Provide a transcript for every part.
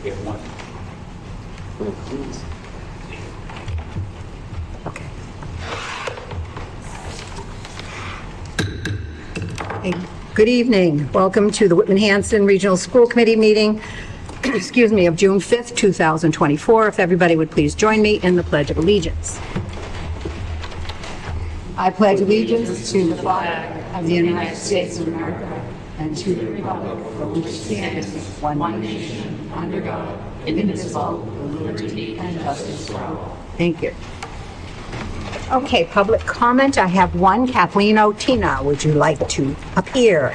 We have one. Okay. Hey, good evening. Welcome to the Whitman-Hanson Regional School Committee meeting, excuse me, of June 5th, 2024. If everybody would please join me in the Pledge of Allegiance. I pledge allegiance to the flag of the United States of America and to the republic for which it stands, one nation, under God, indivisible, with liberty and justice for all. Thank you. Okay, public comment. I have one. Kathleen Otina, would you like to appear?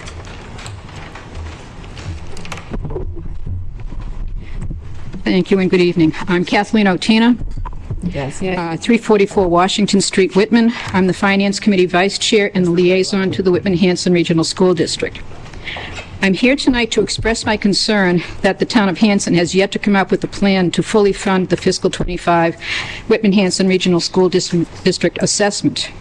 Thank you and good evening. I'm Kathleen Otina, Yes. 344 Washington Street, Whitman. I'm the Finance Committee Vice Chair and the liaison to the Whitman-Hanson Regional School District. I'm here tonight to express my concern that the town of Hanson has yet to come up with a plan to fully fund the fiscal 25 Whitman-Hanson Regional School District assessment.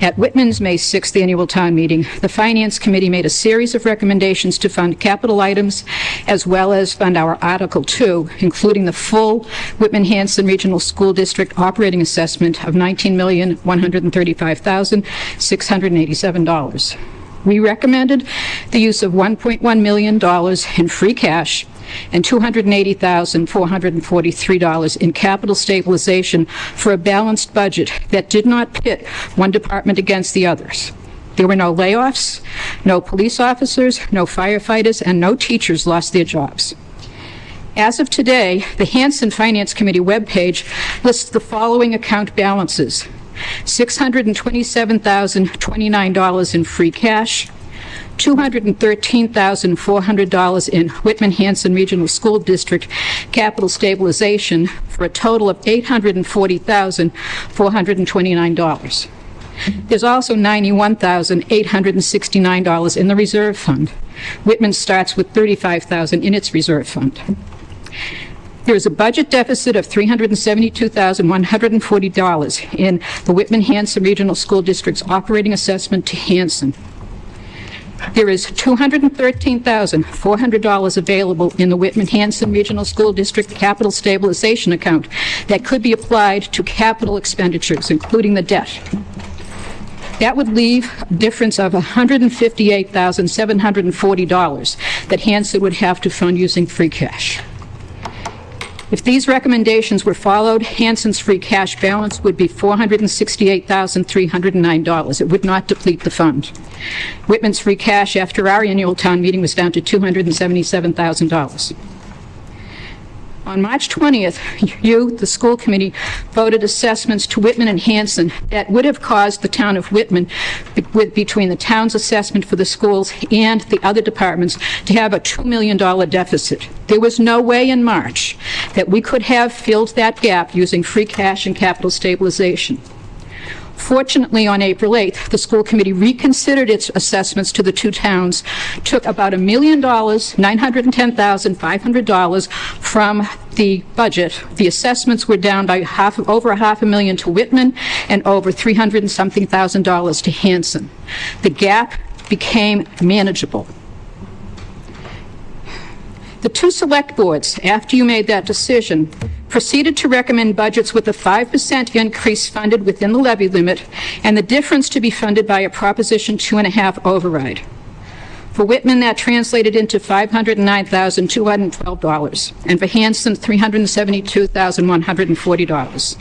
At Whitman's May 6th annual town meeting, the Finance Committee made a series of recommendations to fund capital items as well as fund our Article 2, including the full Whitman-Hanson Regional School District operating assessment of $19,135,687. We recommended the use of $1.1 million in free cash and $280,443 in capital stabilization for a balanced budget that did not pit one department against the others. There were no layoffs, no police officers, no firefighters, and no teachers lost their jobs. As of today, the Hanson Finance Committee webpage lists the following account balances: $627,029 in free cash, $213,400 in Whitman-Hanson Regional School District capital stabilization, for a total of $840,429. There's also $91,869 in the reserve fund. Whitman starts with $35,000 in its reserve fund. There is a budget deficit of $372,140 in the Whitman-Hanson Regional School District's operating assessment to Hanson. There is $213,400 available in the Whitman-Hanson Regional School District capital stabilization account that could be applied to capital expenditures, including the debt. That would leave a difference of $158,740 that Hanson would have to fund using free cash. If these recommendations were followed, Hanson's free cash balance would be $468,309. It would not deplete the fund. Whitman's free cash after our annual town meeting was down to $277,000. On March 20th, you, the school committee, voted assessments to Whitman and Hanson that would have caused the town of Whitman, between the town's assessment for the schools and the other departments, to have a $2 million deficit. There was no way in March that we could have filled that gap using free cash and capital stabilization. Fortunately, on April 8th, the school committee reconsidered its assessments to the two towns, took about $1 million, $910,500 from the budget. The assessments were down by over $500,000 to Whitman and over $300 and something thousand to Hanson. The gap became manageable. The two select boards, after you made that decision, proceeded to recommend budgets with a 5% increase funded within the levy limit and the difference to be funded by a Proposition 2.5 override. For Whitman, that translated into $509,212, and for Hanson, $372,140.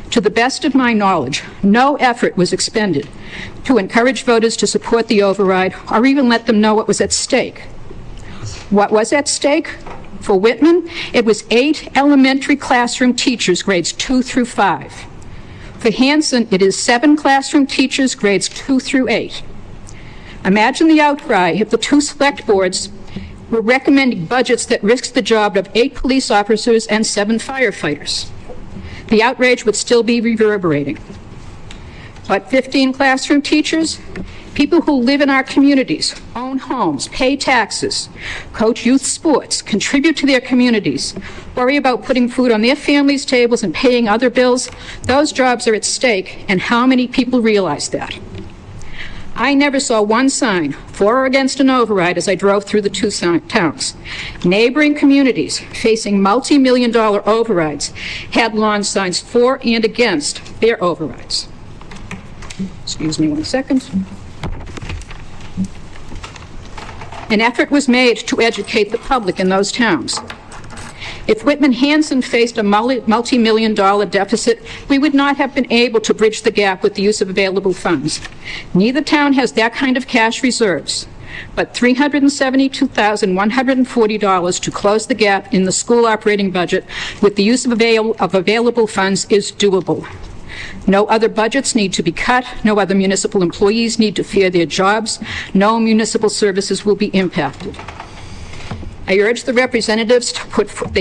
To the best of my knowledge, no effort was expended to encourage voters to support the override or even let them know what was at stake. What was at stake? For Whitman, it was 8 elementary classroom teachers, grades 2 through 5. For Hanson, it is 7 classroom teachers, grades 2 through 8. Imagine the outcry if the two select boards were recommending budgets that risked the job of 8 police officers and 7 firefighters. The outrage would still be reverberating. But 15 classroom teachers? People who live in our communities, own homes, pay taxes, coach youth sports, contribute to their communities, worry about putting food on their families' tables and paying other bills, those jobs are at stake, and how many people realize that? I never saw one sign for or against an override as I drove through the two towns. Neighboring communities facing multi-million-dollar overrides had lawn signs for and against their overrides. Excuse me 1 second. An effort was made to educate the public in those towns. If Whitman-Hanson faced a multi-million-dollar deficit, we would not have been able to bridge the gap with the use of available funds. Neither town has that kind of cash reserves, but $372,140 to close the gap in the school operating budget with the use of available funds is doable. No other budgets need to be cut. No other municipal employees need to fear their jobs. No municipal services will be impacted. I urge the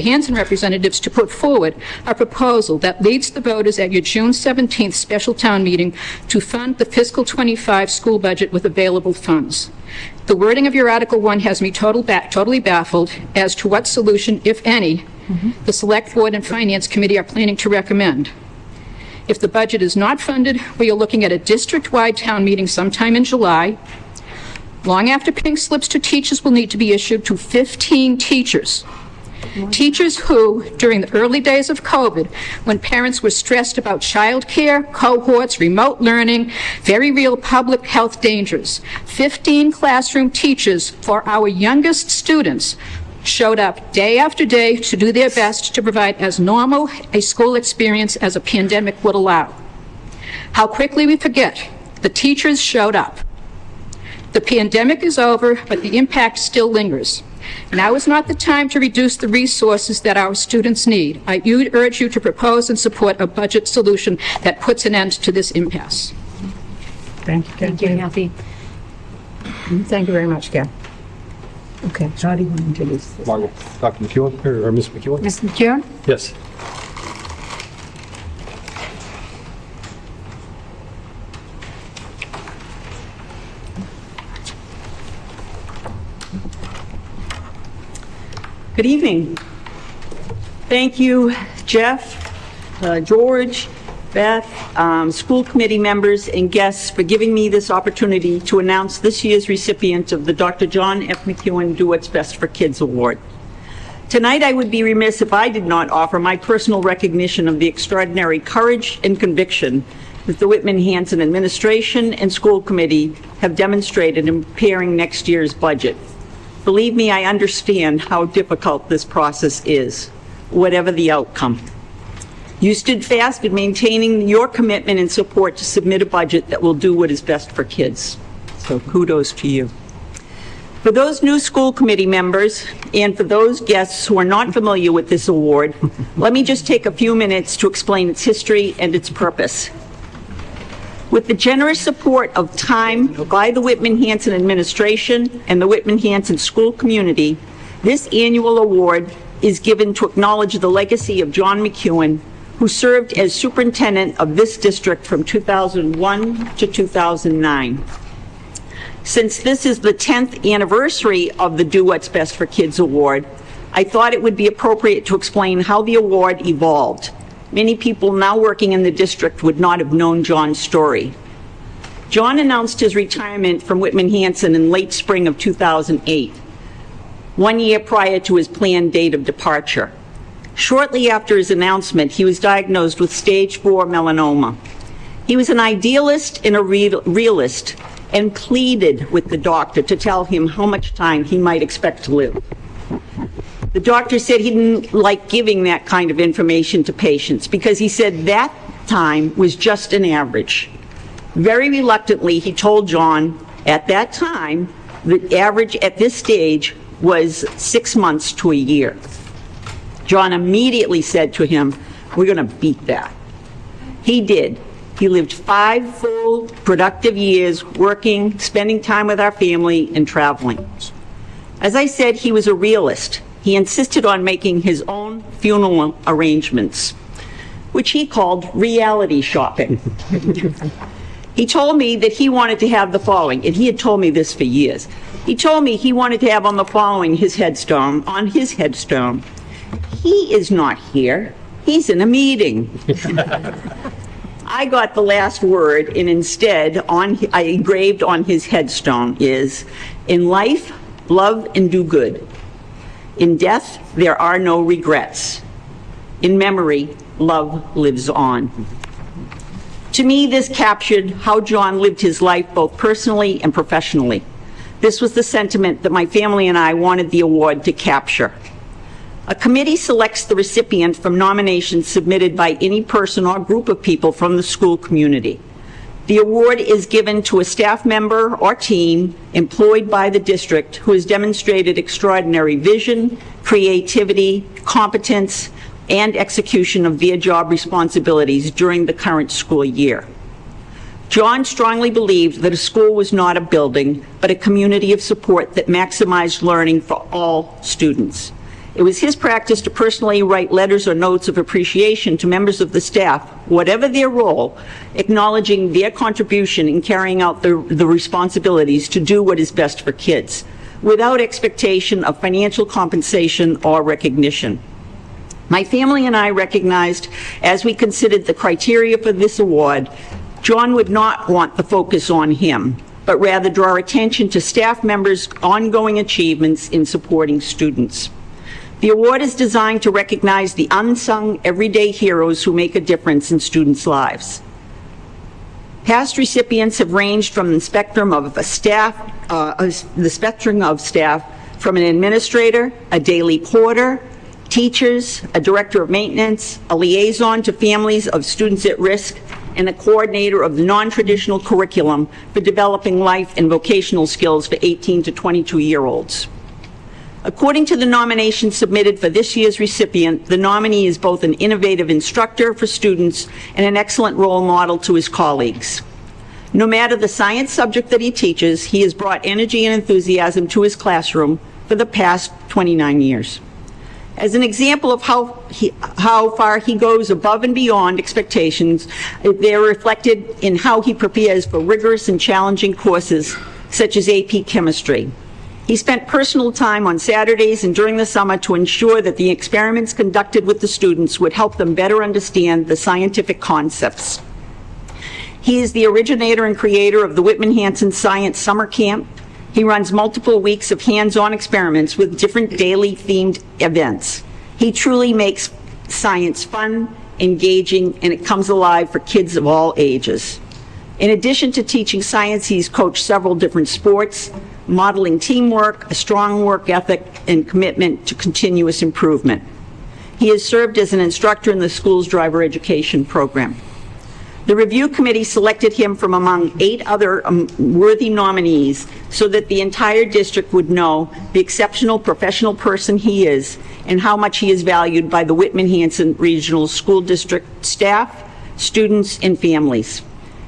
Hanson representatives to put forward a proposal that leads the voters at your June 17th special town meeting to fund the fiscal 25 school budget with available funds. The wording of your Article 1 has me totally baffled as to what solution, if any, the Select Board and Finance Committee are planning to recommend. If the budget is not funded, we are looking at a district-wide town meeting sometime in July. Long after pink slips to teachers will need to be issued to 15 teachers. Teachers who, during the early days of COVID, when parents were stressed about childcare, cohorts, remote learning, very real public health dangers, 15 classroom teachers for our youngest students showed up day after day to do their best to provide as normal a school experience as a pandemic would allow. How quickly we forget the teachers showed up. The pandemic is over, but the impact still lingers. Now is not the time to reduce the resources that our students need. I urge you to propose and support a budget solution that puts an end to this impasse. Thank you, Thank you, Kathy. Thank you very much, Kat. Okay, so how do you want to introduce this? Dr. McEwen, or Ms. McEwen? Ms. McEwen? Yes. Good evening. Thank you, Jeff, George, Beth, school committee members, and guests for giving me this opportunity to announce this year's recipient of the Dr. John F. McEwen Do What's Best for Kids Award. Tonight, I would be remiss if I did not offer my personal recognition of the extraordinary courage and conviction that the Whitman-Hanson administration and school committee have demonstrated in preparing next year's budget. Believe me, I understand how difficult this process is, whatever the outcome. You stood fast in maintaining your commitment and support to submit a budget that will do what is best for kids. So kudos to you. For those new school committee members and for those guests who are not familiar with this award, let me just take a few minutes to explain its history and its purpose. With the generous support of time by the Whitman-Hanson administration and the Whitman-Hanson school community, this annual award is given to acknowledge the legacy of John McEwen, who served as superintendent of this district from 2001 to 2009. Since this is the 10th anniversary of the Do What's Best for Kids Award, I thought it would be appropriate to explain how the award evolved. Many people now working in the district would not have known John's story. John announced his retirement from Whitman-Hanson in late spring of 2008, 1 year prior to his planned date of departure. Shortly after his announcement, he was diagnosed with stage 4 melanoma. He was an idealist and a realist and pleaded with the doctor to tell him how much time he might expect to live. The doctor said he didn't like giving that kind of information to patients because he said that time was just an average. Very reluctantly, he told John at that time the average at this stage was 6 months to a year. John immediately said to him, "We're going to beat that." He did. He lived 5 full, productive years working, spending time with our family, and traveling. As I said, he was a realist. He insisted on making his own funeral arrangements, which he called reality shopping. He told me that he wanted to have the following, and he had told me this for years. He told me he wanted to have on the following on his headstone, "He is not here, he's in a meeting." I got the last word, and instead, I engraved on his headstone is, "In life, love and do good. In death, there are no regrets. In memory, love lives on." To me, this captured how John lived his life both personally and professionally. This was the sentiment that my family and I wanted the award to capture. A committee selects the recipient from nominations submitted by any person or group of people from the school community. The award is given to a staff member or team employed by the district who has demonstrated extraordinary vision, creativity, competence, and execution of their job responsibilities during the current school year. John strongly believed that a school was not a building, but a community of support that maximized learning for all students. It was his practice to personally write letters or notes of appreciation to members of the staff, whatever their role, acknowledging their contribution in carrying out the responsibilities to do what is best for kids, without expectation of financial compensation or recognition. My family and I recognized, as we considered the criteria for this award, John would not want the focus on him, but rather draw attention to staff members' ongoing achievements in supporting students. The award is designed to recognize the unsung, everyday heroes who make a difference in students' lives. Past recipients have ranged from the spectrum of staff from an administrator, a daily porter, teachers, a director of maintenance, a liaison to families of students at risk, and a coordinator of the non-traditional curriculum for developing life and vocational skills for 18 to 22-year-olds. According to the nomination submitted for this year's recipient, the nominee is both an innovative instructor for students and an excellent role model to his colleagues. No matter the science subject that he teaches, he has brought energy and enthusiasm to his classroom for the past 29 years. As an example of how far he goes above and beyond expectations, they're reflected in how he prepares for rigorous and challenging courses such as AP Chemistry. He spent personal time on Saturdays and during the summer to ensure that the experiments conducted with the students would help them better understand the scientific concepts. He is the originator and creator of the Whitman-Hanson Science Summer Camp. He runs multiple weeks of hands-on experiments with different daily themed events. He truly makes science fun, engaging, and it comes alive for kids of all ages. In addition to teaching science, he's coached several different sports, modeling teamwork, a strong work ethic, and commitment to continuous improvement. He has served as an instructor in the school's driver education program. The review committee selected him from among 8 other worthy nominees so that the entire district would know the exceptional professional person he is and how much he is valued by the Whitman-Hanson Regional School District staff, students, and families.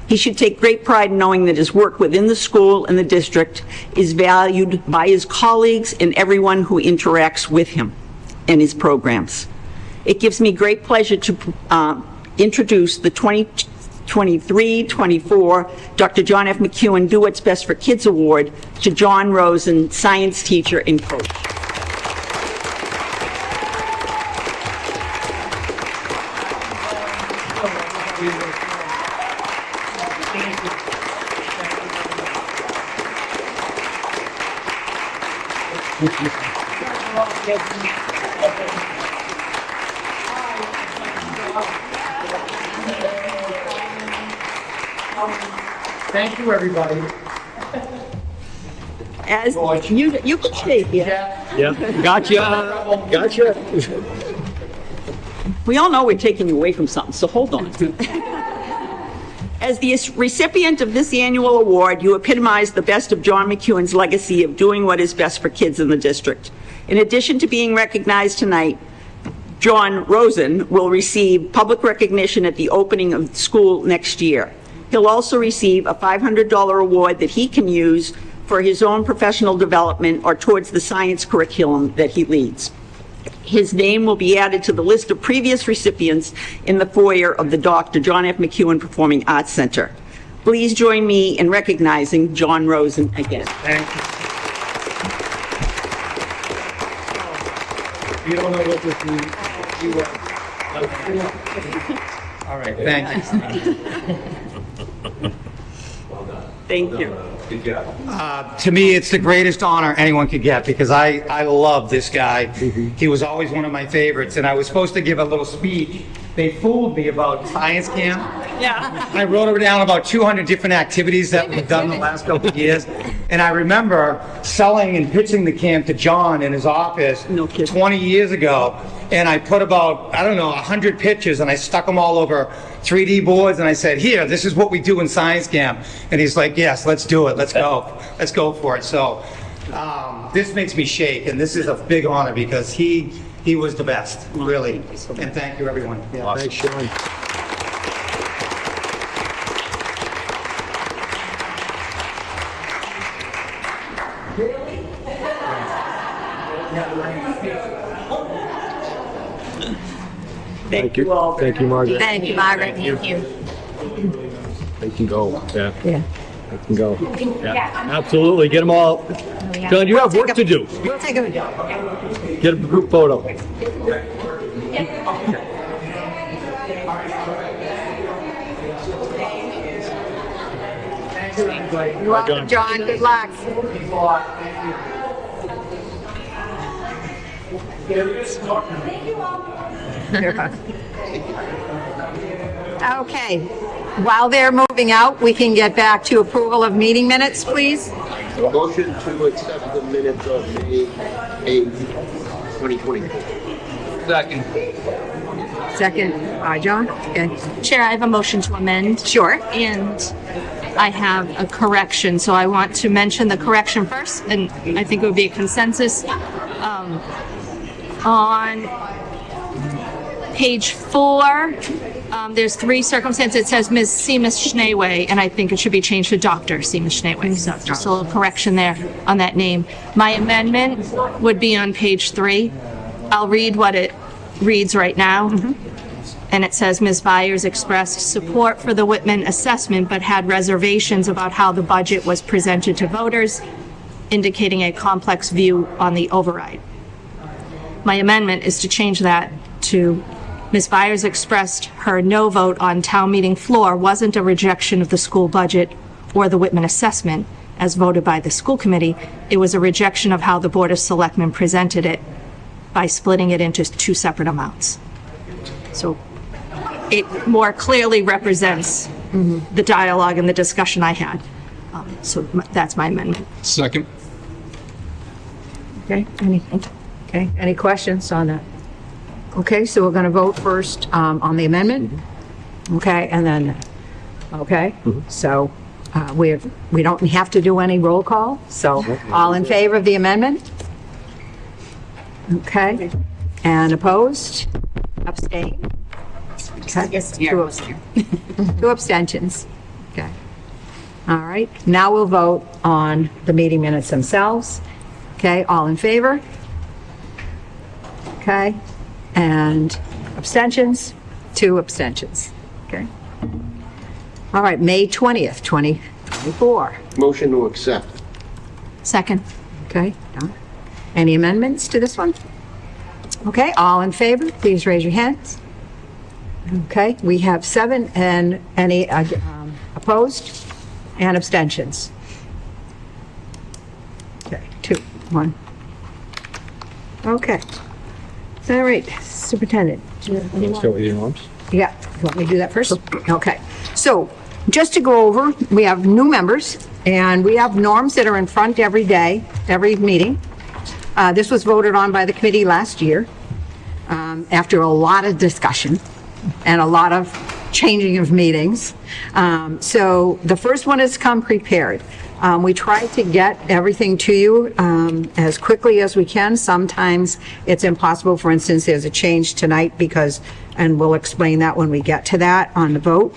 He should take great pride in knowing that his work within the school and the district is valued by his colleagues and everyone who interacts with him and his programs. It gives me great pleasure to introduce the 2023-24 Dr. John F. McEwen Do What's Best for Kids Award to John Rosen, science teacher and coach. Thank you, everybody. As you can stay here. Yeah, gotcha. We all know we're taking you away from something, so hold on. As the recipient of this annual award, you epitomize the best of John McEwen's legacy of doing what is best for kids in the district. In addition to being recognized tonight, John Rosen will receive public recognition at the opening of the school next year. He'll also receive a $500 award that he can use for his own professional development or towards the science curriculum that he leads. His name will be added to the list of previous recipients in the foyer of the Dr. John F. McEwen Performing Arts Center. Please join me in recognizing John Rosen again. Thank you. You don't know what this means. All right, thank you. Thank you. To me, it's the greatest honor anyone could get because I love this guy. He was always one of my favorites, and I was supposed to give a little speech. They fooled me about science camp. Yeah. I wrote down about 200 different activities that we've done the last couple of years. And I remember selling and pitching the camp to John in his office No kidding. 20 years ago. And I put about, 100 pictures, and I stuck them all over 3D boards. And I said, here, this is what we do in science camp. And he's like, yes, let's do it. Let's go. Let's go for it. So this makes me shake. And this is a big honor because he was the best, really. And thank you, everyone. Yeah. Thanks, Sean. Thank you all. Thank you, Margaret. Thank you, Margaret. Thank you. They can go. Yeah, Yeah. they can go. Yeah, absolutely. Get them all. John, you have work to do. We'll take a, Get a group photo. you're welcome, John. Good luck. Okay. While they're moving out, we can get back to approval of meeting minutes, please. Motion to accept the minutes of May 8th, 2024. Second, John? Okay. Chair, I have a motion to amend. Sure. And I have a correction, so I want to mention the correction first, and I think it would be a consensus. On page 4, there's 3 circumstances. It says Ms. Seamus Schneeway, and I think it should be changed to Dr. Seamus Schneeway. So just a little correction there on that name. My amendment would be on page 3. I'll read what it reads right now. And it says, Ms. Byers expressed support for the Whitman assessment, but had reservations about how the budget was presented to voters, indicating a complex view on the override. My amendment is to change that to Ms. Byers expressed her no vote on town meeting floor wasn't a rejection of the school budget or the Whitman assessment as voted by the school committee. It was a rejection of how the Board of Selectmen presented it by splitting it into 2 separate amounts. So it more clearly represents the dialogue and the discussion I had. So that's my amendment. Second. Okay, any questions on that? Okay, so we're going to vote first on the amendment. Okay, and then, so we don't have to do any roll call. So all in favor of the amendment? Okay, and opposed? Abstain? Okay. Yes, Two abstentions. Okay. All right, now we'll vote on the meeting minutes themselves. Okay, all in favor? Okay, and abstentions? 2 abstentions. Okay. All right, May 20th, 2024. Motion to accept. Second. Okay, done. Any amendments to this one? Okay, all in favor, please raise your hands. Okay, we have 7, and any opposed and abstentions? Okay, 2, 1. Okay. All right, Superintendent. Start with your norms. Yeah, you want me to do that first? Okay. So, just to go over, we have new members, and we have norms that are in front every day, every meeting. This was voted on by the committee last year, after a lot of discussion and a lot of changing of meetings. So the first one is come prepared. We try to get everything to you as quickly as we can. Sometimes it's impossible. For instance, there's a change tonight because, and we'll explain that when we get to that on the vote.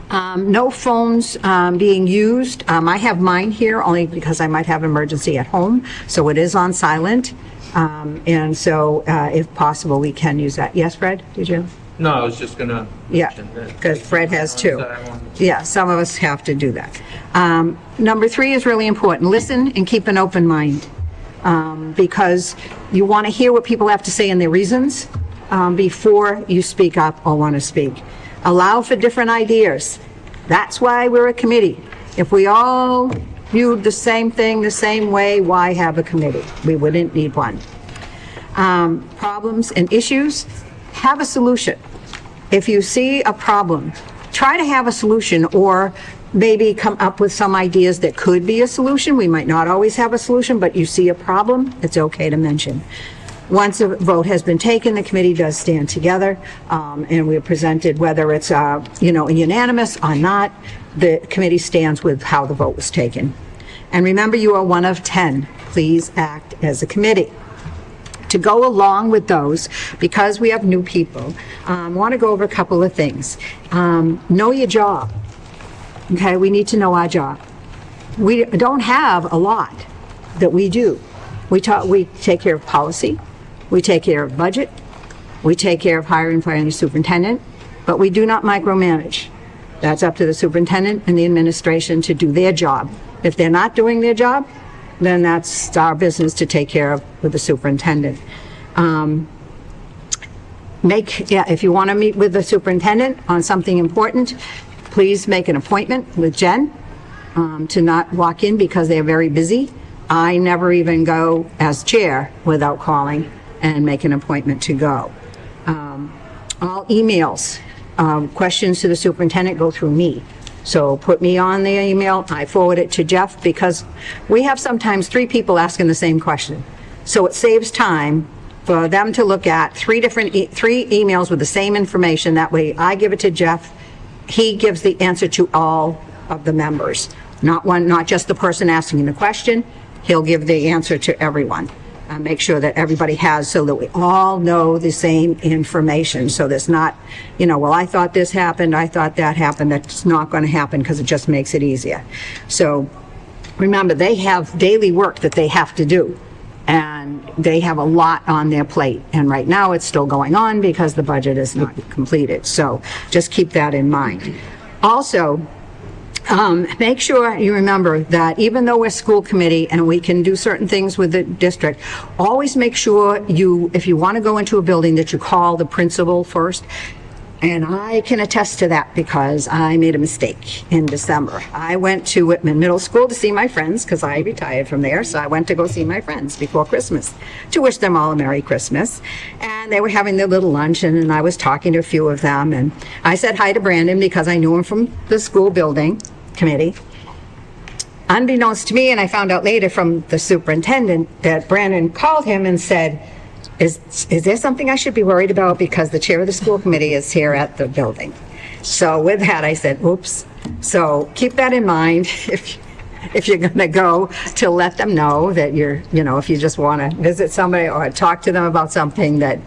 No phones being used. I have mine here only because I might have an emergency at home, so it is on silent. And so if possible, we can use that. Yes, Fred, did you? No, I was just gonna Yeah, mention that. because Fred has 2. That I wanted to- Yeah, some of us have to do that. Number 3 is really important. Listen and keep an open mind, because you want to hear what people have to say and their reasons, before you speak up or want to speak. Allow for different ideas. That's why we're a committee. If we all viewed the same thing the same way, why have a committee? We wouldn't need one. Problems and issues, have a solution. If you see a problem, try to have a solution, or maybe come up with some ideas that could be a solution. We might not always have a solution, but you see a problem, it's okay to mention. Once a vote has been taken, the committee does stand together, and we're presented, whether it's, unanimous or not, the committee stands with how the vote was taken. And remember, you are one of 10. Please act as a committee. To go along with those, because we have new people, I want to go over a couple of things. Know your job. Okay, we need to know our job. We don't have a lot that we do. We take care of policy, we take care of budget, we take care of hiring and firing the superintendent, but we do not micromanage. That's up to the superintendent and the administration to do their job. If they're not doing their job, then that's our business to take care of with the superintendent. If you want to meet with the superintendent on something important, please make an appointment with Jen to not walk in because they're very busy. I never even go as chair without calling and make an appointment to go. All emails, questions to the superintendent go through me. So put me on the email, I forward it to Jeff, because we have sometimes 3 people asking the same question. So it saves time for them to look at 3 emails with the same information. That way I give it to Jeff, he gives the answer to all of the members. Not just the person asking the question, he'll give the answer to everyone. Make sure that everybody has, so that we all know the same information. So there's not, well, I thought this happened, I thought that happened. That's not going to happen, because it just makes it easier. So remember, they have daily work that they have to do, and they have a lot on their plate. And right now it's still going on because the budget is not completed. So just keep that in mind. Also, make sure you remember that even though we're school committee and we can do certain things with the district, always make sure if you want to go into a building, that you call the principal first. And I can attest to that because I made a mistake in December. I went to Whitman Middle School to see my friends because I retired from there. So I went to go see my friends before Christmas to wish them all a Merry Christmas. And they were having their little luncheon, and I was talking to a few of them. And I said hi to Brandon because I knew him from the school building committee. Unbeknownst to me, and I found out later from the superintendent, that Brandon called him and said, is there something I should be worried about, because the chair of the school committee is here at the building. So with that, I said, oops. So keep that in mind if you're going to go, to let them know that if you just want to visit somebody or talk to them about something, that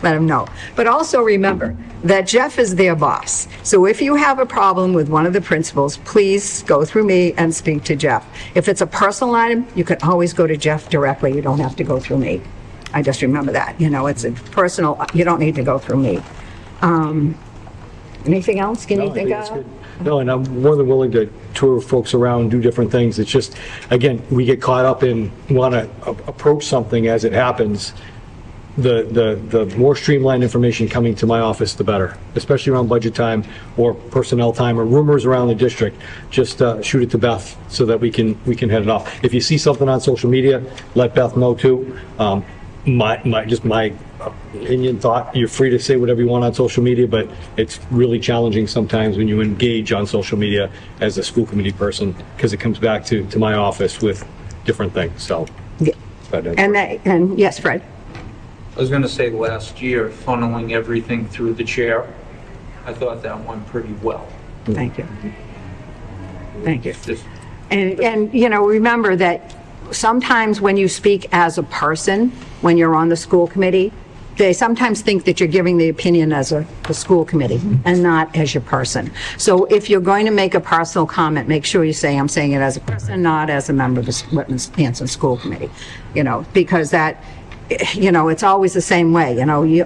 let them know. But also remember that Jeff is their boss. So if you have a problem with one of the principals, please go through me and speak to Jeff. If it's a personal item, you can always go to Jeff directly. You don't have to go through me. I just remember that, it's a personal, you don't need to go through me. Anything else? Can you think of? No, and I'm more than willing to tour folks around, do different things. It's just, again, we get caught up in want to approach something as it happens. The more streamlined information coming to my office, the better, especially around budget time or personnel time or rumors around the district. Just shoot it to Beth so that we can head it off. If you see something on social media, let Beth know too. My opinion, thought, you're free to say whatever you want on social media, but it's really challenging sometimes when you engage on social media as a school committee person, because it comes back to my office with different things. So, yeah. And yes, Fred. I was going to say, last year, funneling everything through the chair, I thought that went pretty well. Thank you. Thank you. And remember that sometimes when you speak as a person, when you're on the school committee, they sometimes think that you're giving the opinion as the school committee and not as your person. So if you're going to make a personal comment, make sure you say, I'm saying it as a person, not as a member of the Whitman-Hanson School Committee, because that, it's always the same way.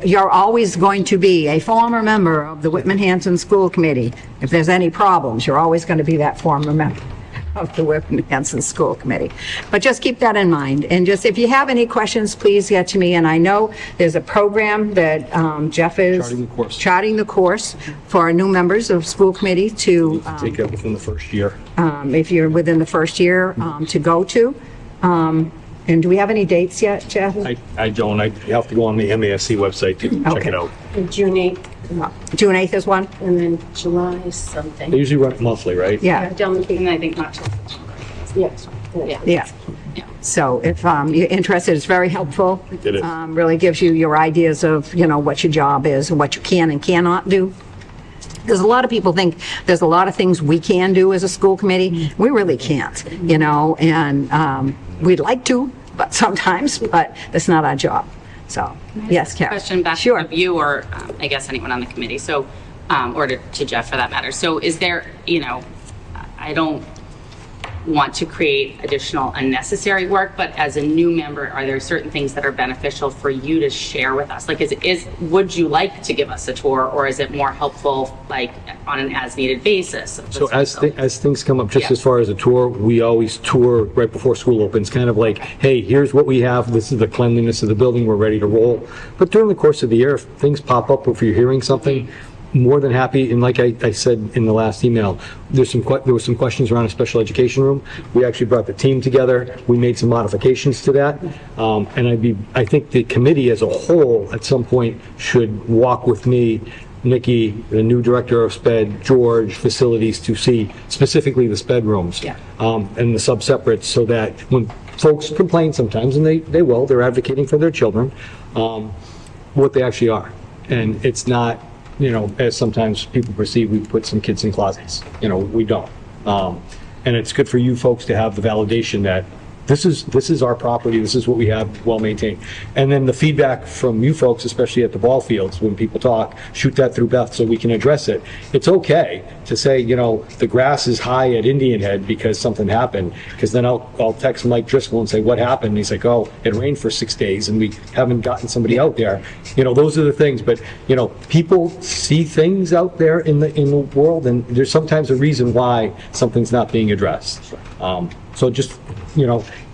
You're always going to be a former member of the Whitman-Hanson School Committee. If there's any problems, you're always going to be that former member. of the Whitman-Hanson School Committee. But just keep that in mind. And just, if you have any questions, please get to me. And I know there's a program that Jeff is charting the course for our new members of school committee to, Take it within the first year. if you're within the first year, to go to. And do we have any dates yet, Jeff? I don't, I have to go on the MASC website to check Okay. it out. June 8th, June 8th is one? and then July something. They usually run it monthly, right? Yeah. And I think March. Yes. Yeah. Yeah. So if you're interested, it's very helpful. It is. Really gives you your ideas of, what your job is and what you can and cannot do. Because a lot of people think there's a lot of things we can do as a school committee. We really can't, and we'd like to, but sometimes, but that's not our job. So, yes, Karen. Question back Sure. to you, or I guess anyone on the committee. So, or to Jeff for that matter. So, is there, I don't want to create additional unnecessary work, but as a new member, are there certain things that are beneficial for you to share with us? Like, would you like to give us a tour, or is it more helpful, like, on an as-needed basis? So as things come up, just Yeah. as far as a tour, we always tour right before school opens, kind of like, hey, here's what we have, this is the cleanliness of the building, we're ready to roll. But during the course of the year, if things pop up, if you're hearing something, more than happy, and like I said in the last email, there were some questions around a special education room. We actually brought the team together, we made some modifications to that, and I think the committee as a whole, at some point, should walk with me, Nikki, the new director of SPED, George, facilities, to see specifically the SPED rooms. Yeah. And the sub-separates, so that when folks complain sometimes, and they will, they're advocating for their children, what they actually are. And it's not, as sometimes people perceive, we put some kids in closets. We don't. And it's good for you folks to have the validation that this is our property, this is what we have, well maintained. And then the feedback from you folks, especially at the ball fields, when people talk, shoot that through Beth so we can address it. It's okay to say, the grass is high at Indian Head because something happened, because then I'll text Mike Driscoll and say, what happened? And he's like, oh, it rained for 6 days and we haven't gotten somebody out there. Those are the things, but, people see things out there in the world, and there's sometimes a reason why something's not being addressed. So just,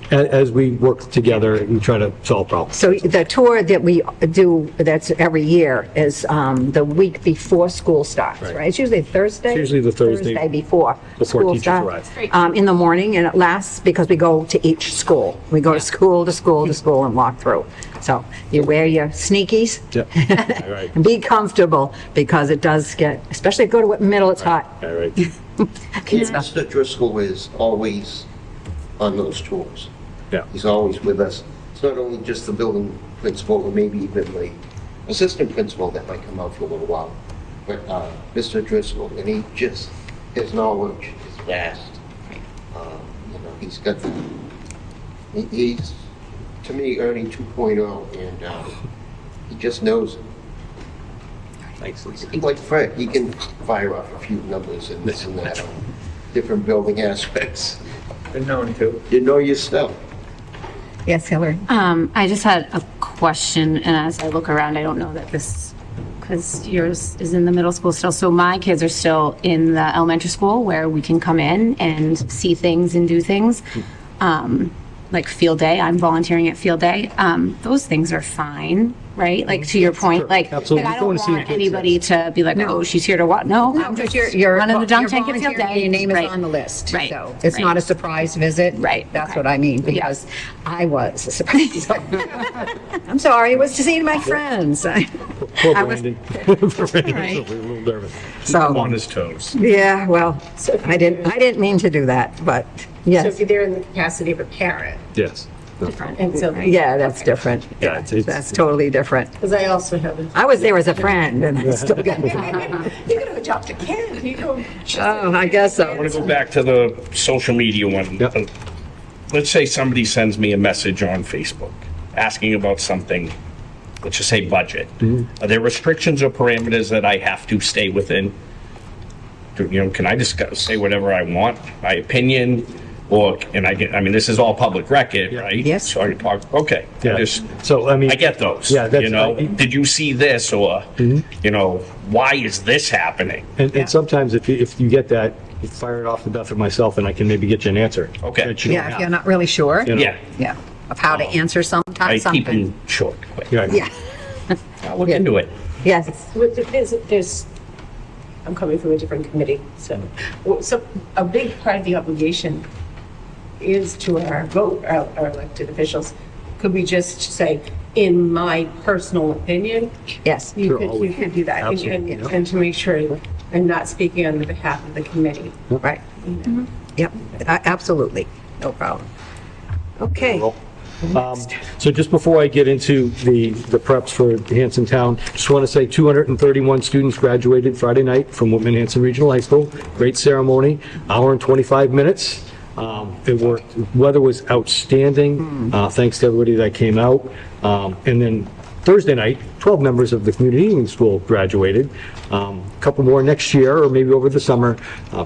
as we work together, we try to solve problems. So the tour that we do, that's every year, is the week before school starts, right? It's usually Thursday? It's usually the Thursday before school teachers starts. arrive. In the morning, and it lasts because we go to each school. We go to school to school to school and walk through. So you wear your sneakies. Yep. All right. And be comfortable, because it does get, especially if you go to Whitman Middle, it's hot. All right. Mr. Driscoll is always on those tours. Yeah. He's always with us. It's not only just the building principal, or maybe even the assistant principal that might come out for a little while, but Mr. Driscoll, and his knowledge is vast. He's got he's, to me, Ernie 2.0, and he just knows it. Thanks, Lisa. Like Fred, he can fire off a few numbers and this and that on different building aspects. Been known to. You know your stuff. Yes, Hillary? I just had a question, and as I look around, I don't know that because yours is in the middle school still. So my kids are still in the elementary school where we can come in and see things and do things. Like field day, I'm volunteering at field day. Those things are fine, right? Like to your point, like Absolutely. I don't want anybody to be like, oh, she's here to what? No, I'm just You're running the dunk tank you're at field volunteering, day. Your name is Right. on the list. Right. So it's Right. not a surprise visit. Right. That's Okay. what I mean, because I was a surprise. I'm sorry, it was to see my friends. Poor I was- Brandon. Poor Brandon. Right. A little nervous. So, on his toes. yeah, well, I didn't mean to do that, but So yes. if you're there in the capacity of a parent, Yes. and so Yeah, that's different. Yeah, it's- That's totally different. because I also have a I was there as a friend, and I still got. you're gonna adopt a kid. You go. Oh, I guess I want so. to go back to the social media one. Yep. Let's say somebody sends me a message on Facebook asking about something, let's just say budget. Are there restrictions or parameters that I have to stay within? Can I just say whatever I want, my opinion? Or, this is all public record, right? Yes. So I can talk, okay. Yeah. So, I mean. I get those. Yeah, that's. Did you see this, or, why is this happening? And sometimes if you get that, fire it off the Beth or myself, and I can maybe get you an answer. Okay. that you don't Yeah, if have. you're not really sure. You know? Yeah, Yeah, of how to answer I sometimes, keep something. them short, quick. Yeah, I'll look into it. yes. There's, I'm coming from a different committee, so a big part of the obligation is to our vote, our elected officials. Could we just say, in my personal opinion? Yes. You Sure, could always. do that, Absolutely, yeah. and to make sure I'm not speaking on the behalf of the committee. Right. Yep, absolutely. No problem. Okay. So just before I get into the preps for Hanson Town, just want to say 231 students graduated Friday night from Whitman-Hanson Regional High School. Great ceremony, hour and 25 minutes. It worked, weather was outstanding, thanks to everybody that came out. And then Thursday night, 12 members of the community evening school graduated. A couple more next year, or maybe over the summer.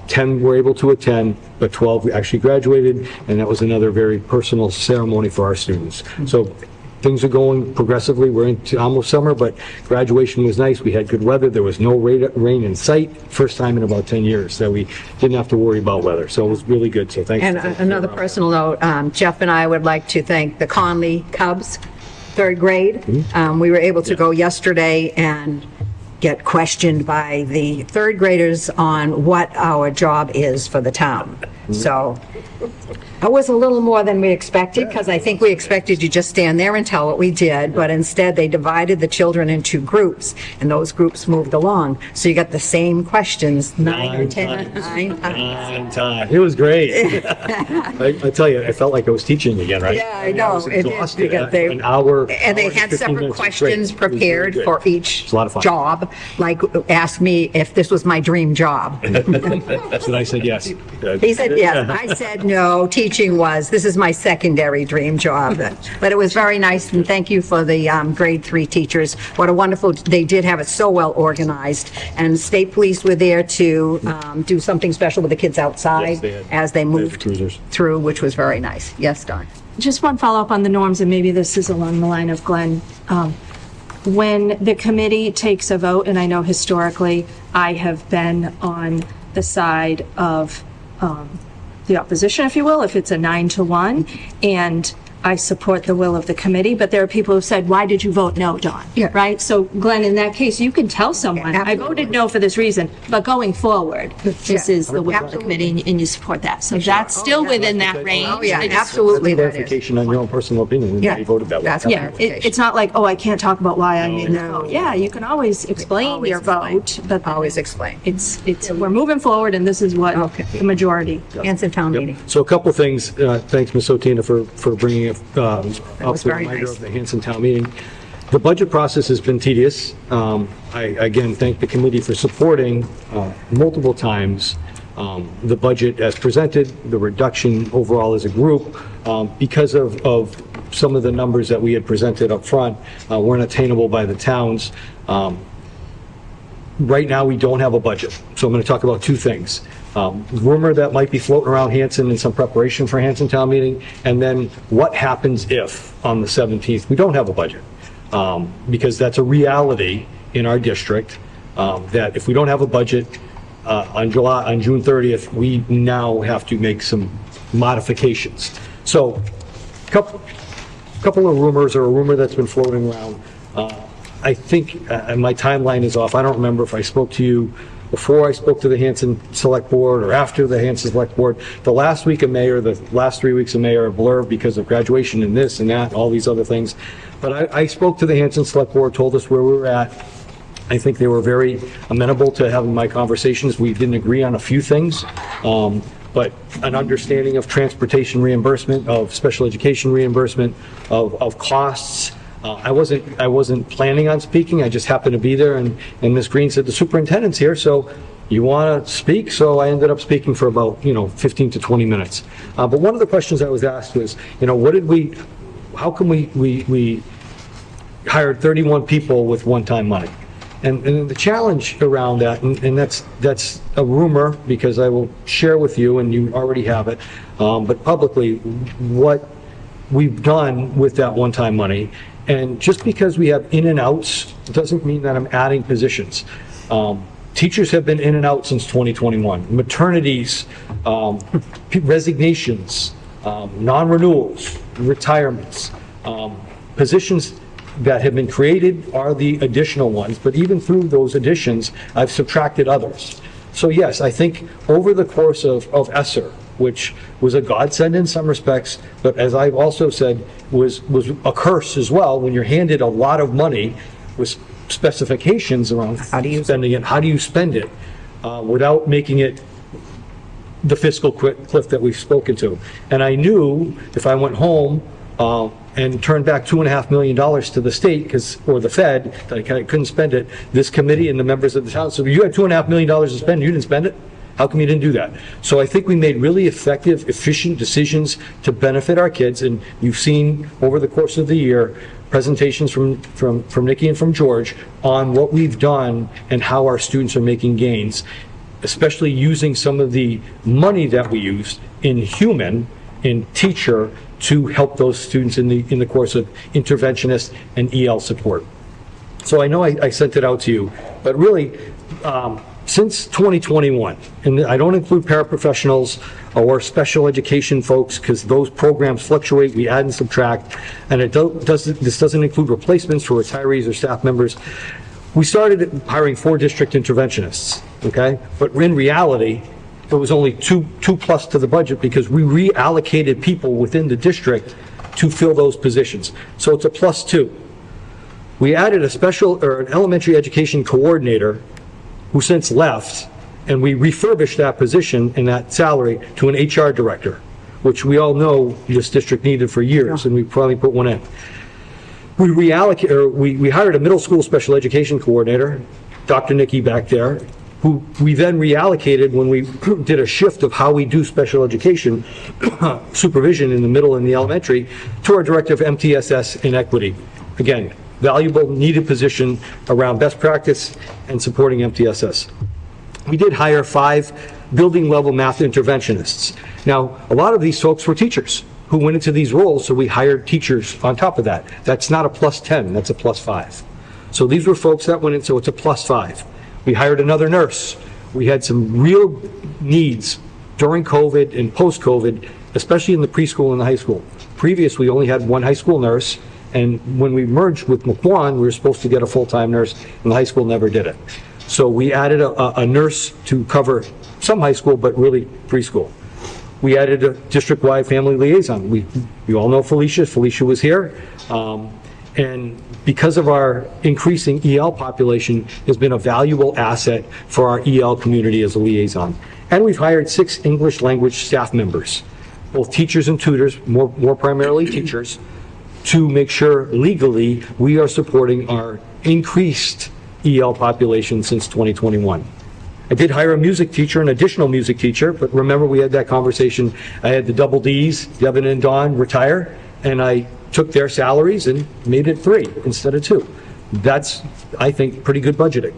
10 were able to attend, but 12 actually graduated, and that was another very personal ceremony for our students. So things are going progressively. We're into almost summer, but graduation was nice. We had good weather. There was no rain in sight. First time in about 10 years that we didn't have to worry about weather. So it was really good. So thanks. And another personal note, Jeff and I would like to thank the Conley Cubs, third grade. We were able to go yesterday and get questioned by the third graders on what our job is for the town. So it was a little more than we expected, because I think we expected you just stand there and tell what we did, but instead they divided the children into groups, and those groups moved along. So you got the same questions, 9 or 10, 9 times. It was great. I tell you, I felt like I was teaching again, right? Yeah, I know. was It is, exhausted. because they- An hour. And they hour had 15 separate minutes was great. questions It was really prepared good. for each It's a lot of fun. job, like ask me if this was my dream job. So I said yes. He said yes. I said no. Teaching was, this is my secondary dream job. But it was very nice, and thank you for the grade 3 teachers. What a wonderful, they did have it so well organized. And state police were there to do something special with the kids Yes, outside they had- as they moved cruisers. through, which was very nice. Yes, Don? Just one follow-up on the norms, and maybe this is along the line of Glenn. When the committee takes a vote, and I know historically I have been on the side of the opposition, if you will, if it's a 9-1, and I support the will of the committee, but there are people who said, why did you vote no, Dawn? Yeah. Right? So Glenn, in that case, you can tell someone, Yeah, I voted no for this reason, but going forward, this Yeah. is the will of the committee, and you support that. So that's still within that range. Oh, yeah, I just- absolutely that is. Clarification on your own personal opinion, and Yeah. you voted that way. That's Yeah, clarification. it's not like, oh, I can't talk about why I made the No. vote. Yeah, you can always explain Always your explain. vote, but Always explain. it's, we're moving forward, and this is what Okay. the majority. Hanson Town Yep. meeting. So a couple things, thanks, Ms. Otina, for bringing it up was the very reminder nice. of the Hanson Town meeting. The budget process has been tedious. I, again, thank the committee for supporting multiple times the budget as presented, the reduction overall as a group, because of some of the numbers that we had presented up front weren't attainable by the towns. Right now, we don't have a budget, so I'm going to talk about two things. Rumor that might be floating around Hanson in some preparation for Hanson Town meeting, and then what happens if, on the 17th, we don't have a budget? Because that's a reality in our district, that if we don't have a budget on June 30th, we now have to make some modifications. So, couple of rumors, or a rumor that's been floating around. I think, and my timeline is off, I don't remember if I spoke to you before I spoke to the Hanson Select Board or after the Hanson Select Board. The last week of May, or the last 3 weeks of May, are a blur because of graduation and this and that, and all these other things. But I spoke to the Hanson Select Board, told us where we were at. I think they were very amenable to having my conversations. We didn't agree on a few things, but an understanding of transportation reimbursement, of special education reimbursement, of costs. I wasn't planning on speaking, I just happened to be there, and Ms. Green said, the superintendent's here, so you want to speak? So I ended up speaking for about, 15 to 20 minutes. But one of the questions I was asked was, how come we hired 31 people with one-time money? And the challenge around that, and that's a rumor, because I will share with you, and you already have it, but publicly, what we've done with that one-time money. And just because we have in and outs doesn't mean that I'm adding positions. Teachers have been in and out since 2021. Maternities, resignations, non-renewals, retirements, positions that have been created are the additional ones, but even through those additions, I've subtracted others. So yes, I think over the course of ESSER, which was a godsend in some respects, but as I've also said, was a curse as well when you're handed a lot of money with specifications around spending it, how do you spend it without making it the fiscal cliff that we've spoken to. And I knew if I went home and turned back $2.5 million to the state, or the Fed, that I couldn't spend it, this committee and the members of the town, so you had $2.5 million to spend, you didn't spend it? How come you didn't do that? So I think we made really effective, efficient decisions to benefit our kids, and you've seen over the course of the year presentations from Nikki and from George on what we've done and how our students are making gains, especially using some of the money that we used in teacher to help those students in the course of interventionist and EL support. So I know I sent it out to you, but really, since 2021, and I don't include paraprofessionals or special education folks because those programs fluctuate, we add and subtract, and this doesn't include replacements for retirees or staff members. We started hiring 4 district interventionists, okay? But in reality, it was only two plus to the budget because we reallocated people within the district to fill those positions. So it's a +2. We added an elementary education coordinator who since left, and we refurbished that position and that salary to an HR director, which we all know this district needed for years, and we probably put one in. We hired a middle school special education coordinator, Dr. Nikki back there, who we then reallocated when we did a shift of how we do special education supervision in the middle and the elementary to our director of MTSS and equity. Again, valuable, needed position around best practice and supporting MTSS. We did hire 5 building level math interventionists. Now, a lot of these folks were teachers who went into these roles, so we hired teachers on top of that. That's not a +10, that's a +5. So these were folks that went in, so it's a +5. We hired another nurse. We had some real needs during COVID and post-COVID, especially in the preschool and the high school. Previous, we only had 1 high school nurse, and when we merged with McQuon, we were supposed to get a full-time nurse, and the high school never did it. So we added a nurse to cover some high school, but really preschool. We added a district-wide family liaison. We all know Felicia. Felicia was here. And because of our increasing EL population, has been a valuable asset for our EL community as a liaison. And we've hired 6 English language staff members, both teachers and tutors, more primarily teachers, to make sure legally we are supporting our increased EL population since 2021. I did hire a music teacher, an additional music teacher, but remember we had that conversation. I had the double Ds, Devin and Dawn, retire, and I took their salaries and made it 3 instead of 2. That's, I think, pretty good budgeting.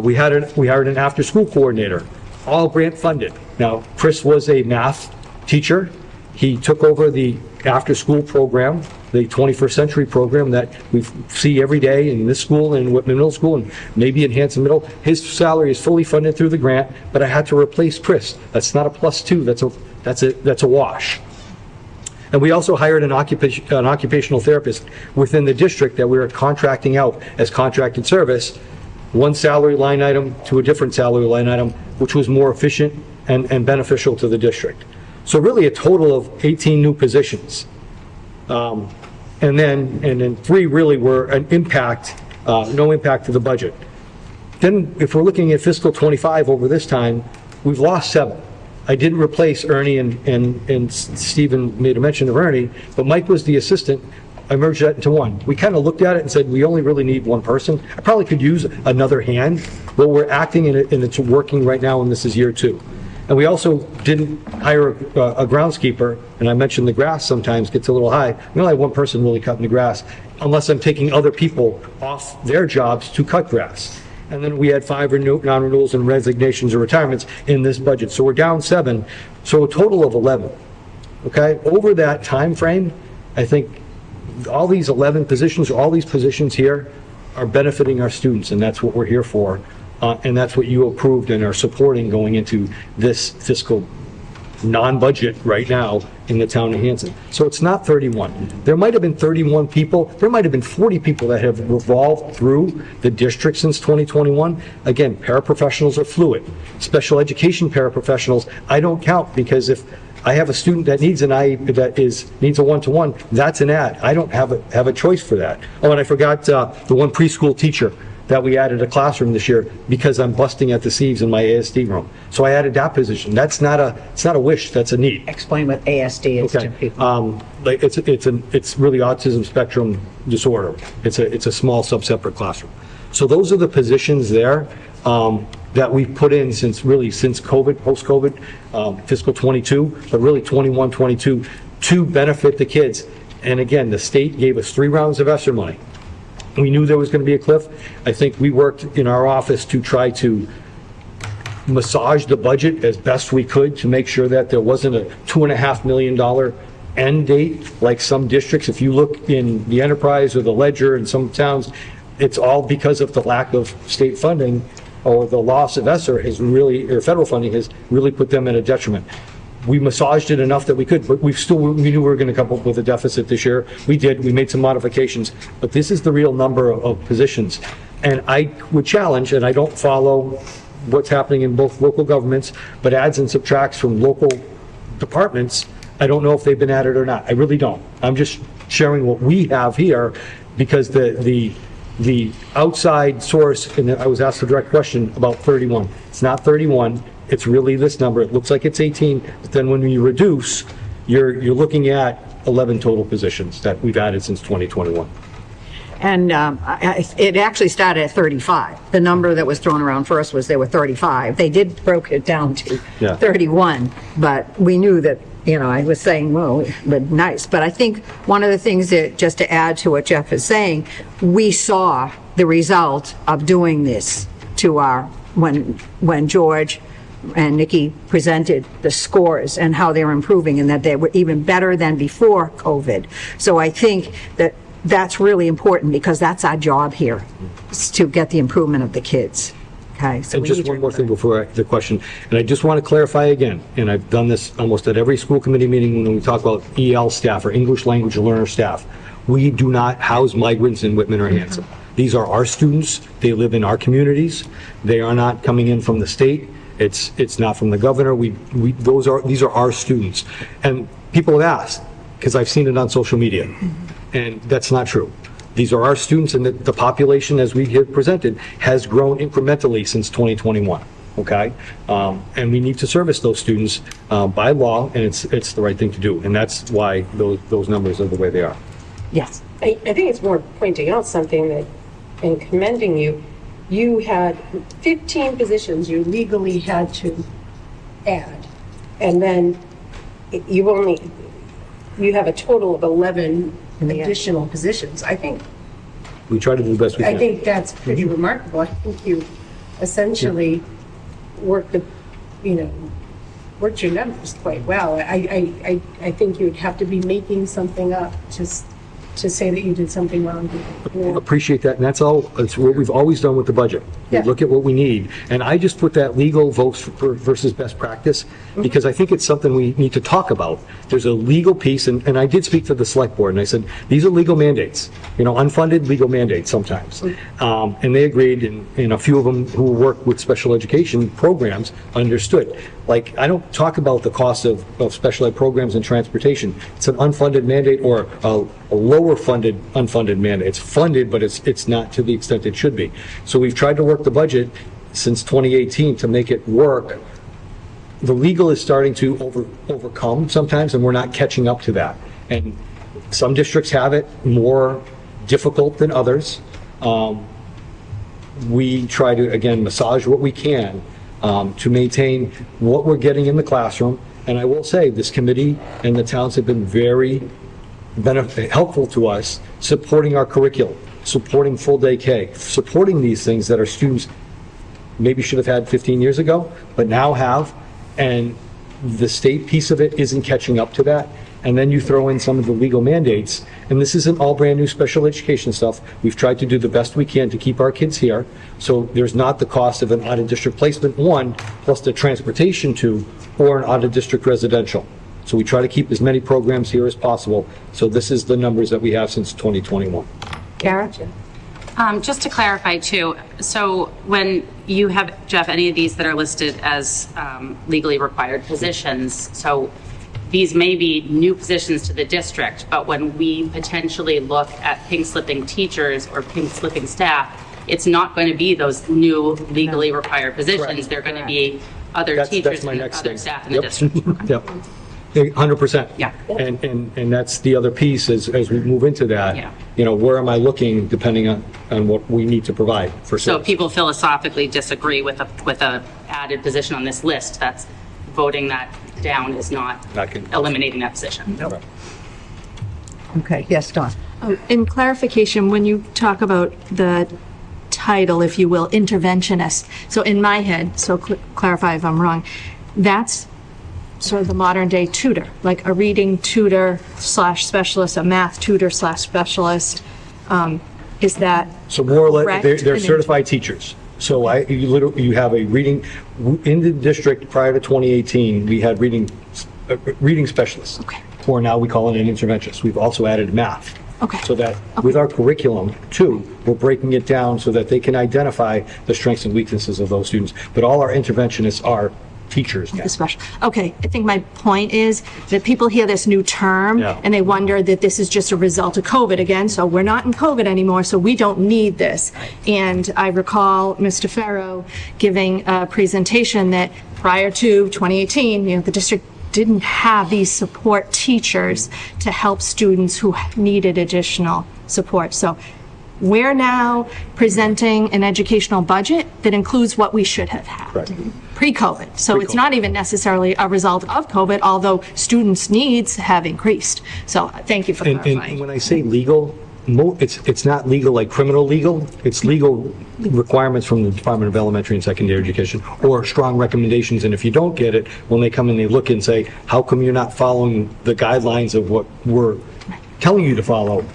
We hired an after-school coordinator, all grant funded. Now, Chris was a math teacher. He took over the after-school program, the 21st century program that we see every day in this school and Whitman Middle School and maybe in Hanson Middle. His salary is fully funded through the grant, but I had to replace Chris. That's not a +2, that's a wash. And we also hired an occupational therapist within the district that we were contracting out as contracted service, one salary line item to a different salary line item, which was more efficient and beneficial to the district. So really a total of 18 new positions. And then 3 really were an impact, no impact to the budget. Then if we're looking at fiscal 25 over this time, we've lost 7. I didn't replace Ernie and Stephen made a mention of Ernie, but Mike was the assistant. I merged that into 1. We kind of looked at it and said, we only really need 1 person. I probably could use another hand, but we're acting in it and it's working right now, and this is year 2. And we also didn't hire a groundskeeper, and I mentioned the grass sometimes gets a little high. We only have 1 person really cutting the grass, unless I'm taking other people off their jobs to cut grass. And then we had 5 non-renewals and resignations or retirements in this budget. So we're down 7, so a total of 11. Okay, over that time frame, I think all these 11 positions, all these positions here are benefiting our students, and that's what we're here for. and that's what you approved and are supporting going into this fiscal non-budget right now in the town of Hanson. So it's not 31. There might have been 31 people, there might have been 40 people that have revolved through the district since 2021. Again, paraprofessionals are fluid. Special education paraprofessionals, I don't count, because if I have a student that needs needs a one-to-one, that's an ad. I don't have a choice for that. Oh, and I forgot the one preschool teacher that we added a classroom this year because I'm busting at the seams in my ASD room. So I added that position. It's not a wish, that's a need. Explain what ASD is to Okay. people. It's really autism spectrum disorder. It's a small subseparate classroom. So those are the positions there that we've put in since COVID, post-COVID, fiscal 22, but really 21, 22, to benefit the kids. And again, the state gave us 3 rounds of ESSER money. We knew there was going to be a cliff. I think we worked in our office to try to massage the budget as best we could to make sure that there wasn't a $2.5 million end date like some districts. If you look in the enterprise or the ledger in some towns, it's all because of the lack of state funding, or the loss of ESSER or federal funding has really put them in a detriment. We massaged it enough that we could, but we knew we were going to come up with a deficit this year. We did, we made some modifications, but this is the real number of positions. And I would challenge, and I don't follow what's happening in both local governments, but adds and subtracts from local departments, I don't know if they've been added or not. I really don't. I'm just sharing what we have here, because the outside source, and I was asked a direct question about 31. It's not 31. It's really this number. It looks like it's 18, but then when you reduce, you're looking at 11 total positions that we've added since 2021. And it actually started at 35. The number that was thrown around first was there were 35. They did broke it down to 31, but we knew that, I was saying, well, but nice. But I think one of the things that, just to add to what Jeff is saying, we saw the result of doing this to when George and Nikki presented the scores and how they're improving, and that they were even better than before COVID. So I think that that's really important, because that's our job here, is to get the improvement of the kids. Okay. So and just one more thing before the question, and I just want to clarify again, and I've done this almost at every school committee meeting when we talk about EL staff or English language learner staff. We do not house migrants in Whitman or Hanson. These are our students. They live in our communities. They are not coming in from the state. It's not from the governor. These are our students. And people have asked, because I've seen it on social media, and that's not true. These are our students, and the population, as we have presented, has grown incrementally since 2021. Okay, and we need to service those students by law, and it's the right thing to do, and that's why those numbers are the way they are. Yes. I think it's more pointing out something that, and commending you, you had 15 positions you legally had to add, and then you have a total of 11 additional positions. I think We try to do the best we can. I think that's pretty remarkable. I think you essentially worked your numbers quite well. I think you'd have to be making something up to say that you did something wrong. Appreciate that, and that's what we've always done with the budget. We look at what we need, and I just put that legal votes versus best practice, because I think it's something we need to talk about. There's a legal piece, and I did speak to the select board, and I said, these are legal mandates, unfunded legal mandates sometimes. And they agreed, and a few of them who work with special education programs understood. Like, I don't talk about the cost of special ed programs and transportation. It's an unfunded mandate, or a lower funded, unfunded mandate. It's funded, but it's not to the extent it should be. So we've tried to work the budget since 2018 to make it work. The legal is starting to overcome sometimes, and we're not catching up to that. And some districts have it more difficult than others. We try to, again, massage what we can to maintain what we're getting in the classroom. And I will say, this committee and the towns have been very helpful to us, supporting our curriculum, supporting full day K, supporting these things that our students maybe should have had 15 years ago, but now have. And the state piece of it isn't catching up to that. and then you throw in some of the legal mandates, and this isn't all brand-new special education stuff. We've tried to do the best we can to keep our kids here, so there's not the cost of an out-of-district placement, one, plus the transportation to, or an out-of-district residential. So we try to keep as many programs here as possible, so this is the numbers that we have since 2021. Kara? Just to clarify too, so when you have, Jeff, any of these that are listed as legally required positions, so these may be new positions to the district, but when we potentially look at pink slipping teachers or pink slipping staff, it's not going to be those new legally required positions. Correct. They're going to be other That's teachers my and next other thing. staff in the Yep. district. Yep. 100%. Yeah. And that's the other piece as we move into that. Yeah. You know, where am I looking depending on what we need to provide for So if service. people philosophically disagree with a added position on this list, that's voting that down is not Not gonna- eliminating that position. Okay, yes, Dawn. In clarification, when you talk about the title, if you will, interventionist, so in my head, so clarify if I'm wrong, that's sort of the modern day tutor, like a reading tutor / specialist, a math tutor / specialist. Is that So more or less, correct? they're certified teachers. So you have a reading, in the district prior to 2018, we had reading specialists. Okay. Or now we call it an interventionist. We've also added math. Okay. So that with our curriculum too, we're breaking it down so that they can identify the strengths and weaknesses of those students. But all our interventionists are teachers now. the special? Okay, I think my point is that people hear this new term Yeah. and they wonder that this is just a result of COVID again. So we're not in COVID anymore, so we don't need this. And I recall Mr. Farrow giving a presentation that prior to 2018, the district didn't have these support teachers to help students who needed additional support. So we're now presenting an educational budget that includes what we should have had Correct. pre-COVID. So it's not even necessarily a result of COVID, although students' needs have increased. So thank you for And clarifying. when I say legal, it's not legal like criminal legal. It's legal requirements from the Department of Elementary and Secondary Education or strong recommendations. And if you don't get it, when they come and they look and say, how come you're not following the guidelines of what we're telling you to follow?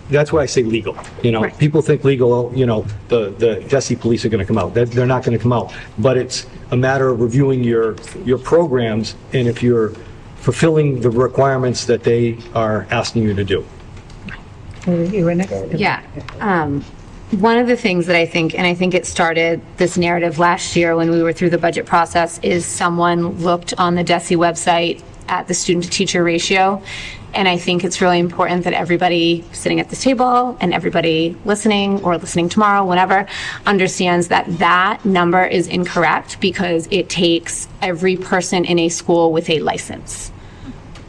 That's why I say legal. Right. People think legal, the DESE police are going to come out. They're not going to come out. But it's a matter of reviewing your programs and if you're fulfilling the requirements that they are asking you to do. You were next. Yeah. One of the things that I think it started this narrative last year when we were through the budget process, is someone looked on the DESE website at the student-to-teacher ratio. And I think it's really important that everybody sitting at this table and everybody listening or listening tomorrow, whenever, understands that that number is incorrect because it takes every person in a school with a license.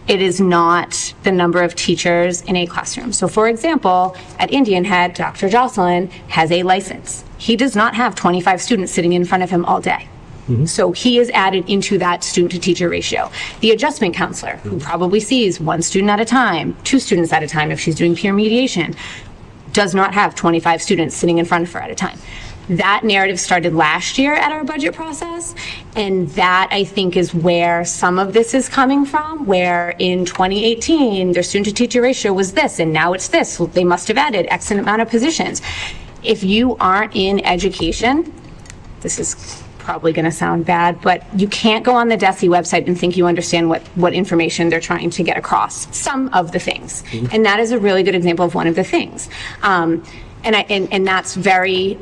It is not the number of teachers in a classroom. So for example, at Indian Head, Dr. Jocelyn has a license. He does not have 25 students sitting in front of him all day. So he is added into that student-to-teacher ratio. The adjustment counselor, who probably sees one student at a time, 2 students at a time if she's doing peer mediation, does not have 25 students sitting in front of her at a time. That narrative started last year at our budget process, and that I think is where some of this is coming from, where in 2018, their student-to-teacher ratio was this, and now it's this. Well, they must have added X amount of positions. If you aren't in education, this is probably going to sound bad, but you can't go on the DESE website and think you understand what information they're trying to get across. Some of the things. And that is a really good example of one of the things. And that's very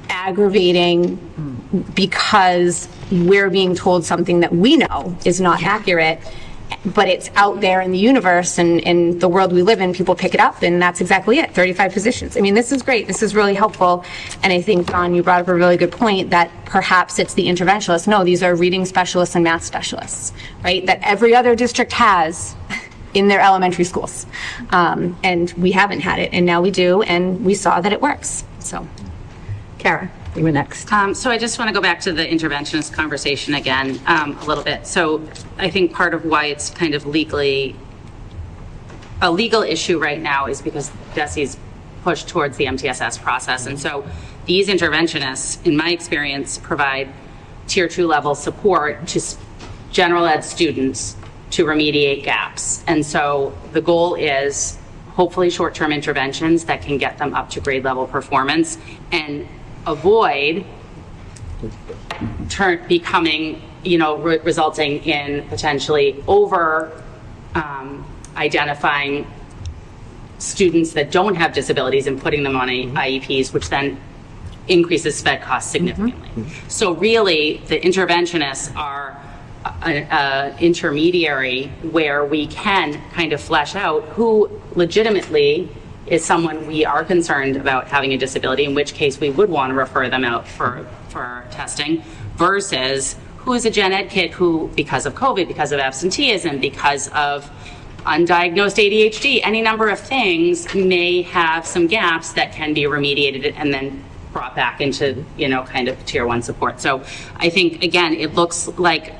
aggravating because we're being told something that we know is not accurate, but it's out there in the universe and in the world we live in, people pick it up, and that's exactly it, 35 positions. I mean, this is great, this is really helpful, and I think, Don, you brought up a really good point that perhaps it's the interventionalists. No, these are reading specialists and math specialists, right, that every other district has in their elementary schools. And we haven't had it, and now we do, and we saw that it works, so. Kara, you were next. So I just want to go back to the interventionist conversation again a little bit. So I think part of why it's kind of legally a legal issue right now is because DESE's pushed towards the MTSS process. And so these interventionists, in my experience, provide tier 2 level support to general ed students to remediate gaps. And so the goal is hopefully short-term interventions that can get them up to grade level performance and avoid becoming, resulting in potentially identifying students that don't have disabilities and putting them on IEPs, which then increases SPED costs significantly. So really, the interventionists are an intermediary where we can kind of flesh out who legitimately is someone we are concerned about having a disability, in which case we would want to refer them out for testing, versus who is a gen ed kid who, because of COVID, because of absenteeism, because of undiagnosed ADHD, any number of things, may have some gaps that can be remediated and then brought back into, kind of tier 1 support. So I think, again, it looks like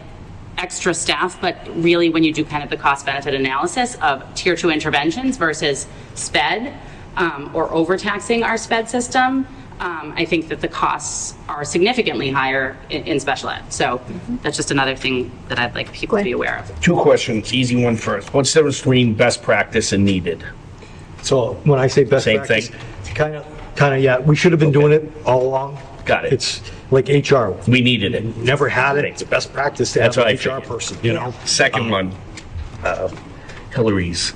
extra staff, but really when you do kind of the cost benefit analysis of tier 2 interventions versus SPED, or overtaxing our SPED system, I think that the costs are significantly higher in special ed. So that's just another thing that I'd like people to be aware of. 2 questions, easy one first. What's the difference between best practice and needed? So when I say best Same practice, thing? kind of, yeah, we should have been doing it all along. Got it. It's like HR. We needed it. Never had it. It's best practice to That's have what an I HR figured. person, Second one, Hillary's.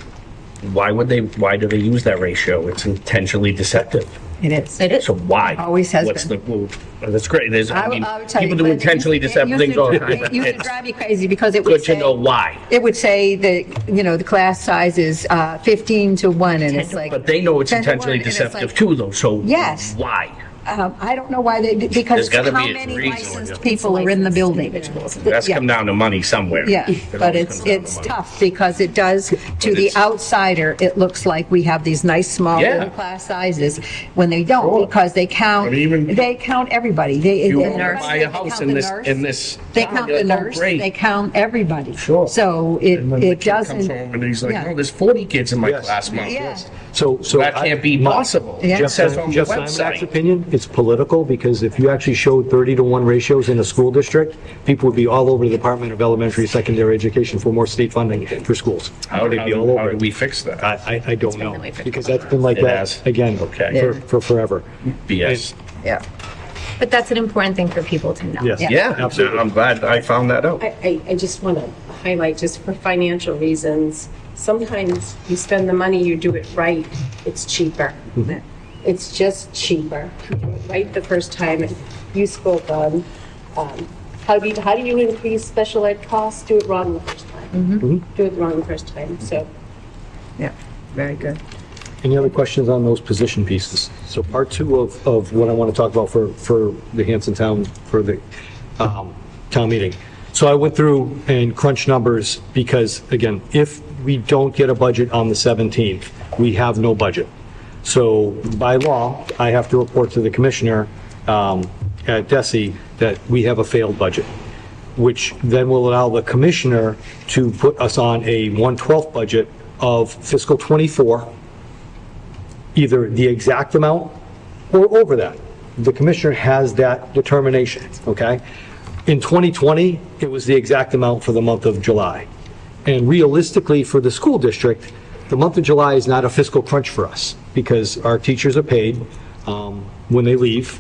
Why do they use that ratio? It's intentionally deceptive. It is. So why? Always has What's been. well, that's great. I would tell you, people do but intentionally it deceptive used things to- all the time. It used to It's drive me crazy because it would good say. to know why. It would say that, the class size is 15 to 1, and it's like. But they know it's 10 to 1, intentionally and it's deceptive like, too, though, so Yes. why? I don't know why because There's gotta how be a many reason. licensed people are in the building? That's Yeah. come down to money somewhere. Yeah, It but always it's comes down to money. tough because it does, to the it's- outsider, it looks like we have these nice small Yeah. little class sizes when they don't, Sure. because they count, But even- they count everybody. You They want to count buy a house the in this, nurse, in this. They town, count you're the like, oh, nurse, great. they count everybody. Sure. So And then the it kid comes doesn't. home and he's like, yeah. oh, there's 40 kids in my Yes. class month. Yeah. So That can't be possible. Yeah. It says on the Jeff Simonak's website. opinion, it's political, because if you actually showed 30 to 1 ratios in a school district, people would be all over the Department of Elementary, Secondary Education for more state funding for schools. How They'd be all over do it. we fix that? I don't know, because that's been like It that, has. again, Okay. for forever. BS. Yeah. But that's an important thing for people to know. Yes. Yeah, Absolutely. I'm glad I found that out. I just want to highlight, just for financial reasons, sometimes you spend the money, you do it right, it's cheaper. It's just cheaper. You do it right the first time. And you spoke on, how do you increase special ed costs? Do it wrong the first time. Do it wrong the first time, so. Yeah, very good. Any other questions on those position pieces? So part 2 of what I want to talk about for the Hanson Town, for the town meeting. So I went through and crunched numbers because, again, if we don't get a budget on the 17th, we have no budget. So by law, I have to report to the commissioner at DESE that we have a failed budget, which then will allow the commissioner to put us on a 1/12 budget of fiscal '24, either the exact amount or over that. The commissioner has that determination, okay? In 2020, it was the exact amount for the month of July. And realistically, for the school district, the month of July is not a fiscal crunch for us, because our teachers are paid when they leave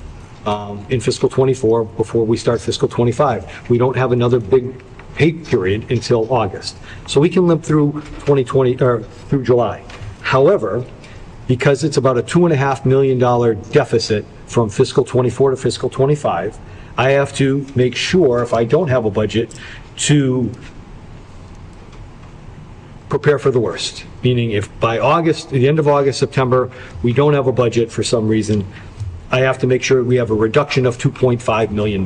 in fiscal '24 before we start fiscal '25. We don't have another big pay period until August. So we can limp through 2020, or through July. However, because it's about a $2.5 million deficit from fiscal '24 to fiscal '25, I have to make sure, if I don't have a budget, to prepare for the worst. Meaning if by August, the end of August, September, we don't have a budget for some reason, I have to make sure we have a reduction of $2.5 million,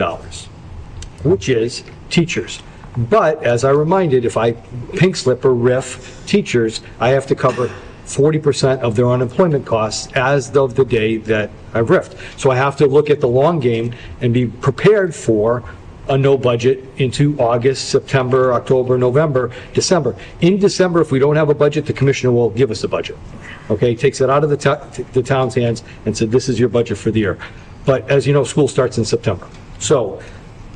which is teachers. But as I reminded, if I pink slip or riff teachers, I have to cover 40% of their unemployment costs as of the day that I've riffed. So I have to look at the long game and be prepared for a no budget into August, September, October, November, December. In December, if we don't have a budget, the commissioner will give us a budget. Okay, takes it out of the town's hands and said, this is your budget for the year. But as you know, school starts in September. So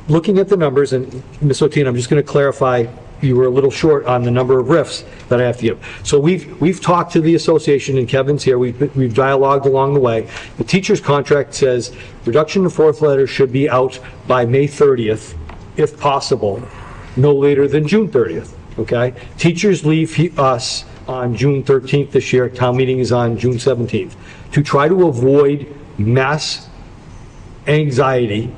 looking at the numbers, and Ms. Otina, I'm just going to clarify you were a little short on the number of RIFs that I have to give. So we've talked to the association, and Kevin's here, we've dialogued along the way. The teacher's contract says reduction in force letters should be out by May 30th, if possible, no later than June 30th, okay? Teachers leave us on June 13th this year, town meeting is on June 17th. To try to avoid mass anxiety,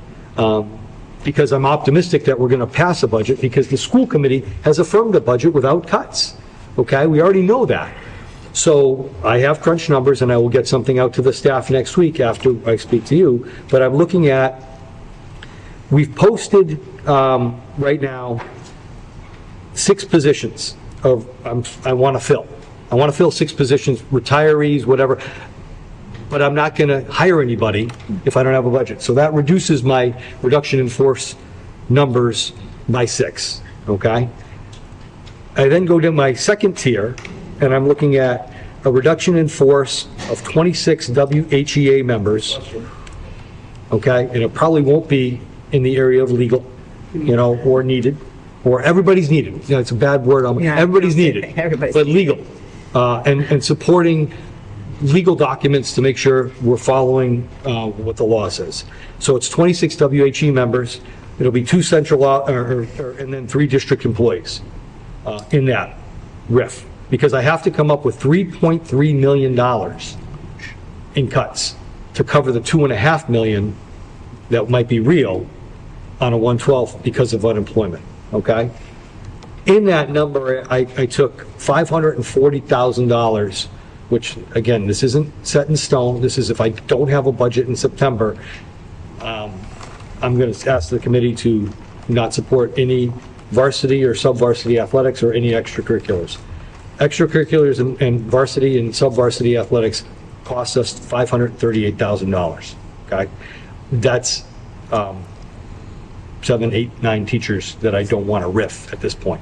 because I'm optimistic that we're going to pass a budget, because the school committee has affirmed a budget without cuts, okay? We already know that. So I have crunch numbers, and I will get something out to the staff next week after I speak to you, but I'm looking at, we've posted right now 6 positions of I want to fill. I want to fill 6 positions, retirees, whatever, but I'm not going to hire anybody if I don't have a budget. So that reduces my reduction in force numbers by 6, okay? I then go to my second tier, and I'm looking at a reduction in force of 26 WHEA members, okay? And it probably won't be in the area of legal, or needed, or everybody's needed. It's a bad word. Everybody's needed, but legal. And supporting legal documents to make sure we're following what the law says. So it's 26 WHE members. It'll be 2 central, and then 3 district employees in that RIF. Because I have to come up with $3.3 million in cuts to cover the $2.5 million that might be real on a 112 because of unemployment, okay? In that number, I took $540,000, which, again, this isn't set in stone. This is if I don't have a budget in September, I'm going to ask the committee to not support any varsity or sub-varsity athletics or any extracurriculars. Extracurriculars and varsity and sub-varsity athletics cost us $538,000, okay? That's 7, 8, 9 teachers that I don't want to RIF at this point.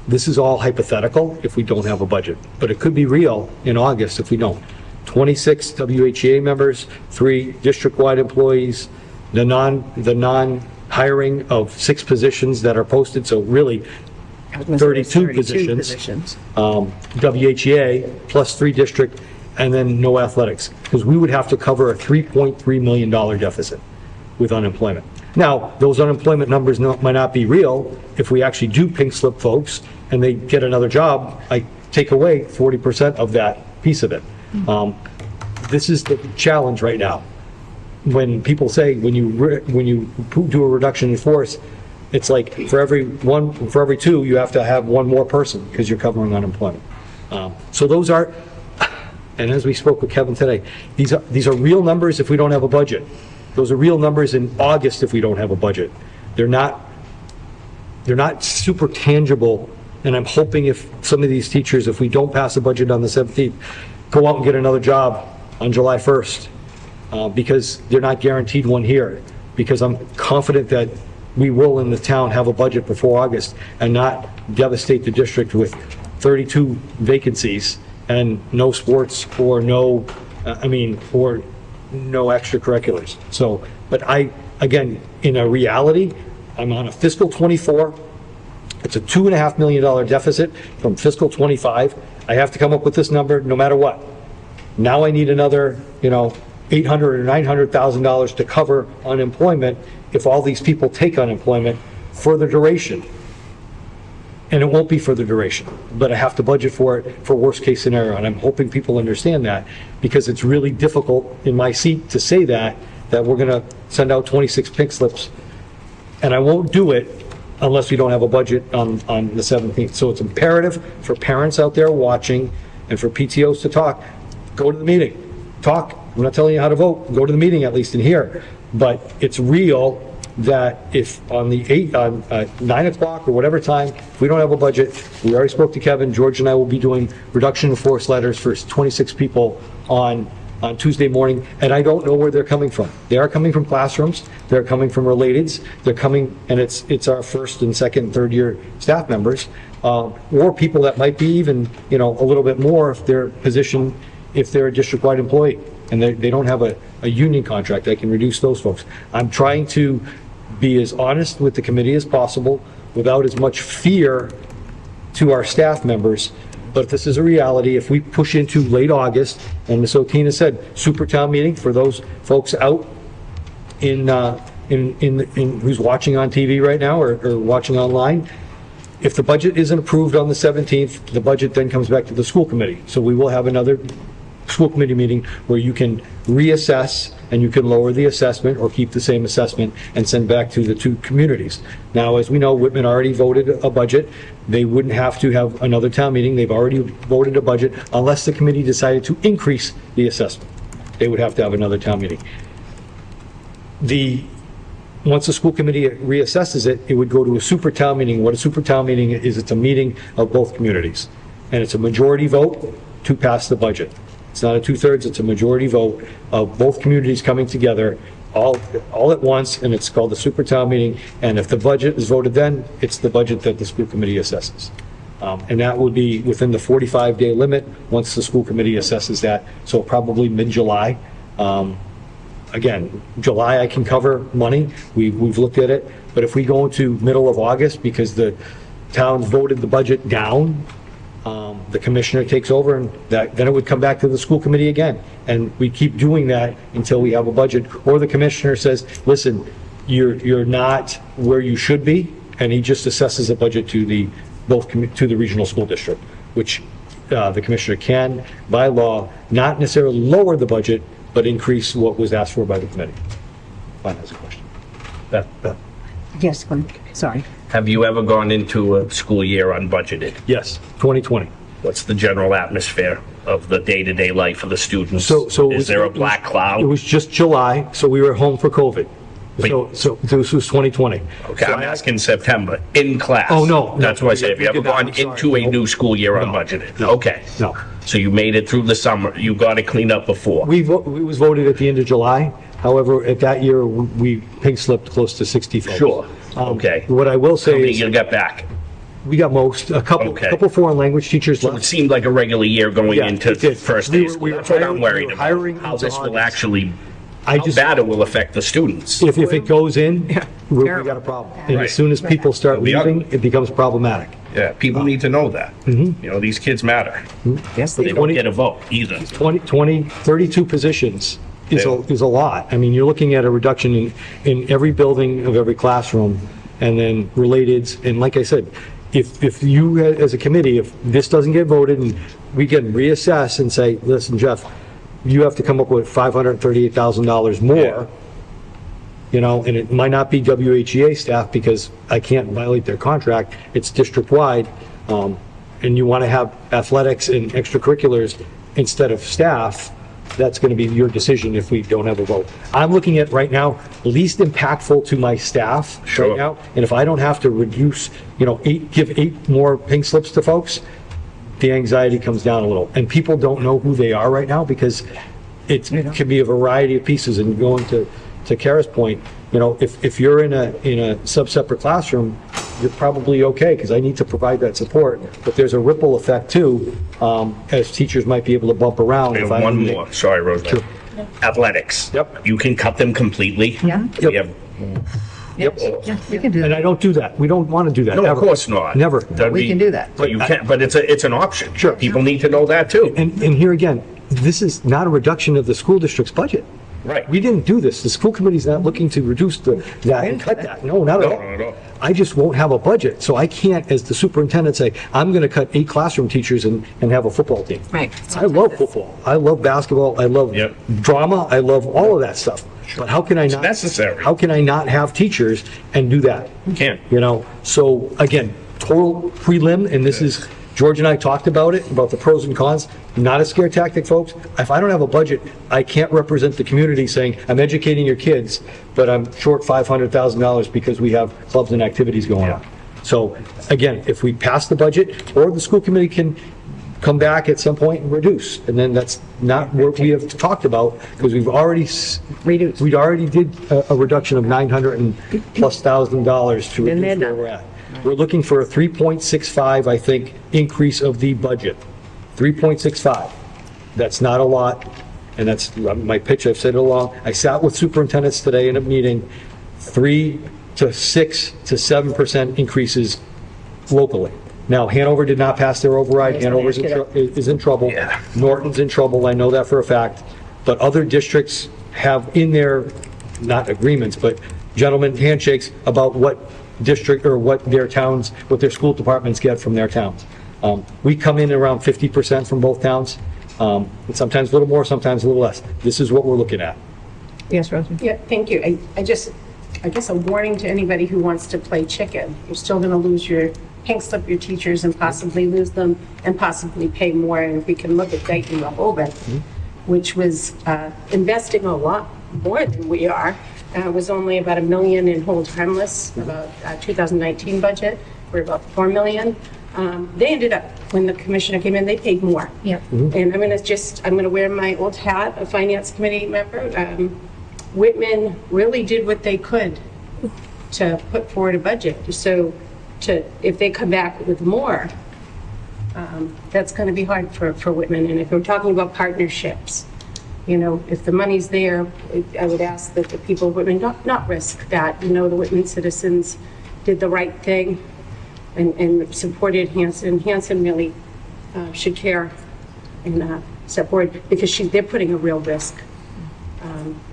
This is all hypothetical if we don't have a budget, but it could be real in August if we don't. 26 WHEA members, 3 district-wide employees, the non-hiring of 6 positions that are posted, so really 32 positions. WHEA plus 3 district, and then no athletics, because we would have to cover a $3.3 million deficit with unemployment. Now, those unemployment numbers might not be real. If we actually do pink slip folks and they get another job, I take away 40% of that piece of it. This is the challenge right now. When people say, when you do a reduction in force, it's like for every 2, you have to have 1 more person because you're covering unemployment. So those are, and as we spoke with Kevin today, these are real numbers if we don't have a budget. Those are real numbers in August if we don't have a budget. They're not super tangible, and I'm hoping if some of these teachers, if we don't pass a budget on the 17th, go out and get another job on July 1st, because they're not guaranteed one here, because I'm confident that we will in the town have a budget before August and not devastate the district with 32 vacancies and no sports or no extracurriculars. So, but again, in a reality, I'm on a fiscal 24. It's a $2.5 million deficit from fiscal 25. I have to come up with this number no matter what. Now I need another, $800,000 or $900,000 to cover unemployment if all these people take unemployment for the duration. And it won't be for the duration, but I have to budget for it for worst case scenario. And I'm hoping people understand that, because it's really difficult in my seat to say that we're going to send out 26 pink slips. And I won't do it unless we don't have a budget on the 17th. So it's imperative for parents out there watching and for PTOs to talk. Go to the meeting, talk. I'm not telling you how to vote. Go to the meeting at least in here. But it's real that if on the 9 o'clock or whatever time, if we don't have a budget, we already spoke to Kevin, George and I will be doing reduction in force letters for 26 people on Tuesday morning, and I don't know where they're coming from. They are coming from classrooms, they're coming from relateds, they're coming, and it's our first and second and third year staff members, or people that might be even, a little bit more if they're a district-wide employee, and they don't have a union contract. I can reduce those folks. I'm trying to be as honest with the committee as possible without as much fear to our staff members. But this is a reality. If we push into late August, and Ms. Otina said, super town meeting for those folks out in who's watching on TV right now or watching online, if the budget isn't approved on the 17th, the budget then comes back to the school committee. So we will have another school committee meeting where you can reassess and you can lower the assessment or keep the same assessment and send back to the two communities. Now, as we know, Whitman already voted a budget. They wouldn't have to have another town meeting. They've already voted a budget unless the committee decided to increase the assessment. They would have to have another town meeting. Once the school committee reassesses it, it would go to a super town meeting. What a super town meeting is, it's a meeting of both communities. And it's a majority vote to pass the budget. It's not a 2/3, it's a majority vote of both communities coming together all at once, and it's called the super town meeting. And if the budget is voted then, it's the budget that the school committee assesses. And that would be within the 45-day limit once the school committee assesses that, so probably mid-July. Again, July I can cover money, we've looked at it, but if we go into middle of August because the town voted the budget down, the commissioner takes over and then it would come back to the school committee again. And we keep doing that until we have a budget, or the commissioner says, listen, you're not where you should be, and he just assesses a budget to the regional school district, which the commissioner can, by law, not necessarily lower the budget, but increase what was asked for by the committee. Fine, that's a question. Beth. Yes, go ahead. Sorry. Have you ever gone into a school year unbudgeted? Yes, 2020. What's the general atmosphere of the day-to-day life of the students? So Is there a black cloud? It was just July, so we were home for COVID. So this was 2020. Okay, I'm asking September, in class. Oh, no. That's what I say. Have you ever We did not. gone I'm sorry. into a Nope. new school year No. unbudgeted? No. Okay. No. So you made it through the summer. You got it cleaned up before. It was voted at the end of July. However, at that year, we pink slipped close to 60 folks. Sure. Okay. What I will How say many is, you got back? we got most, a couple Okay. foreign language teachers So it left. seemed like a regular year going Yeah, into it did. first We day were- school. we were That's what I'm hiring- worried we were hiring about. How into this will August. actually, I how just, bad it will affect the students. if it goes in, we got a problem. And Right. as soon as people start It'll be leaving, ugly. it becomes problematic. Yeah, people need to know that. You know, these kids matter. Yes, They don't get a vote either. 32 positions is a lot. I mean, you're looking at a reduction in every building of every classroom, and then related, and like I said, if you, as a committee, if this doesn't get voted, and we can reassess and say, listen, Jeff, you have to come up with $538,000 more, you know, and it might not be WHEA staff because I can't violate their contract, it's district-wide, and you want to have athletics and extracurriculars instead of staff, that's going to be your decision if we don't have a vote. I'm looking at right now, least impactful to my staff Sure. right now, and if I don't have to reduce, you know, give 8 more pink slips to folks, the anxiety comes down a little. And people don't know who they are right now because it can be a variety of pieces. And going to Kara's point, you know, if you're in a sub-separate classroom, you're probably okay because I need to provide that support. But there's a ripple effect too, as teachers might be able to bump around. I if have I- one more, sorry, Rosemary. Athletics. Yep. You can cut them completely. Yeah. We have, we can do And that. I don't do that. We don't want to do that. no, of ever. course not. Never. That'd We be- can do that. But you can't, but it's an option. Sure. People need to know that too. And here again, this is not a reduction of the school district's budget. Right. We didn't do this. The school committee's not looking to reduce that and cut that. No, not at No, all. not at all. I just won't have a budget, so I can't, as the superintendent, say, I'm going to cut 8 classroom teachers and have a football team. Right. I love football. I love basketball. I love Yep. drama. I love all of that stuff. But how can I not? necessary. How can I not have teachers and do that? You can't. You know, so again, total prelim, and this is, George and I talked about it, about the pros and cons, not a scare tactic, folks. If I don't have a budget, I can't represent the community saying, I'm educating your kids, but I'm short $500,000 because we have clubs and activities going on. So again, if we pass the budget, or the school committee can come back at some point and reduce, and then that's not what we have talked about, because we've already Reduce. we already did a reduction of $900 and plus $1,000 to Been there, reduce where done. we're at. We're looking for a 3.65, I think, increase of the budget. 3.65. That's not a lot, and that's my pitch, I've said it along. I sat with superintendents today in a meeting. 3 to 6 to 7% increases locally. Now, Hanover did not pass their override. Hanover is in trouble. Norton's in trouble, I know that for a fact. But other districts have in their, not agreements, but gentlemen handshakes about what district or what their towns, what their school departments get from their towns. We come in around 50% from both towns, and sometimes a little more, sometimes a little less. This is what we're looking at. Yes, Rosie? Yeah, thank you. I guess a warning to anybody who wants to play chicken. You're still going to lose your, pink slip your teachers and possibly lose them and possibly pay more. And if we can look at Dayton Rehoboth, which was investing a lot more than we are, was only about $1 million in hold harmless, about 2019 budget. We're about $4 million. They ended up, when the commissioner came in, they paid more. Yep. And I'm going to wear my old hat, a finance committee member. Whitman really did what they could to put forward a budget. So if they come back with more, that's going to be hard for Whitman. And if we're talking about partnerships, if the money's there, I would ask that the people of Whitman not risk that. The Whitman citizens did the right thing and supported Hanson. Hanson really should care and support, because they're putting a real risk.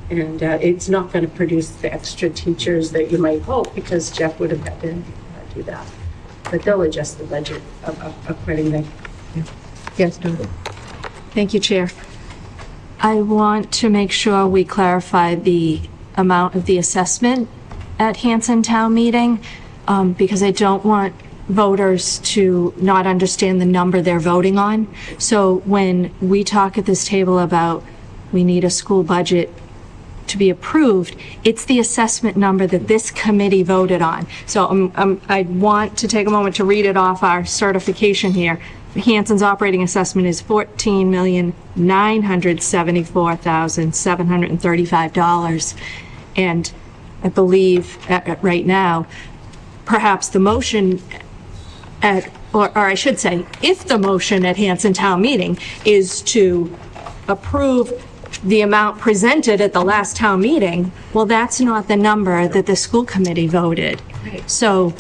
And it's not going to produce the extra teachers that you might hope, because Jeff would have had to do that. But they'll adjust the budget accordingly. Yes, Dorothy. Thank you, Chair. I want to make sure we clarify the amount of the assessment at Hanson Town Meeting, because I don't want voters to not understand the number they're voting on. So when we talk at this table about we need a school budget to be approved, it's the assessment number that this committee voted on. So I want to take a moment to read it off our certification here. Hanson's operating assessment is $14,974,735. And I believe right now, perhaps the motion or I should say, if the motion at Hanson Town Meeting is to approve the amount presented at the last town meeting, well, that's not the number that the school committee voted. So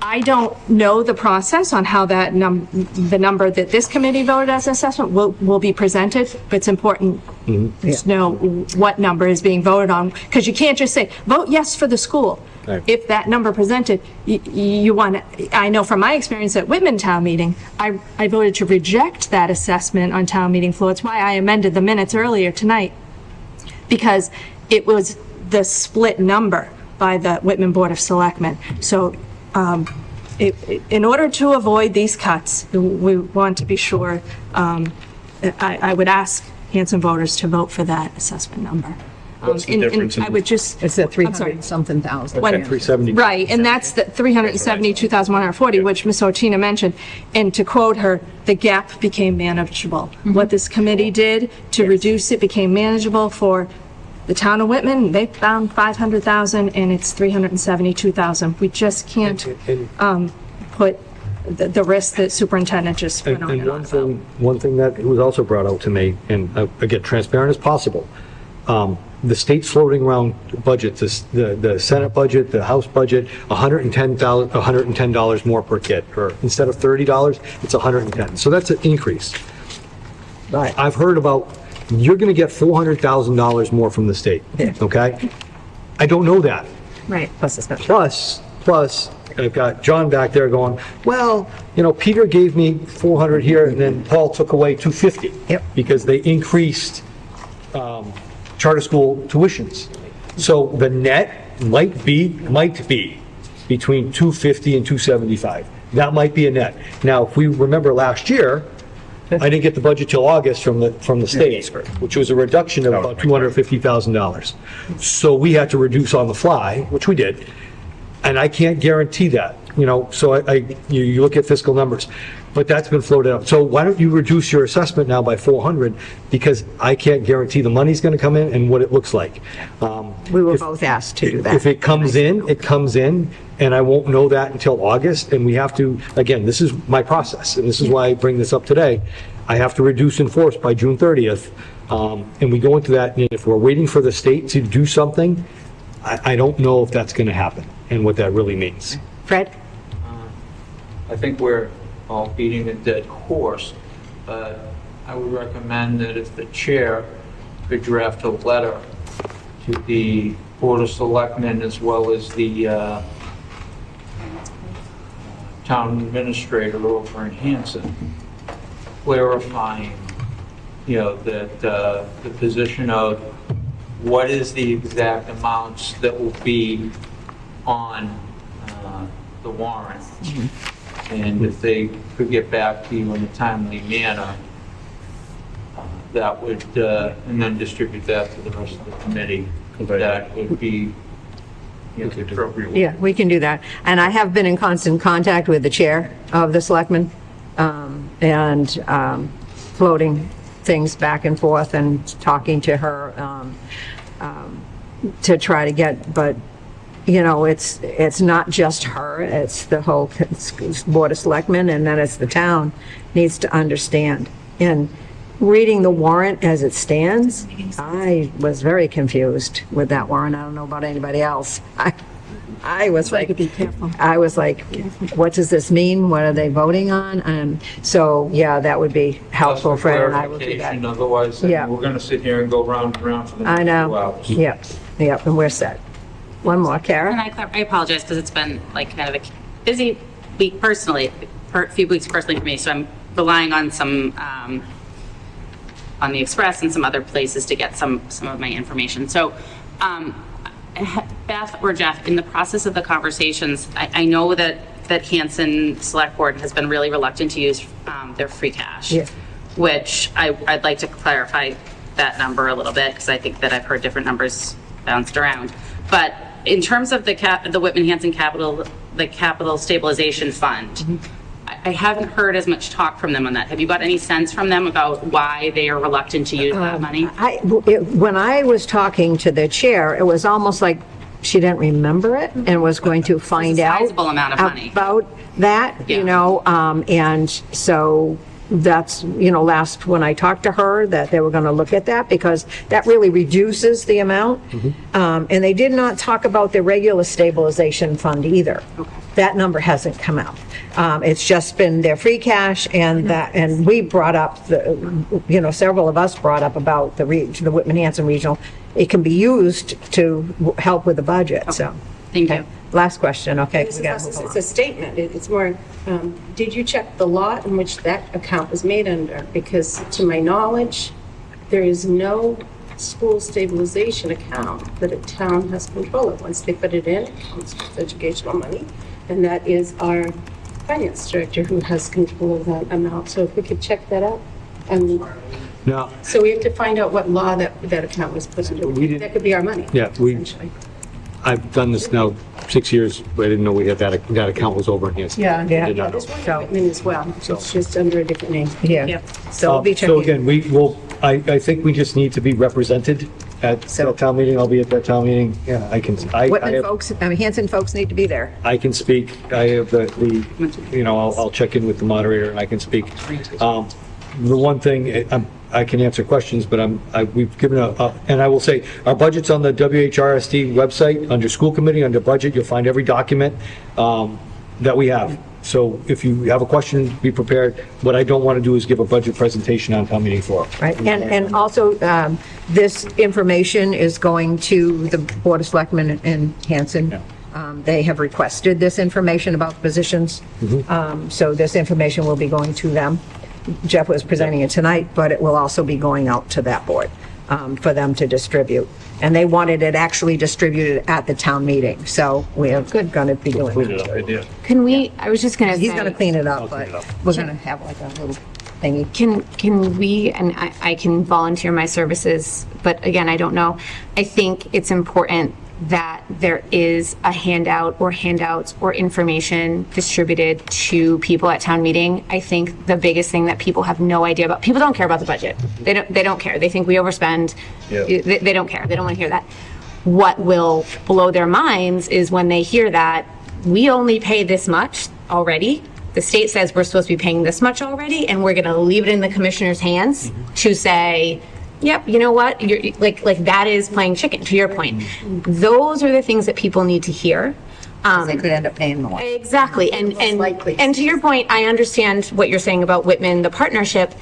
I don't know the process on how that the number that this committee voted as assessment will be presented, but it's important to know what number is being voted on, because you can't just say, vote yes for the school. Right. If that number presented, you want to, I know from my experience at Whitman Town Meeting, I voted to reject that assessment on town meeting floor. It's why I amended the minutes earlier tonight, because it was the split number by the Whitman Board of Selectmen. So in order to avoid these cuts, we want to be sure, I would ask Hanson voters to vote for that assessment number. What's the difference in- I would just. It's at 300-something thousand. At 370. Right, and that's the 372,140, which Ms. Ortina mentioned. And to quote her, the gap became manageable. What this committee did to reduce it became manageable for the town of Whitman. They found 500,000 and it's 372,000. We just can't put the risk that superintendent just went on and on. One thing that was also brought out to me, and again, transparent as possible, the state's floating around budgets, the Senate budget, the House budget, $110 more per kid, or instead of $30, it's $110. So that's an increase. Right. I've heard about, you're going to get $400,000 more from the state, okay? I don't know that. Right. Plus it's not. Plus, I've got John back there going, well, Peter gave me 400 here, and then Paul took away 250. Yep. Because they increased charter school tuitions. So the net might be between 250 and 275. That might be a net. Now, if we remember last year, I didn't get the budget till August from the state, which was a reduction of about $250,000. So we had to reduce on the fly, which we did, and I can't guarantee that. So you look at fiscal numbers, but that's been floated up. So why don't you reduce your assessment now by 400? Because I can't guarantee the money's going to come in and what it looks like. We were both asked to do that. If it comes in, it comes in, and I won't know that until August, and we have to, again, this is my process, and this is why I bring this up today. I have to reduce in force by June 30th, and we go into that, and if we're waiting for the state to do something, I don't know if that's going to happen. and what that really means. Fred? I think we're all beating a dead horse, but I would recommend that if the chair could draft a letter to the Board of Selectmen as well as the town administrator over in Hanson, clarifying, that the position of what is the exact amounts that will be on the warrant. And if they could get back to you in a timely manner, that would, and then distribute that to the rest of the committee, that would be the appropriate way. Yeah, we can do that. And I have been in constant contact with the chair of the selectmen, and floating things back and forth and talking to her to try to get, but it's not just her, it's the whole Board of Selectmen, and then it's the town needs to understand. And reading the warrant as it stands, I was very confused with that warrant. I don't know about anybody else. I was like, be careful. I was like, what does this mean? What are they voting on? And so, yeah, that would be helpful, Just for Fred, and I will do clarification, that. Otherwise, Yeah. we're going to sit here and go round and round for the I next 2 know. hours. Yep, and we're set. One more, And Kara? I apologize because it's been like kind of a busy week personally, a few weeks personally for me. So I'm relying on some, on the Express and some other places to get some of my information. So Beth or Jeff, in the process of the conversations, I know that Hanson Select Board has been really reluctant to use their free cash, Yeah. which I'd like to clarify that number a little bit because I think that I've heard different numbers bounced around. But in terms of the Whitman-Hanson Capital Stabilization Fund, I haven't heard as much talk from them on that. Have you got any sense from them about why they are reluctant to use that money? When I was talking to the chair, it was almost like she didn't remember it and was going to find out sizable amount of money. about that, Yeah. and so that's, last, when I talked to her, that they were going to look at that because that really reduces the amount. And they did not talk about the regular stabilization fund either. That number hasn't come out. It's just been their free cash and that, and we brought up several of us brought up about the Whitman-Hanson Regional. It can be used to help with the budget, so. Thank you. Last question, okay. This we gotta is move also, on. it's a statement. It's more, did you check the law in which that account was made under? Because to my knowledge, there is no school stabilization account that a town has control of. Once they put it in, it comes with educational money. And that is our finance director who has control of that amount. So if we could check that out. Now, So we have to find out what law that account was put under. We didn't- That could be our money. Yeah, essentially. I've done this now 6 years, but I didn't know we had that account was over in Hanson. Yeah. Did not know. There's one in Whitman as well. It's just under a different name. Yeah, so we'll be So checking. again, we will, I think we just need to be represented at So- that town meeting. I'll be at that town meeting. Yeah, Whitman folks, Hanson folks need to be there. I can speak. I have I'll check in with the moderator and I can speak. The one thing, I can answer questions, but we've given and I will say, our budget's on the WHRSD website, under school committee, under budget, you'll find every document that we have. So if you have a question, be prepared. What I don't want to do is give a budget presentation on town meeting floor. Right, and also, this information is going to the Board of Selectmen in Hanson. They have requested this information about the positions, so this information will be going to them. Jeff was presenting it tonight, but it will also be going out to that board for them to distribute. And they wanted it actually distributed at the town meeting, so we're going to be doing that. Can we, I was just going to say. He's going to clean it up, but we're going to have like a little thingy. Can we, and I can volunteer my services, but again, I don't know. I think it's important that there is a handout or handouts or information distributed to people at town meeting. I think the biggest thing that people have no idea about, people don't care about the budget. They don't care. They think we overspend. They don't care. They don't want to hear that. What will blow their minds is when they hear that we only pay this much already. The state says we're supposed to be paying this much already, and we're going to leave it in the commissioner's hands to say, yep, you know what? You're like that is playing chicken, to your point. Those are the things that people need to hear. They could end up paying more. Exactly, and to your point, I understand what you're saying about Whitman, the partnership,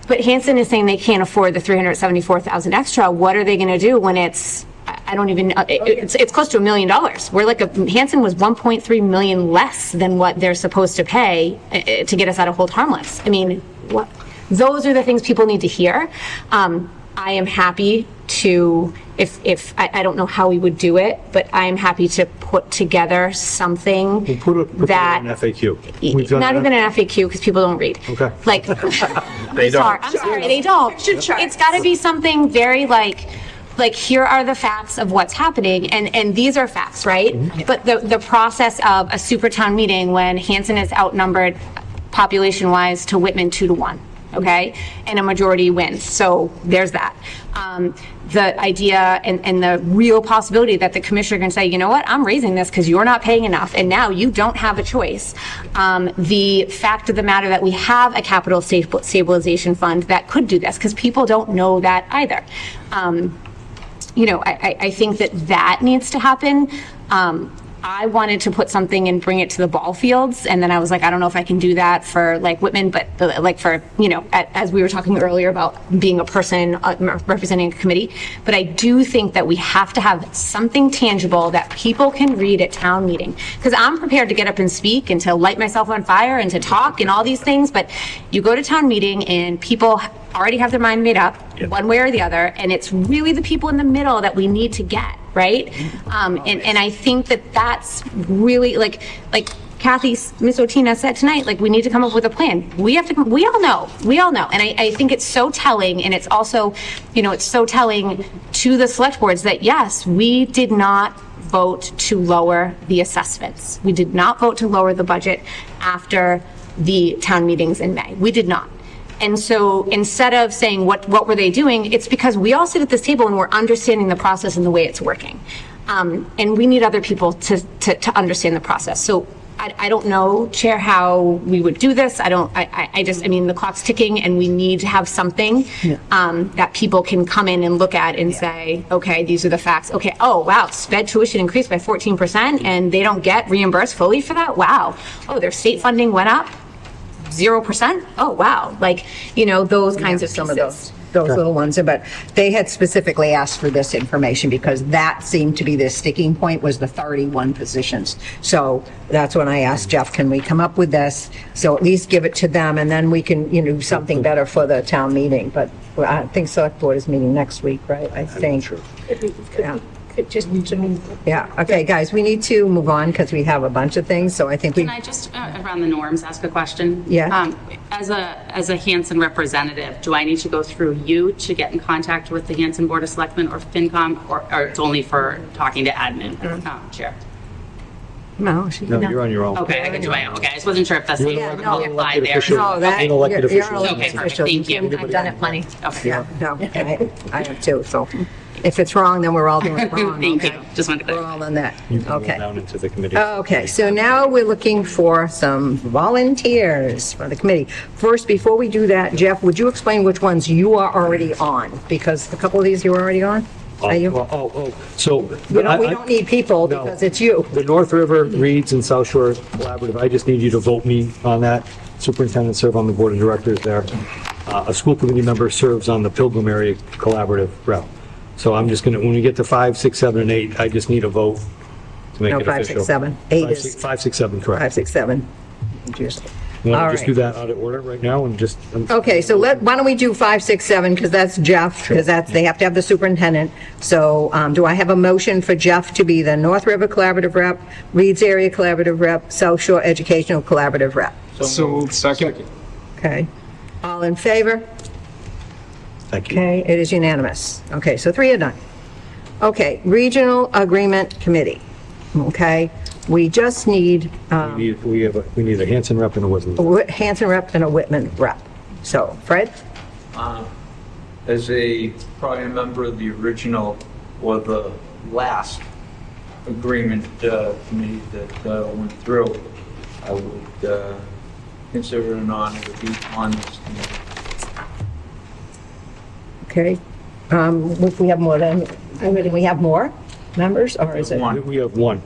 but Hanson is saying they can't afford the $374,000 extra. What are they going to do when it's, I don't even, it's close to $1 million. We're like, Hanson was 1.3 million less than what they're supposed to pay to get us out of hold harmless. I mean, what? Those are the things people need to hear. I am happy to, if I don't know how we would do it, but I am happy to put together something We'll put that, an FAQ. We've done not that. even an FAQ because people don't read. Okay. Like, They don't. I'm sorry, they don't. It's got to be something very like here are the facts of what's happening, and these are facts, right? But the process of a super town meeting when Hanson is outnumbered population-wise to Whitman 2-1. Okay, and a majority wins. So there's that. The idea and the real possibility that the commissioner can say, you know what, I'm raising this because you're not paying enough, and now you don't have a choice. The fact of the matter that we have a capital stabilization fund that could do this, because people don't know that either. You know, I think that needs to happen. I wanted to put something and bring it to the ball fields, and then I was like, I don't know if I can do that for like Whitman, but like for, you know, as we were talking earlier about being a person representing a committee, but I do think that we have to have something tangible that people can read at town meeting, because I'm prepared to get up and speak and to light myself on fire and to talk and all these things, but you go to town meeting and people already have their mind made up one way or the other, and it's really the people in the middle that we need to get. Right? And I think that's really like Kathy, Ms. Otina said tonight, like, we need to come up with a plan. We all know. And I think it's so telling, and it's also, you know, it's so telling to the select boards that yes, we did not vote to lower the assessments. We did not vote to lower the budget after the town meetings in May. We did not. And so instead of saying what were they doing, it's because we all sit at this table and we're understanding the process and the way it's working. And we need other people to understand the process. So I don't know, Chair, how we would do this. I mean, the clock's ticking and we need to have something that people can come in and look at and say, okay, these are the facts. Okay, oh, wow, sped tuition increased by 14% and they don't get reimbursed fully for that? Wow. Oh, their state funding went up 0%? Oh, wow. Like, you know, those kinds of some pieces. of those little ones, but they had specifically asked for this information because that seemed to be the sticking point, was the 31 positions. So that's when I asked Jeff, can we come up with this? So at least give it to them and then we can, you know, do something better for the town meeting. But I think select board is meeting next week, right? I think. Yeah. Okay, guys, we need to move on because we have a bunch of things. So I think Can I just, around the norms, ask a question? Yeah. As a Hanson representative, do I need to go through you to get in contact with the Hanson Board of Selectmen or FinCom, or it's only for talking to admin, Chair? No, you're on your own. Okay, I can do my own. Okay, I just wasn't sure if that's You're the no, apply there. official. No, that, You're an elected you're official. an elected Okay, perfect. official. Thank you. I've done it plenty. Okay. Yeah, no, I have too, so if it's wrong, then we're all doing it wrong. Thank okay? you. Just wanted to We're clarify. all on that. You can go Okay. down into the committee. Okay, so now we're looking for some volunteers for the committee. First, before we do that, Jeff, would you explain which ones you are already on? Because a couple of these you are already on? Are you? So. We don't need people No. because it's you. The North River, Reeds, and South Shore Collaborative, I just need you to vote me on that. Superintendent serve on the board of directors there. A school committee member serves on the Pilgrim Area Collaborative rep. So I'm just gonna, when we get to 5, 6, 7, and 8, I just need a vote to make No, it 5, official. 6, 7. 8 is 5, 6, 7, correct. 5, 6, 7. You want all to just right. do that out of order right now and just? Okay, so why don't we do 5, 6, 7, because that's Jeff, because they have to have the superintendent. So do I have a motion for Jeff to be the North River Collaborative rep, Reed's Area Collaborative rep, South Shore Educational Collaborative rep? So moved. Second. Okay. All in favor? Thank you. Okay, it is unanimous. Okay, so 3 are done. Okay, Regional Agreement Committee. Okay, we just need We need a Hanson rep and a Whitman. a Hanson rep and a Whitman rep. So, Fred? As probably a member of the original or the last agreement committee that went through, I would consider it an honor to be on this committee. Okay. If we have more than, we have more? members, or is it? One. We have one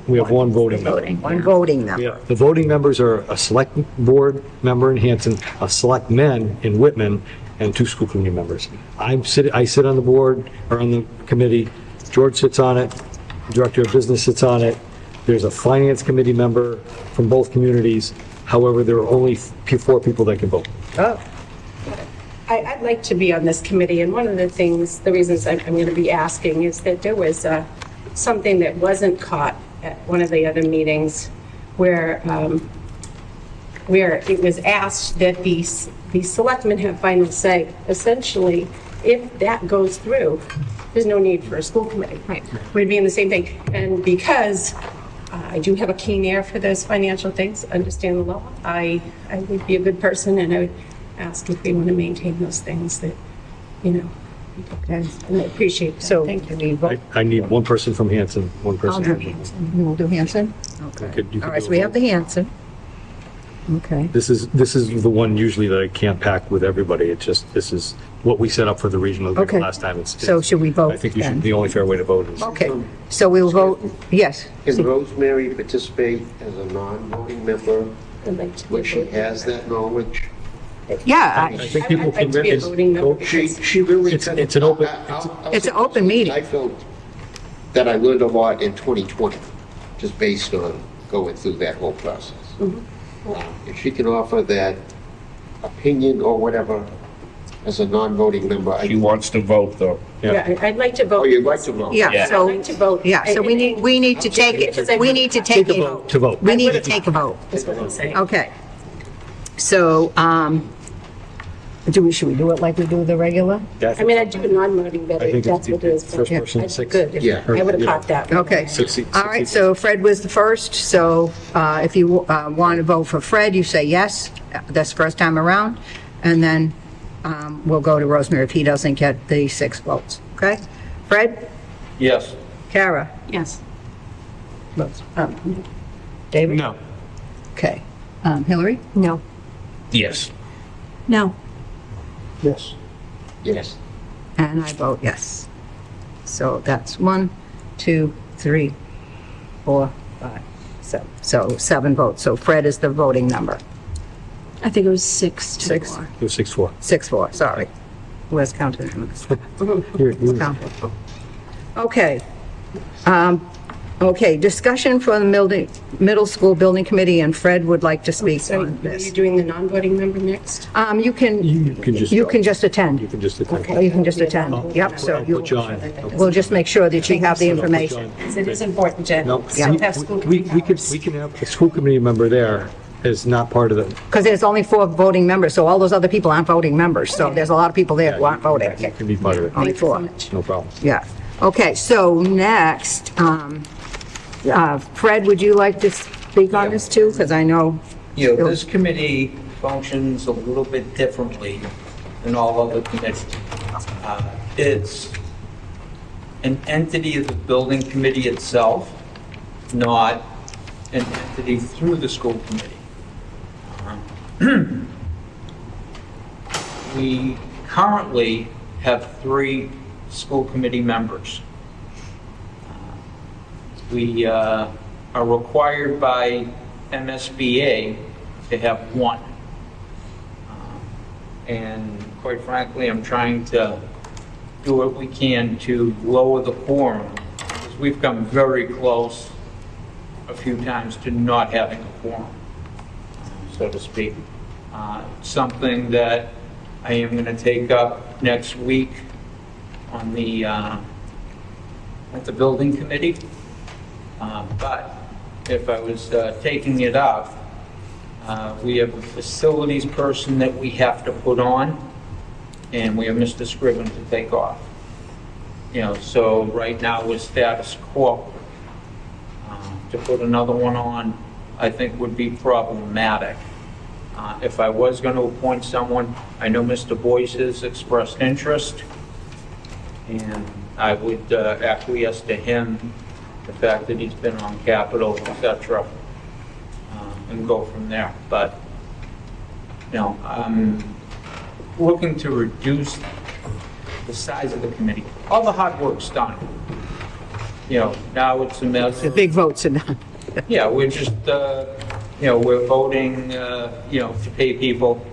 voting member. Voting. One voting member. Yeah, the voting members are a select board member in Hanson, a select men in Whitman, and 2 school committee members. I sit on the board, or on the committee, George sits on it, Director of Business sits on it, there's a finance committee member from both communities, however, there are only 4 people that can vote. Oh, I'd like to be on this committee, and one of the things, the reasons I'm going to be asking is that there was something that wasn't caught at one of the other meetings where it was asked that the selectmen have final say. Essentially, if that goes through, there's no need for a school committee. Right. We'd be in the same thing. And because I do have a keen ear for those financial things, understand the law, I would be a good person, and I would ask if we want to maintain those things that, and I appreciate that. so Thank you. we vote. I need one person from Hanson, one I'll person. do from Hanson. You will do Hanson? Okay. You could All right, do so we a have the Hanson. Okay. This is the one usually that I can't pack with everybody. This is what we set up for the regional agreement Okay. last time. So should we vote I think then? the only fair way to vote is. Okay, so we'll vote, yes. Can Rosemary participate as a non-voting member I'd like to be when a she voting has that knowledge? Yeah, I think people I'd like to be a voting member. She really. It's an open- It's an open meeting. I felt that I learned a lot in 2020, just based on going through that whole process. If she can offer that opinion or whatever as a non-voting member, She wants to vote, though. Yeah, I'd like to vote. Oh, you'd like to vote? Yeah, Yeah. I'd so, like to vote. yeah, so we need to take it, we need to take a vote. To vote. We need to take a vote. That's what I'm saying. Okay. So, should we do it like we do the regular? I mean, I do a non-voting, but I think that's what it is. first but person, I- 6. Good. Yeah. I would have caught that. Okay. 60. All right, so Fred was the first, so if you want to vote for Fred, you say yes, that's first time around, and then we'll go to Rosemary if he doesn't get the 6 votes, okay? Fred? Yes. Kara? Yes. David? No. Okay. Hillary? No. Yes. No. Yes. Yes. And I vote yes. So that's 1, 2, 3, 4, 5, 7. So 7 votes. So Fred is the voting number. I think it was 6 to 6. 4. It was 6-4. 6-4, sorry. Where's counting? Here. Okay. Okay, discussion for the middle school building committee, and Fred would like to speak So on are you this. doing the non-voting member next? You can You can just. attend. You can just attend. Oh, you can just attend. Yep, so I'll put you on. we'll just make sure that you have the information. It is important to No, still have school we committee can have a school committee member there is not part of the, Because there's only 4 voting members, so all those other people aren't voting members. So there's a lot of people there who aren't voting. you can be part of it. Only Thank you so 4. much. No problem. Yeah. Okay, so next, Fred, would you like to speak on this too? Because I know, This committee functions a little bit differently than all other committees. It's an entity of the building committee itself, not an entity through the school committee. We currently have 3 school committee members. We are required by MSBA to have 1. And quite frankly, I'm trying to do what we can to lower the quorum, because we've come very close a few times to not having a quorum, so to speak. Something that I am going to take up next week on the, at the building committee. But if I was taking it up, we have a facilities person that we have to put on, and we have Mr. Scriven to take off. So right now we're status quo. To put another one on, I think would be problematic. If I was going to appoint someone, I know Mr. Boyce has expressed interest, and I would acquiesce to him, the fact that he's been on Capitol, et cetera, and go from there. But, I'm looking to reduce the size of the committee. All the hard work's done. now it's a mess. The big votes and, Yeah, we're just, we're voting, to pay people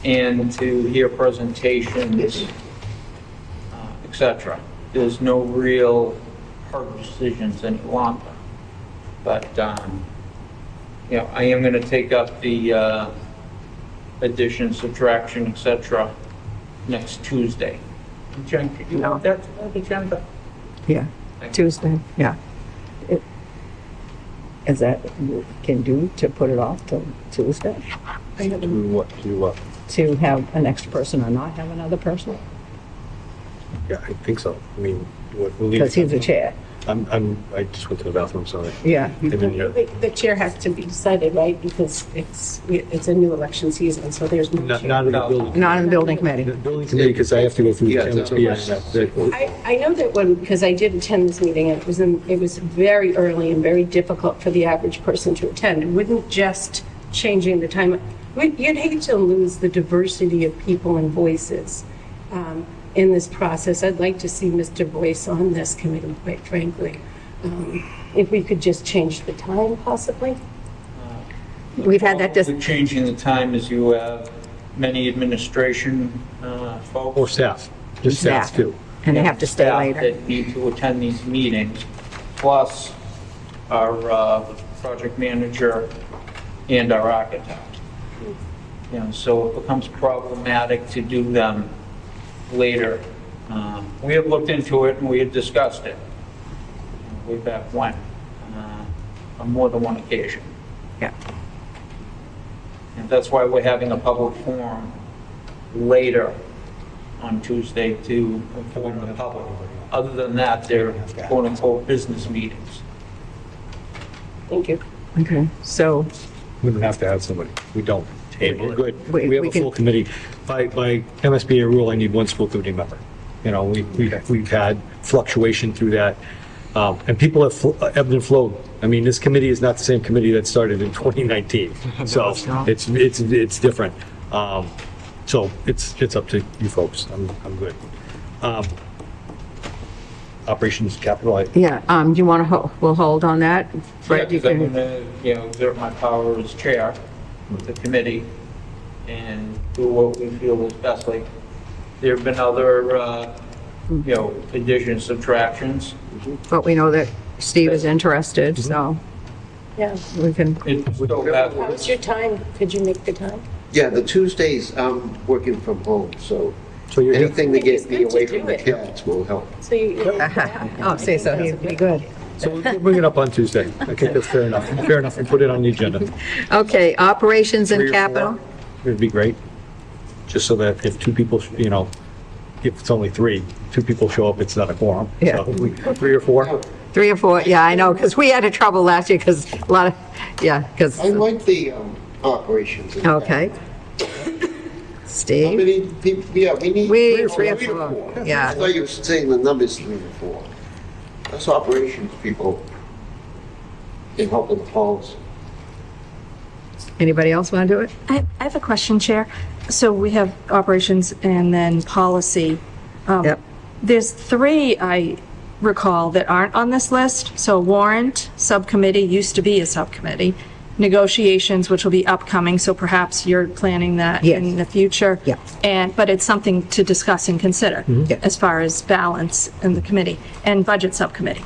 and to hear presentations, et cetera. There's no real hard decisions any longer. But, I am going to take up the addition, subtraction, et cetera, next Tuesday. Jen, could you want that to the agenda? yeah, Tuesday, yeah. Is that, you can do to put it off till Tuesday? Do what? To have an extra person or not have another person? Yeah, I think so. I mean, we'll leave. Because he's the chair. I just went to the bathroom, sorry. Yeah. I didn't hear. The chair has to be decided, right? Because it's a new election season, so there's no Not chair. in the building. Not in the building committee. The building committee, because I have to go through the Yeah, MSBA. I know that because I did attend this meeting, and it was very early and very difficult for the average person to attend. It wouldn't just changing the time. You'd hate to lose the diversity of people and voices in this process. I'd like to see Mr. Boyce on this committee, quite frankly. If we could just change the time, possibly. We've had that, With changing the time as you have many administration folks. Or staff, just staff Staff. too. and they have to stay staff later. that need to attend these meetings, plus our project manager and our architect. So it becomes problematic to do them later. We have looked into it and we had discussed it way back when, on more than one occasion. Yeah. And that's why we're having a public forum later on Tuesday to inform the public. Other than that, they're quote-unquote business meetings. Thank you. Okay, so We don't have to have somebody. We don't. Table We're it. good. We- We have we a can- full committee. By MSBA rule, I need one school committee member. We've had fluctuation through that. And people have ebbed and flowed. I mean, this committee is not the same committee that started in 2019. So it's different. So it's up to you folks. I'm good. Operations capital, yeah, do you want to, we'll hold on that? Yeah, Fred, you 'cause I'm can, gonna, exert my power as chair of the committee and do what we feel is best. Like, there have been other, additions, subtractions. but we know that Steve is interested, so Yeah. we can, It's still bad. How's your time? Could you make the time? Yeah, the Tuesdays, I'm working from home, so so you're, anything to get me It's good to away do from the it. kids will help. So oh, see, so he'd be good. so we'll bring it up on Tuesday. I think that's fair enough. Fair enough, and put it on the agenda. Okay, operations and 3 or 4, capital? It'd be great, just so that if 2 people, if it's only 3, 2 people show up, it's not a quorum. Yeah. So 3 or 4. 3 or 4, yeah, I know, because we had a trouble last year, because a lot of, yeah, because, I like the operations. and okay. How Steve? many people, yeah, we need We, 3 or 3 or 4, 4. yeah. I thought you were saying the number's 3 or 4. That's operations people in helping the policy. Anybody else want to do it? I have a question, Chair. So we have operations and then policy. Yep. There's 3 I recall that aren't on this list. So warrant, subcommittee, used to be a subcommittee. Negotiations, which will be upcoming, so perhaps you're planning that Yes. in the future. Yeah. But it's something to discuss and consider Yeah. as far as balance in the committee. And budget subcommittee,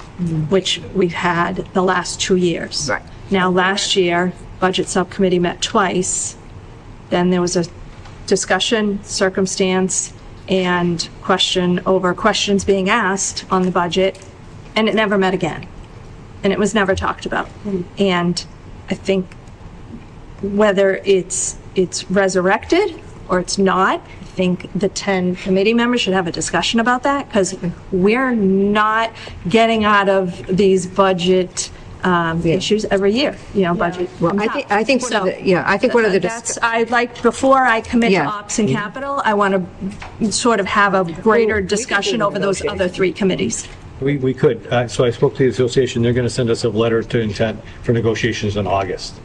which we've had the last 2 years. Right. Now, last year, budget subcommittee met twice. Then there was a discussion, circumstance, and question over questions being asked on the budget, and it never met again. And it was never talked about. And I think whether it's resurrected or it's not, I think the 10 committee members should have a discussion about that, because we're not getting out of these budget issues every year, budget. Well, I think one of the, yeah, I think one of the, I'd like, before I commit to Yeah. ops and capital, I want to sort of have a greater discussion over those other 3 committees. We could. So I spoke to the association. They're going to send us a letter to intent for negotiations in August.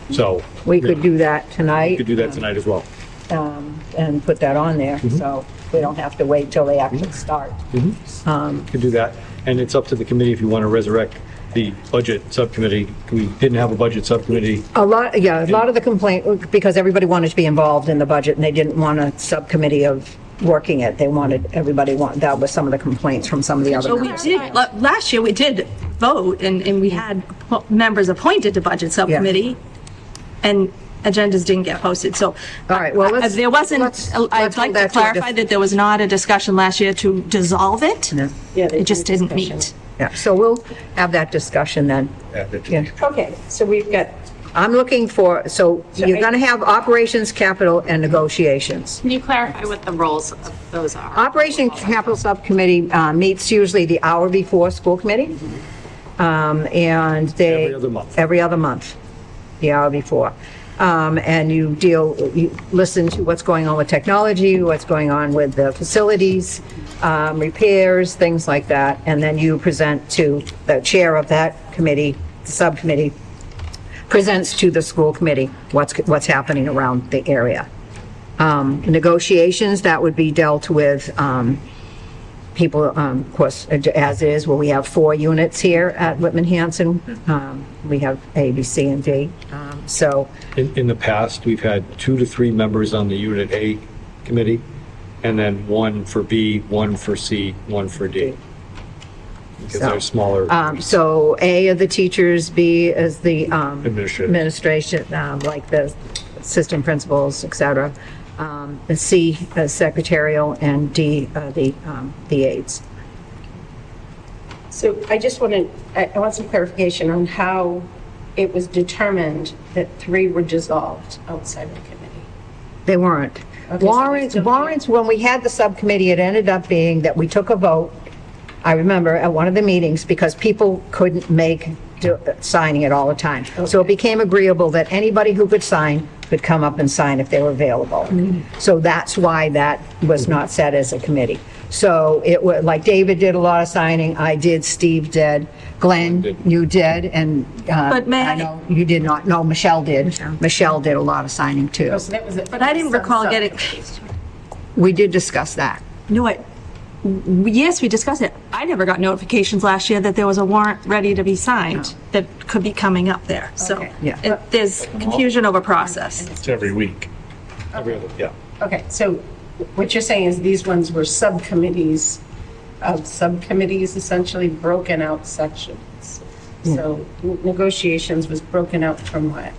So we could do that we tonight, could do that tonight as well. and put that on there, so We don't have to wait till they actually start. You can do that. And it's up to the committee if you want to resurrect the budget subcommittee. We didn't have a budget subcommittee. A lot of the complaint, because everybody wanted to be involved in the budget, and they didn't want a subcommittee of working it. They wanted, that was some of the complaints from some of the other So we members. did, last year, we did vote, and we had members appointed to Budget Subcommittee, and agendas didn't get posted, so. All right, well, let's- There wasn't, let's I'd hold like to that to a clarify that there was not a discussion last year to dissolve it. Yeah, It just didn't meet. Yeah, so we'll have that discussion then. Yeah. Okay, so we've got, I'm looking for, so you're going to have operations, capital, and negotiations. Can you clarify what the roles of those are? Operation Capital Subcommittee meets usually the hour before school committee. And they. Every other month. Every other month, the hour before. And you listen to what's going on with technology, what's going on with the facilities, repairs, things like that. And then you present to the chair of that committee, the subcommittee, presents to the school committee what's happening around the area. Negotiations, that would be dealt with people, of course, as is, where we have 4 units here at Whitman-Hanson. We have A, B, C, and D. So, In the past, we've had 2 to 3 members on the Unit A committee, and then 1 for B, 1 for C, 1 for D. Because they're smaller. so A are the teachers, B is the Administration. like the assistant principals, et cetera. The C is secretarial, and D the aides. so I just I want some clarification on how it was determined that 3 were dissolved outside of the committee. They weren't. Okay, so they still Warrants, when we had the subcommittee, it ended up being that we took a vote, I remember, at one of the meetings, because people couldn't make signing it all the time. So it became agreeable that anybody who could sign could come up and sign if they were available. So that's why that was not set as a committee. So it was, like David did a lot of signing, I did, Steve did, Glenn, you did, and But may I I- know you did not, no, Michelle did. Michelle did a lot of signing too. Oh, so that was it. But I didn't recall getting, We did discuss that. no, yes, we discussed it. I never got notifications last year that there was a warrant ready to be signed that could be coming up there, so. Okay. Yeah. There's confusion over process. It's every week. Yeah. Okay, so what you're saying is these ones were subcommittees of subcommittees, essentially broken out sections. So negotiations was broken out from what?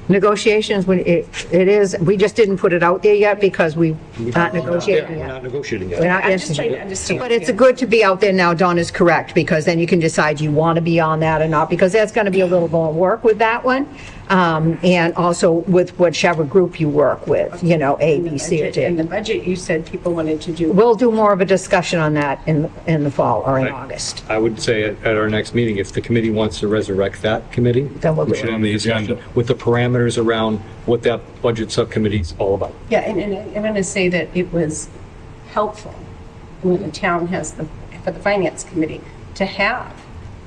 Negotiations, when it is, we just didn't put it out there yet because we not negotiating We're yet. not negotiating We're yet. not I'm just trying to understand. But it's good to be out there now, Dawn is correct, because then you can decide you want to be on that or not, because that's going to be a little more work with that one. And also with whichever group you work with, A, B, C, or In the D. budget, you said people wanted to do. We'll do more of a discussion on that in the fall or in Right. August. I would say at our next meeting, if the committee wants to resurrect that committee, Then we'll we do should it. have the agenda with the parameters around what that budget subcommittee's all about. Yeah, and I'm going to say that it was helpful when the town has for the finance committee, to have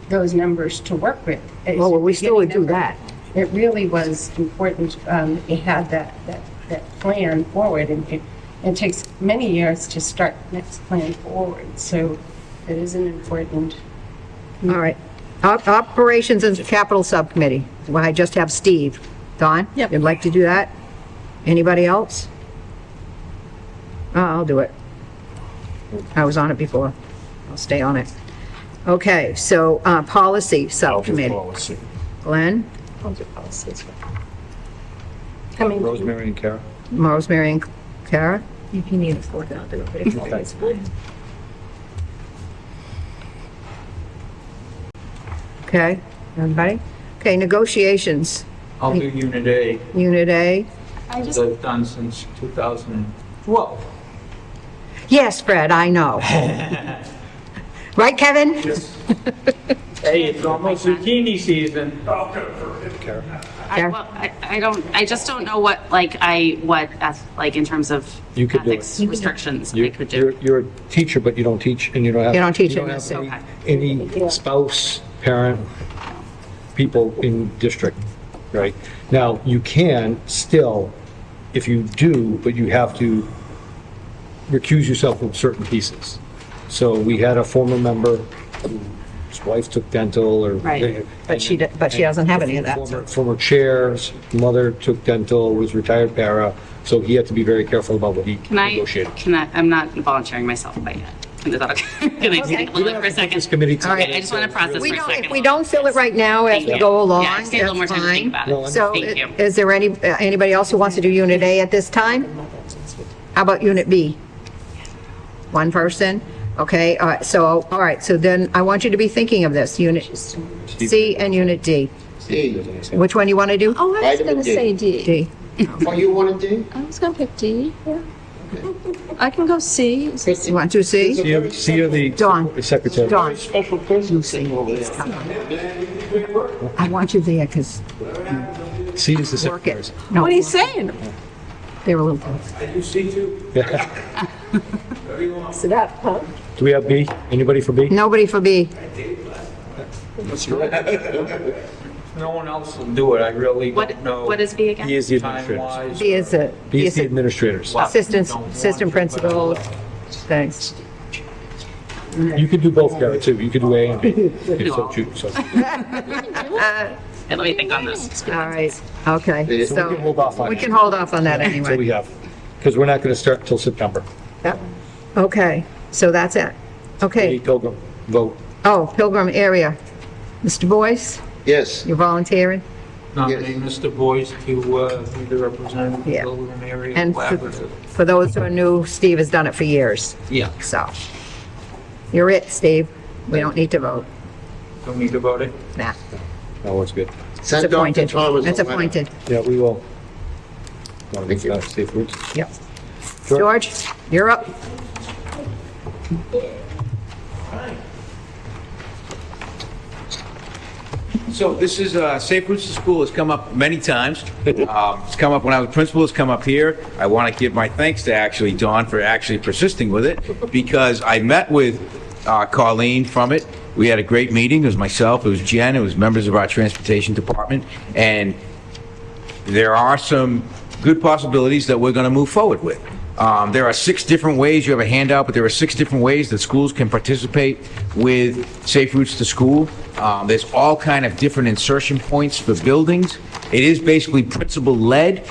those numbers to work with. Oh, well, we still would do that. It really was important, it had that plan forward, and it takes many years to start next plan forward, so it is an important. All right. Operations and Capital Subcommittee. Well, I just have Steve. Dawn? Yep. You'd like to do that? Anybody else? I'll do it. I was on it before. I'll stay on it. Okay, so Policy Subcommittee. Policy. Glenn, Rosemary and Kara? Rosemary, and Kara? If you need a fourth, I'll do it, but if it's fine. Okay, everybody? Okay, negotiations. I'll do Unit A, Unit A. as I've done since 2012. Yes, Fred, I know. Right, Kevin? Hey, it's almost zucchini season. I just don't know what in terms of You could do ethics it. restrictions I You're, could do. you're a teacher, but you don't teach, and you don't have. You don't teach you in have this, any- okay. Any spouse, parent, people in district, right? Now, you can still, if you do, but you have to recuse yourself from certain pieces. So we had a former member whose wife took dental or. Right. But she doesn't have any of that. Former chair's mother took dental, was retired para, so he had to be very careful about what he negotiated. I'm not volunteering myself quite yet. Is that okay? Can I take a look for a second? This committee. Okay, I just want to process for a second. If we don't fill it right now as Thank we you. go along, Yeah, I just need a little more that's time to think fine. about it. So Thank you. is there anybody else who wants to do Unit A at this time? How about Unit B? One person? Okay, all right, so then I want you to be thinking of this, Unit C and Unit D. D. Which one you want to do? Oh, I was Vitamin going to D. say D. D. Oh, you want to do? I was going to pick D, yeah. I can go C. You want to C? See you the Dawn. secretary. Dawn, Special person over there. I want you there because C is the work secretary. it. No, What are you saying? they're a little close. Sit up, huh? Do we have B? Anybody for B? Nobody for B. No one else will do it, I really What, don't know. what is B again? B is the administrators. Time-wise. B is a. B is the administrators. Assistant principal, thanks. You could do both, Garrett, too. You could do A and B. if you so choose. So Let me think on this. All right, okay, we can hold off on we it. can hold off on that So we anyway. have, because we're not going to start until September. Yep. Okay, so that's it. A Okay, Pilgrim vote. oh, Pilgrim area. Mr. Boyce, Yes. you're volunteering? Nominate Mr. Boyce to be the representative of the Yeah. Pilgrim Area And Collaborative. for those who are new, Steve has done it for years, Yeah, so. You're it, Steve. We don't need to vote. don't need to vote it? Nah, That was good. it's Send Dr. appointed. Thomas a It's letter. appointed, Yeah, we will. Thank you. Safe routes. yep. George, you're up. So this is, Safe Routes to School has come up many times. It's come up when I was principal, it's come up here. I want to give my thanks to actually Dawn for actually persisting with it, because I met with Colleen from it. We had a great meeting. It was myself, it was Jen, it was members of our transportation department, and there are some good possibilities that we're going to move forward with. There are 6 different ways, you have a handout, but there are 6 different ways that schools can participate with Safe Routes to School. There's all kind of different insertion points for buildings. It is basically principal-led,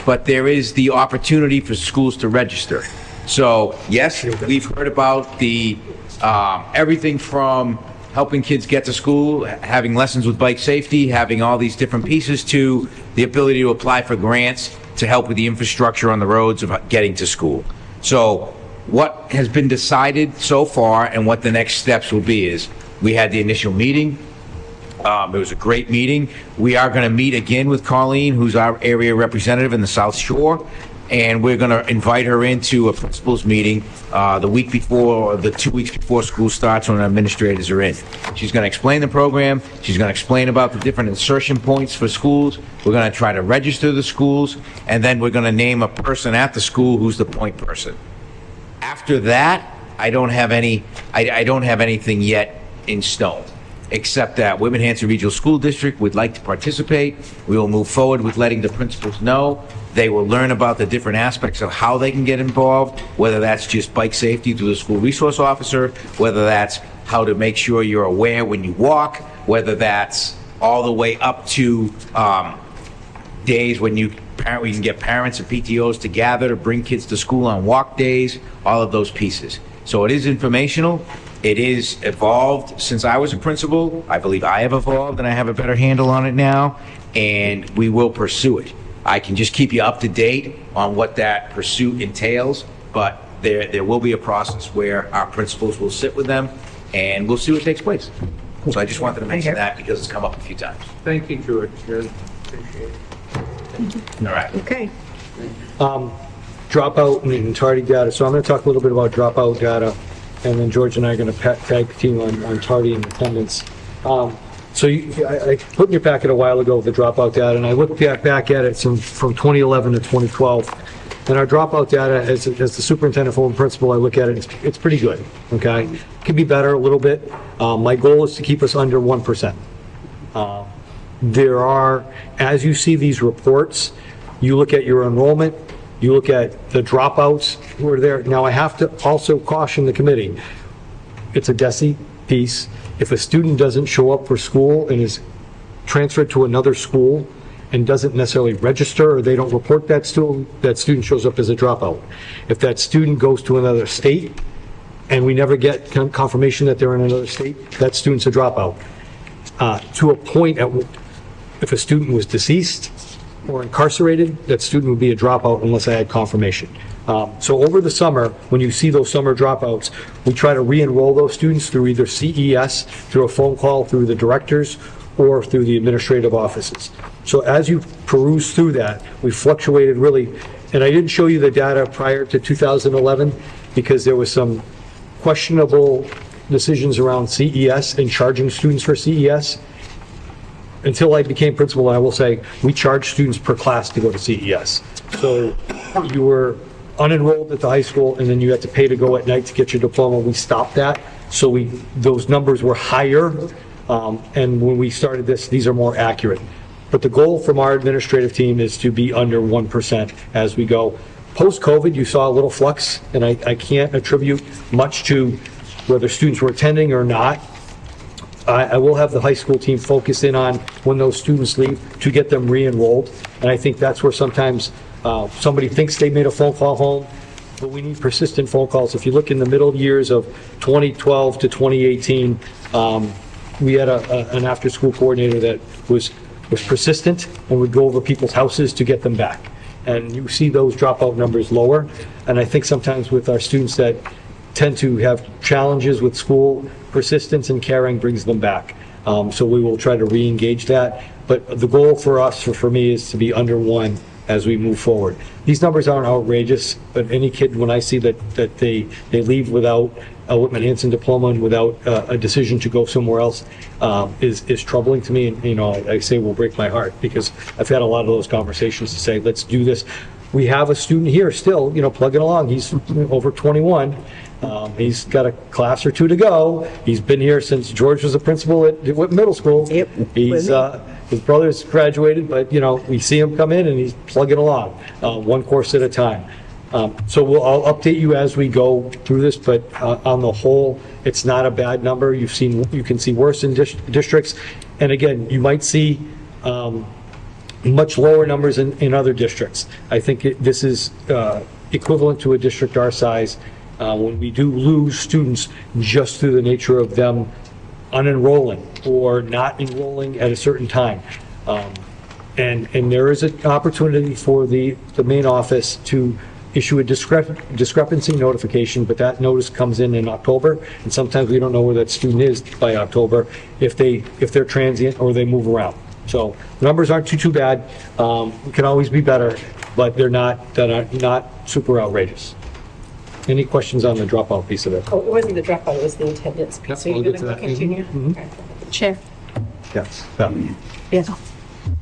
but there is the opportunity for schools to register. So, yes, we've heard about the, everything from helping kids get to school, having lessons with bike safety, having all these different pieces, to the ability to apply for grants to help with the infrastructure on the roads of getting to school. So what has been decided so far and what the next steps will be is, we had the initial meeting. It was a great meeting. We are going to meet again with Colleen, who's our area representative in the South Shore, and we're going to invite her into a principals meeting the week before, or the 2 weeks before school starts, when administrators are in. She's going to explain the program. She's going to explain about the different insertion points for schools. We're going to try to register the schools, and then we're going to name a person at the school who's the point person. After that, I don't have anything yet in stone, except that Whitman-Hanson Regional School District would like to participate. We will move forward with letting the principals know. They will learn about the different aspects of how they can get involved, whether that's just bike safety through the school resource officer, whether that's how to make sure you're aware when you walk, whether that's all the way up to days when we can get parents and PTOs to gather to bring kids to school on walk days, all of those pieces. So it is informational. It is evolved since I was a principal. I believe I have evolved and I have a better handle on it now, and we will pursue it. I can just keep you up to date on what that pursuit entails, but there will be a process where our principals will sit with them and we'll see what takes place. So I just wanted to mention that because it's come up a few times. Thank you, George, really appreciate it. All right. Okay. Dropout and tardy data. So I'm going to talk a little bit about dropout data, and then George and I are going to tag team on tardy and attendance. So I put in your packet a while ago the dropout data, and I looked back at it from 2011 to 2012. And our dropout data, as the superintendent former principal, I look at it, it's pretty good, okay? It could be better a little bit. My goal is to keep us under 1%. There are, as you see these reports, you look at your enrollment, You look at the dropouts who are there. Now, I have to also caution the committee. It's a DESE piece. If a student doesn't show up for school and is transferred to another school and doesn't necessarily register, or they don't report that student shows up as a dropout. If that student goes to another state and we never get confirmation that they're in another state, that student's a dropout. To a point, if a student was deceased or incarcerated, that student would be a dropout unless I had confirmation. So over the summer, when you see those summer dropouts, we try to re-enroll those students through either CES, through a phone call, through the directors, or through the administrative offices. So as you peruse through that, we fluctuated really, and I didn't show you the data prior to 2011 because there was some questionable decisions around CES and charging students for CES. Until I became principal, I will say, we charge students per class to go to CES. So you were unenrolled at the high school and then you had to pay to go at night to get your diploma. We stopped that. So those numbers were higher. And when we started this, these are more accurate. But the goal from our administrative team is to be under 1% as we go. Post-COVID, you saw a little flux, and I can't attribute much to whether students were attending or not. I will have the high school team focus in on when those students leave to get them re-enrolled. And I think that's where sometimes somebody thinks they made a phone call home, but we need persistent phone calls. If you look in the middle years of 2012 to 2018, we had an after-school coordinator that was persistent and would go over people's houses to get them back. And you see those dropout numbers lower. And I think sometimes with our students that tend to have challenges with school, persistence and caring brings them back. So we will try to re-engage that. But the goal for us, for me, is to be under 1 as we move forward. These numbers aren't outrageous, but any kid, when I see that they leave without a Whitman-Hanson diploma and without a decision to go somewhere else is troubling to me. And, I say will break my heart because I've had a lot of those conversations to say, let's do this. We have a student here still, plugging along. He's over 21. He's got a class or two to go. He's been here since George was a principal at Whitman Middle School. Yep. His brother's graduated, but, we see him come in and he's plugging along, one course at a time. So I'll update you as we go through this, but on the whole, it's not a bad number. You can see worse in districts. And again, you might see much lower numbers in other districts. I think this is equivalent to a district our size when we do lose students just through the nature of them unenrolling or not enrolling at a certain time. And there is an opportunity for the main office to issue a discrepancy notification, but that notice comes in October, and sometimes we don't know where that student is by October if they're transient or they move around. So the numbers aren't too bad. We can always be better, but they're not super outrageous. Any questions on the dropout piece of it? Oh, it wasn't the dropout, it was the attendance piece. Yep, So we'll you're get to going to that. continue? Mhm. Okay. Chair. Yes. Yeah. Yes.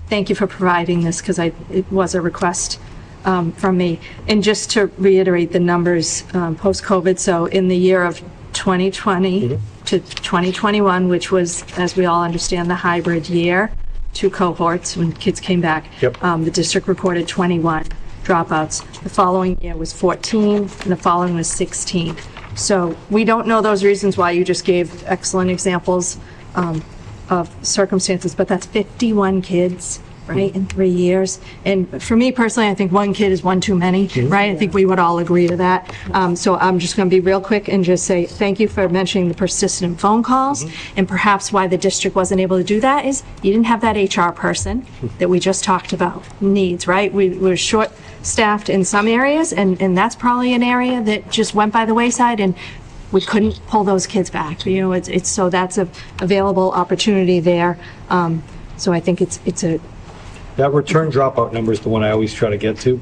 Thank you for providing this because it was a request from me. And just to reiterate the numbers post-COVID, so in the year of 2020 to 2021, which was, as we all understand, the hybrid year, 2 cohorts when kids came back, Yep. the district recorded 21 dropouts. The following year was 14, and the following was 16. So we don't know those reasons why. You just gave excellent examples of circumstances, but that's 51 kids, right, in 3 years. And for me personally, I think 1 kid is 1 too many, right? I think we would all agree to that. So I'm just going to be real quick and just say thank you for mentioning the persistent phone calls. And perhaps why the district wasn't able to do that is you didn't have that HR person that we just talked about needs, right? We're short-staffed in some areas, and that's probably an area that just went by the wayside, and we couldn't pull those kids back. It's so that's a available opportunity there. So I think it's a That return dropout number is the one I always try to get to.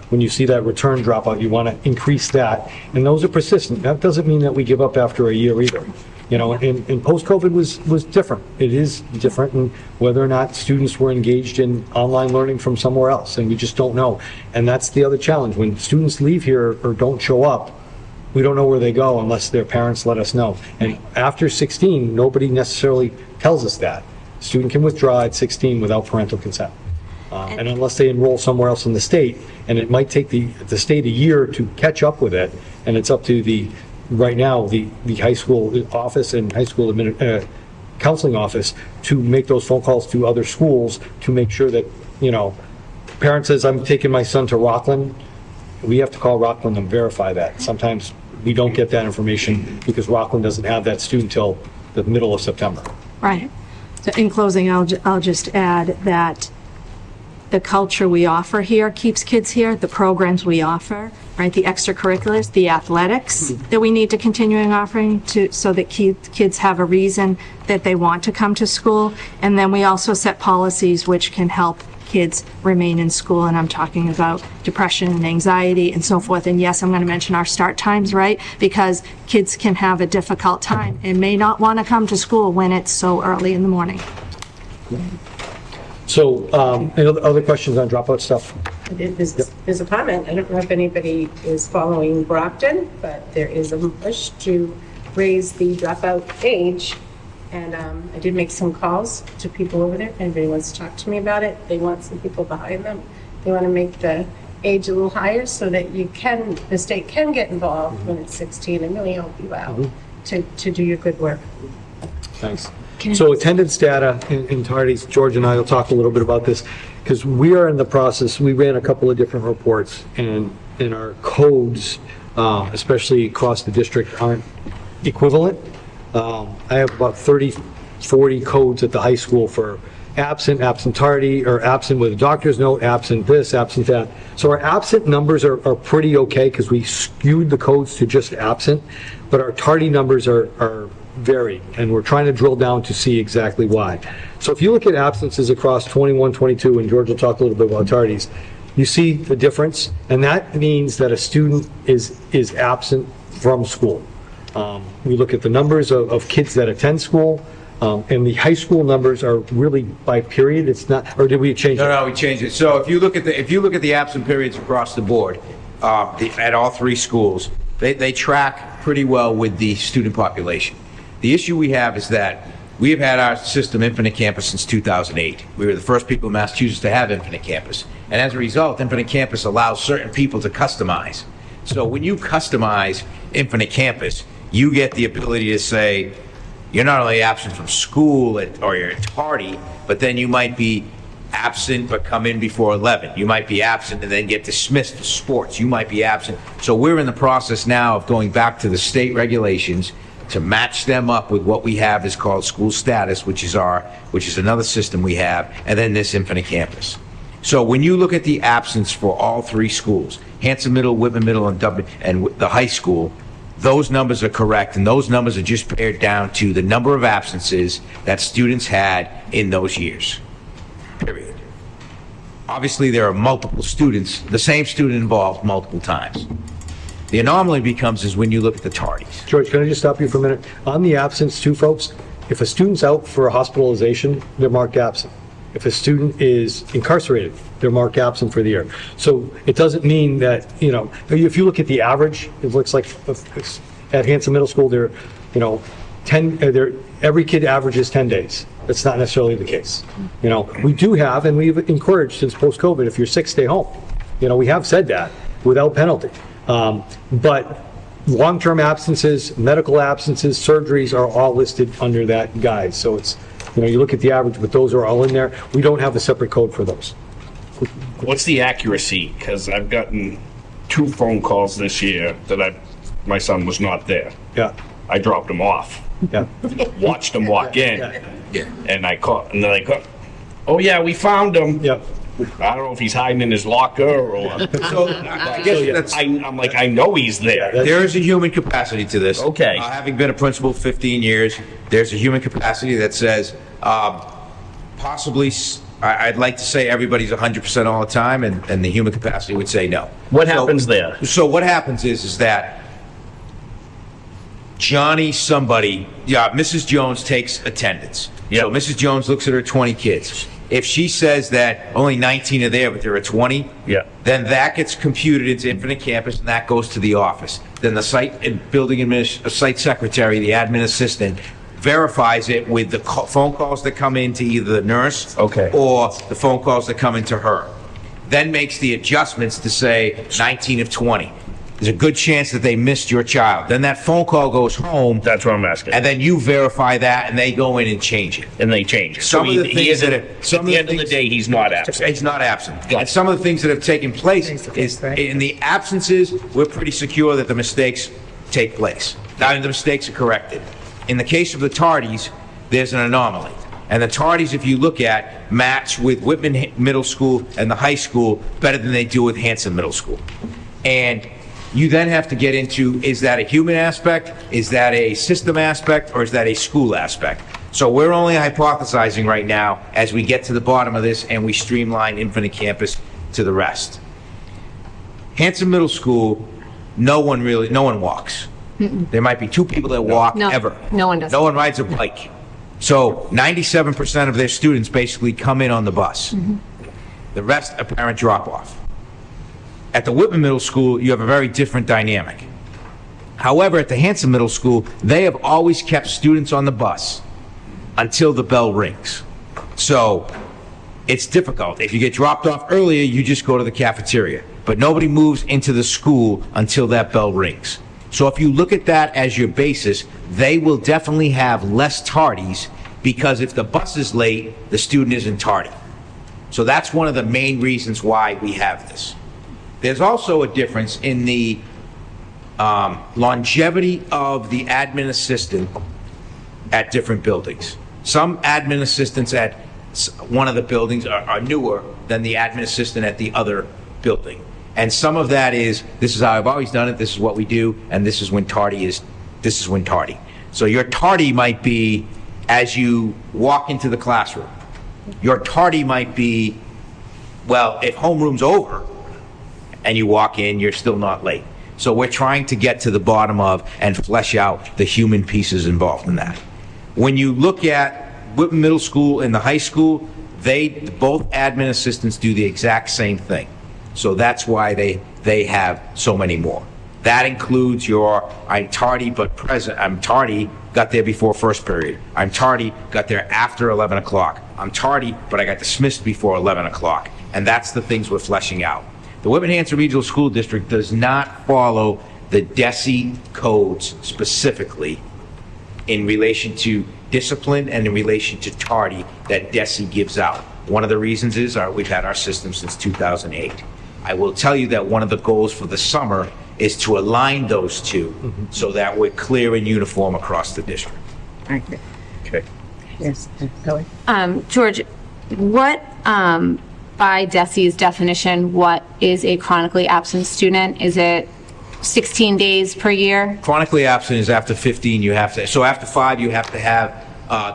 When you see that return dropout, you want to increase that. And those are persistent. That doesn't mean that we give up after a year either. And post-COVID was different. It is different, and whether or not students were engaged in online learning from somewhere else, and we just don't know. And that's the other challenge. When students leave here or don't show up, we don't know where they go unless their parents let us know. And after 16, nobody necessarily tells us that. Student can withdraw at 16 without parental consent. And unless they enroll somewhere else in the state, and it might take the state a year to catch up with it, and it's up to right now, the high school office and high school counseling office to make those phone calls to other schools to make sure that, parent says, I'm taking my son to Rockland, we have to call Rockland and verify that. Sometimes we don't get that information because Rockland doesn't have that student till the middle of September. Right. So in closing, I'll just add that the culture we offer here keeps kids here, the programs we offer, right, the extracurriculars, the athletics that we need to continue offering so that kids have a reason that they want to come to school. And then we also set policies which can help kids remain in school, and I'm talking about depression and anxiety and so forth. And yes, I'm going to mention our start times, right? Because kids can have a difficult time and may not want to come to school when it's so early in the morning. So, any other questions on dropout stuff? There's a comment. I don't know if anybody is following Brockton, but there is a push to raise the dropout age. And I did make some calls to people over there. If anybody wants to talk to me about it, they want some people behind them. They want to make the age a little higher so that the state can get involved when it's 16 and really help you out to do your good work. Thanks. So attendance data in tardies, George and I will talk a little bit about this, because we are in the process, we ran a couple of different reports, and in our codes, especially across the district, aren't equivalent. I have about 30, 40 codes at the high school for absent, absent tardy, or absent with a doctor's note, absent this, absent that. So our absent numbers are pretty okay because we skewed the codes to just absent, but our tardy numbers are varied, and we're trying to drill down to see exactly why. So if you look at absences across 21, 22, and George will talk a little bit about tardies, you see the difference, and that means that a student is absent from school. We look at the numbers of kids that attend school, and the high school numbers are really by period. It's not, or did we change it? No, we changed it. So if you look at the absent periods across the board, at all three schools, they track pretty well with the student population. The issue we have is that we have had our system Infinite Campus since 2008. We were the first people in Massachusetts to have Infinite Campus. And as a result, Infinite Campus allows certain people to customize. So when you customize Infinite Campus, you get the ability to say, you're not only absent from school or you're tardy, but then you might be absent but come in before 11. You might be absent and then get dismissed for sports. You might be absent. So we're in the process now of going back to the state regulations to match them up with what we have is called school status, which is another system we have, and then this Infinite Campus. So when you look at the absence for all three schools, Hanson Middle, Whitman Middle, and the high school, those numbers are correct, and those numbers are just pared down to the number of absences that students had in those years, period. Obviously, there are multiple students, the same student involved multiple times. The anomaly becomes is when you look at the tardies. George, can I just stop you for a minute? On the absence too, folks, if a student's out for a hospitalization, they're marked absent. If a student is incarcerated, they're marked absent for the year. So it doesn't mean that, if you look at the average, it looks like at Hanson Middle School, every kid averages 10 days. That's not necessarily the case. We do have, and we've encouraged since post-COVID, if you're sick, stay home. We have said that without penalty. But long-term absences, medical absences, surgeries are all listed under that guide. So it's, you look at the average, but those are all in there. We don't have a separate code for those. What's the accuracy? Because I've gotten 2 phone calls this year that my son was not there. Yeah. I dropped him off. Yeah. Watched him walk in. Yeah. And I called, and then I go, oh yeah, we found him. Yep. I don't know if he's hiding in his locker or. So I guess I'm like, I know he's there. there is a human capacity to this. Okay. Having been a principal 15 years, there's a human capacity that says, possibly, I'd like to say everybody's 100% all the time, and the human capacity would say no. What happens there? So what happens is that Mrs. Jones takes attendance. Yep. So Mrs. Jones looks at her 20 kids. If she says that only 19 are there, but there are 20, then that gets computed into Infinite Campus, and that goes to the office. Then the site secretary, the admin assistant, verifies it with the phone calls that come in to either the nurse or the phone calls that come into her. then makes the adjustments to say 19 of 20. There's a good chance that they missed your child. Then that phone call goes home. That's what I'm asking. And then you verify that, and they go in and change it. And they change it. Some So of the he things isn't, that are- some at of the the end of the things- day, he's not absent. It's not absent. And some of the things that have taken place is, in the absences, we're pretty secure that the mistakes take place. Now, the mistakes are corrected. In the case of the tardies, there's an anomaly. And the tardies, if you look at, match with Whitman Middle School and the high school better than they do with Hanson Middle School. And you then have to get into, is that a human aspect, is that a system aspect, or is that a school aspect? So we're only hypothesizing right now as we get to the bottom of this and we streamline Infinite Campus to the rest. Hanson Middle School, no one walks. There might be 2 people that walk No, ever. no one does. No one rides a bike. So 97% of their students basically come in on the bus. The rest are parent drop-off. At the Whitman Middle School, you have a very different dynamic. However, at the Hanson Middle School, they have always kept students on the bus until the bell rings. So it's difficult. If you get dropped off earlier, you just go to the cafeteria. But nobody moves into the school until that bell rings. So if you look at that as your basis, they will definitely have less tardies because if the bus is late, the student isn't tardy. So that's one of the main reasons why we have this. There's also a difference in the longevity of the admin assistant at different buildings. Some admin assistants at one of the buildings are newer than the admin assistant at the other building. And some of that is, this is how I've always done it, this is what we do, and this is when tardy. So your tardy might be as you walk into the classroom. Your tardy might be, well, if homeroom's over and you walk in, you're still not late. So we're trying to get to the bottom of and flesh out the human pieces involved in that. When you look at Whitman Middle School and the high school, both admin assistants do the exact same thing. So that's why they have so many more. That includes your, I'm tardy but present, I'm tardy, got there before first period. I'm tardy, got there after 11 o'clock. I'm tardy, but I got dismissed before 11 o'clock. And that's the things we're fleshing out. The Whitman-Hanson Regional School District does not follow the DESE codes specifically in relation to discipline and in relation to tardy that DESE gives out. One of the reasons is we've had our system since 2008. I will tell you that one of the goals for the summer is to align those two so that we're clear and uniform across the district. Okay. Yes, go ahead. George, what, by DESE's definition, what is a chronically absent student? Is it 16 days per year? Chronically absent is after 15, you have to, so after 5, you have to have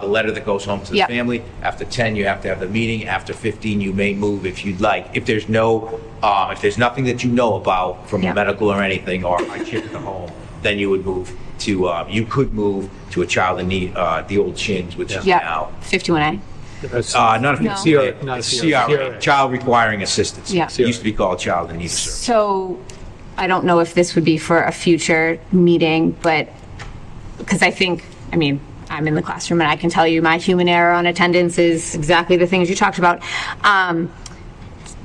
the letter that goes home to the Yep. family. After 10, you have to have the meeting. After 15, you may move if you'd like. If there's nothing that you know about from Yep. medical or anything, or hardship at the home, then you would move to, you could move to a child in need, the old CHINS, which is Yeah, now. 51A. Not a No. CRA, child requiring assistance. Yeah. It used to be called child in need of service. So I don't know if this would be for a future meeting, but because I'm in the classroom and I can tell you my human error on attendance is exactly the things you talked about.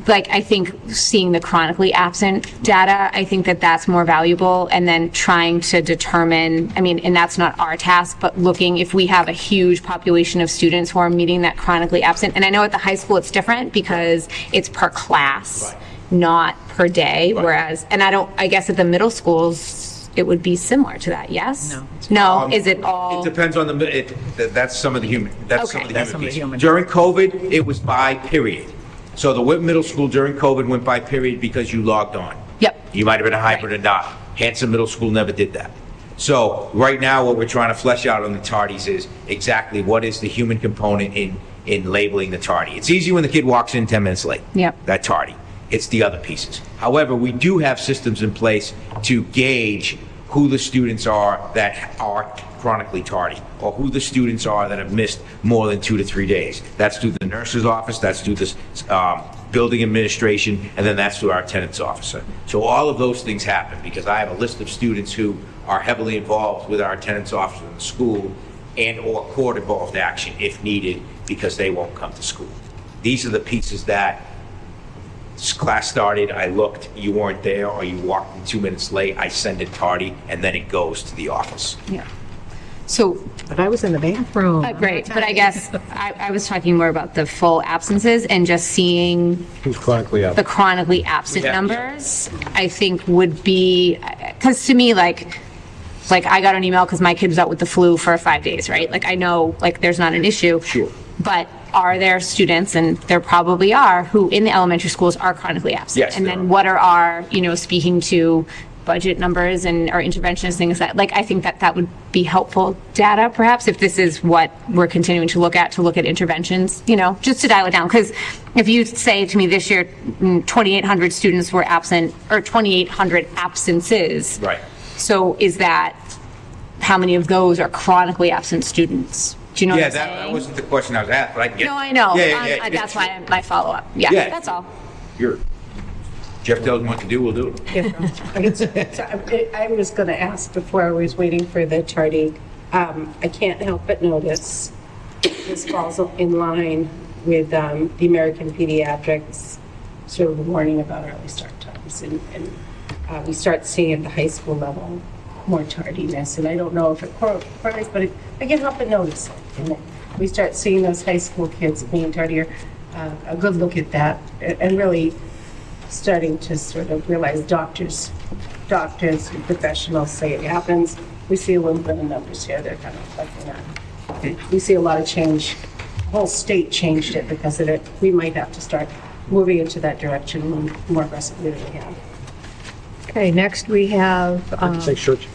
I think seeing the chronically absent data, I think that that's more valuable, and then trying to determine, and that's not our task, but looking if we have a huge population of students who are meeting that chronically absent. And I know at the high school it's different because it's per class, not per day, whereas, I guess at the middle schools, it would be similar to that, yes? No, is it all? It depends on that's some of the human, that's some of the Okay. human piece. During COVID, it was by period. So the Whitman Middle School during COVID went by period because you logged on. Yep. You might have been a hybrid or not. Hanson Middle School never did that. So right now, what we're trying to flesh out on the tardies is exactly what is the human component in labeling the tardy. It's easy when the kid walks in 10 minutes late. Yep. That tardy. It's the other pieces. However, we do have systems in place to gauge who the students are that are chronically tardy, or who the students are that have missed more than 2 to 3 days. That's through the nurse's office, that's through this building administration, and then that's through our attendance officer. So all of those things happen because I have a list of students who are heavily involved with our attendance officer in the school and or court-involved action if needed because they won't come to school. These are the pieces that class started, I looked, you weren't there, or you walked in 2 minutes late, I send it tardy, and then it goes to the office. So, But I was in the bathroom. great, but I guess I was talking more about the full absences and just seeing Who's chronically out? the chronically absent numbers, I think would be, because to me, like I got an email because my kid was out with the flu for 5 days, right? Like I know, like there's not an issue. Sure. But are there students, and there probably are, who in the elementary schools are chronically absent? Yes, And there then are. what are our, speaking to budget numbers and our interventions, things that, like, I think that would be helpful data, perhaps, if this is what we're continuing to look at interventions, just to dial it down. Because if you say to me this year, 2,800 students were absent, or 2,800 absences. Right. So is that, how many of those are chronically absent students? Do you know what I'm saying? That wasn't the question I was asked, but I can get. No, I know. Yeah. That's why my follow-up. Yeah, Yeah. that's all. Jeff tells me what to do, we'll do it. I was going to ask before I was waiting for the charting. I can't help but notice this falls in line with the American Pediatrics sort of warning about early start times. And we start seeing at the high school level more tardiness. And I don't know if it correlates, but I can't help but notice it. And we start seeing those high school kids being tardier. A good look at that and really starting to sort of realize doctors and professionals say it happens. We see a little bit of numbers here. They're kind of reflecting that. We see a lot of change. The whole state changed it because of it. We might have to start moving into that direction more aggressively than we have. Okay, next we have, Thanks, George.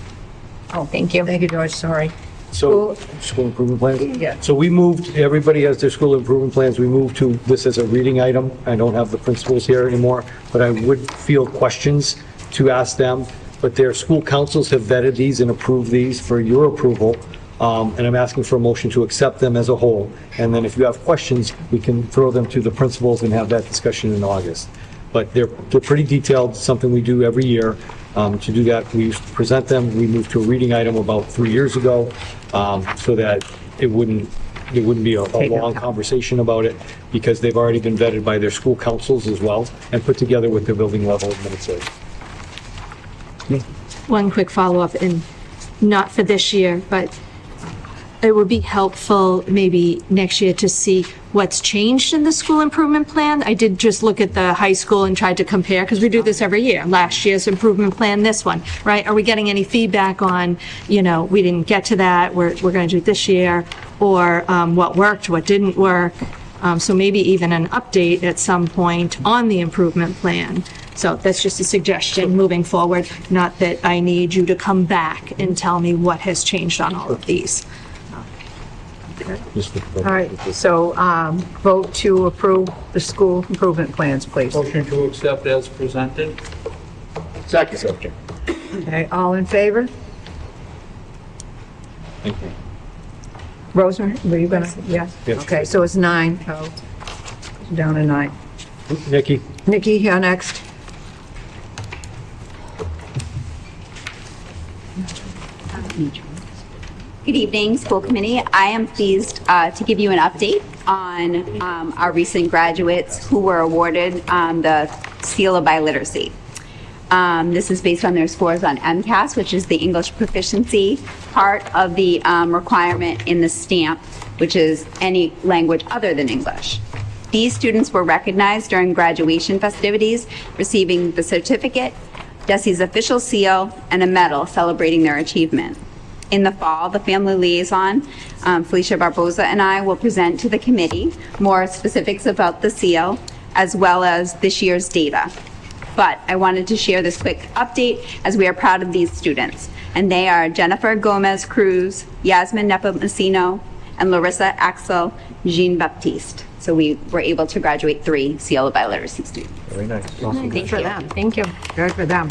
oh, thank you. Thank you, George, sorry. So, school improvement plans? Yeah. So we moved, everybody has their school improvement plans, we moved to this as a reading item. I don't have the principals here anymore, but I would field questions to ask them. But their school councils have vetted these and approved these for your approval. And I'm asking for a motion to accept them as a whole. And then if you have questions, we can throw them to the principals and have that discussion in August. But they're pretty detailed, something we do every year. To do that, we used to present them. We moved to a reading item about 3 years ago, so that it wouldn't be a long conversation about it, because they've already been vetted by their school councils as well and put together with the building level administrator. One quick follow-up, and not for this year, but it would be helpful maybe next year to see what's changed in the school improvement plan. I did just look at the high school and tried to compare, because we do this every year. Last year's improvement plan, this one, right? Are we getting any feedback on, we didn't get to that, we're going to do it this year, or what worked, what didn't work? So maybe even an update at some point on the improvement plan. So that's just a suggestion moving forward, not that I need you to come back and tell me what has changed on all of these. All right, so vote to approve the school improvement plans, please. Motion to accept as presented? Second. Okay, all in favor? Thank you. Rosemary, were you gonna, yes? Yes. Okay, so it's 9, so down to 9. Nikki? Nikki, you're next. Good evening, school committee. I am pleased to give you an update on our recent graduates who were awarded the Seal of Biliteracy. This is based on their scores on MCAS, which is the English proficiency part of the requirement in the STAMP, which is any language other than English. These students were recognized during graduation festivities, receiving the certificate, DESE's official seal, and a medal celebrating their achievement. In the fall, the family liaison, Felicia Barboza, and I will present to the committee more specifics about the seal, as well as this year's data. But I wanted to share this quick update, as we are proud of these students. And they are Jennifer Gomez Cruz, Yasmin Nepomuceno, and Larissa Axel Jean Baptiste. So we were able to graduate 3 Seal of Biliteracy students. Very nice. Thank For you. them, thank you. Good for them.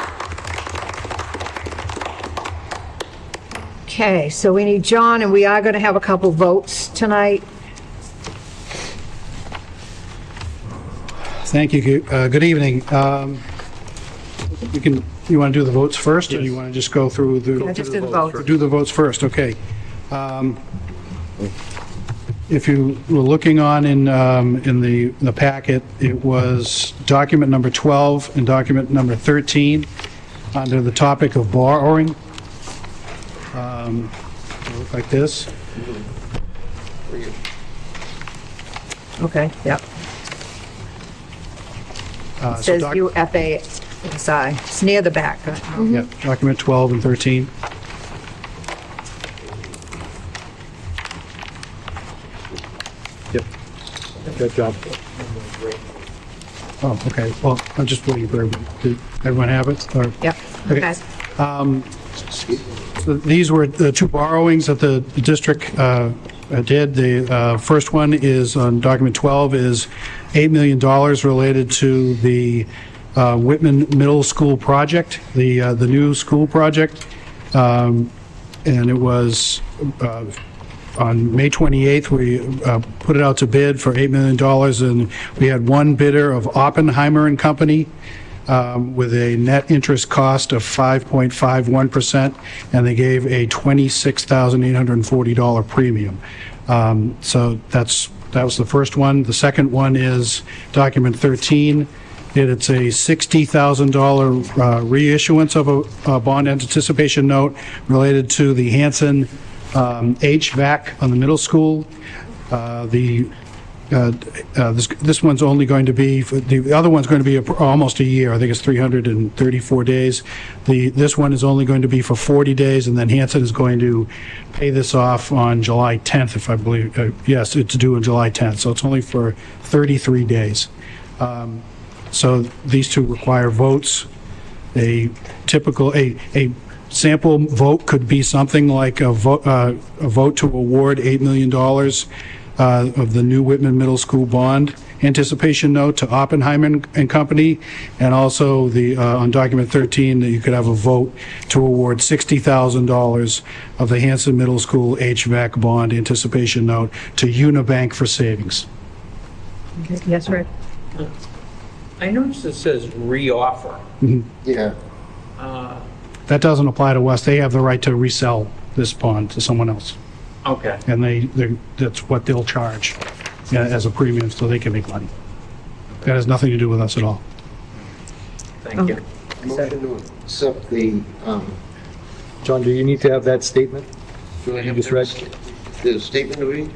Okay, so we need John, and we are going to have a couple votes tonight. Thank you. Good evening. You want to do the votes first, or you want to just go through the? I just did the votes. Do the votes first, okay. If you were looking on in the packet, it was document number 12 and document number 13 under the topic of borrowing. It looked like this. Okay, yep. So It says UFASI. It's near the back. Yeah, document 12 and 13. Yep. Good job. Oh, okay. Well, I'm just waiting for everyone. Did everyone have it? Or- Yep, Okay. okay. So these were the two borrowings that the district did. The first one is on document 12 is $8 million related to the Whitman Middle School project, the new school project. And it was on May 28th, we put it out to bid for $8 million, and we had one bidder of Oppenheimer and Company with a net interest cost of 5.51%, and they gave a $26,840 premium. So that was the first one. The second one is document 13. It's a $60,000 reissuance of a bond anticipation note related to the Hanson HVAC on the middle school. This one's only going to be, the other one's going to be almost a year. I think it's 334 days. This one is only going to be for 40 days, and then Hanson is going to pay this off on July 10th, if I believe. Yes, it's due on July 10th, so it's only for 33 days. So these two require votes. A sample vote could be something like a vote to award $8 million of the new Whitman Middle School bond anticipation note to Oppenheimer and Company, and also on document 13 that you could have a vote to award $60,000 of the Hanson Middle School HVAC bond anticipation note to Unibank for savings. Yes, Rick? I noticed it says reoffer. Yeah. That doesn't apply to us. They have the right to resell this bond to someone else. Okay. And that's what they'll charge as a premium, so they can make money. That has nothing to do with us at all. Thank you. Motion to accept the, John, do you need to have that statement? do I have just read? the statement to read?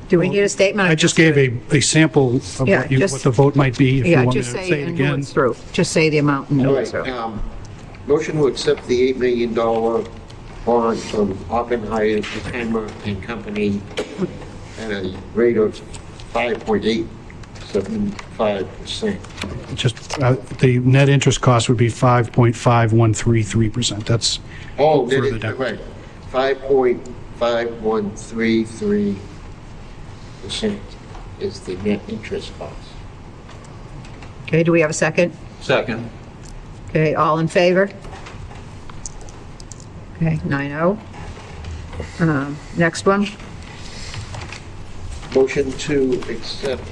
Do we need a statement? I just gave a sample of Yeah, what just- the vote might be, if you Yeah, want me to just say say it and do again. it through. Just say the amount and do All it right, through. motion to accept the $8 million bond from Oppenheimer and Company at a rate of 5.875%. Just, the net interest cost would be 5.5133%. That's Oh, further down. right, 5.5133% is the net interest cost. Okay, do we have a second? Second. Okay, all in favor? Okay, 9-0. Next one. Motion to accept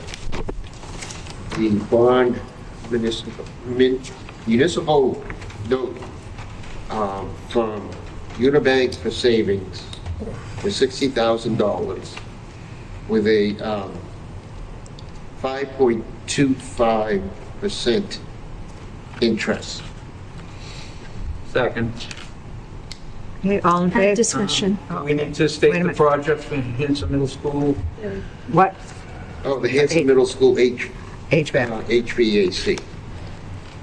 the bond municipal note from Unibank for savings for $60,000 with a 5.25% interest. Second. Okay, all in favor? Discussion. We need to Wait state a the minute. project for Hanson Middle School. What? Oh, the Hanson Middle School HVAC. HVAC.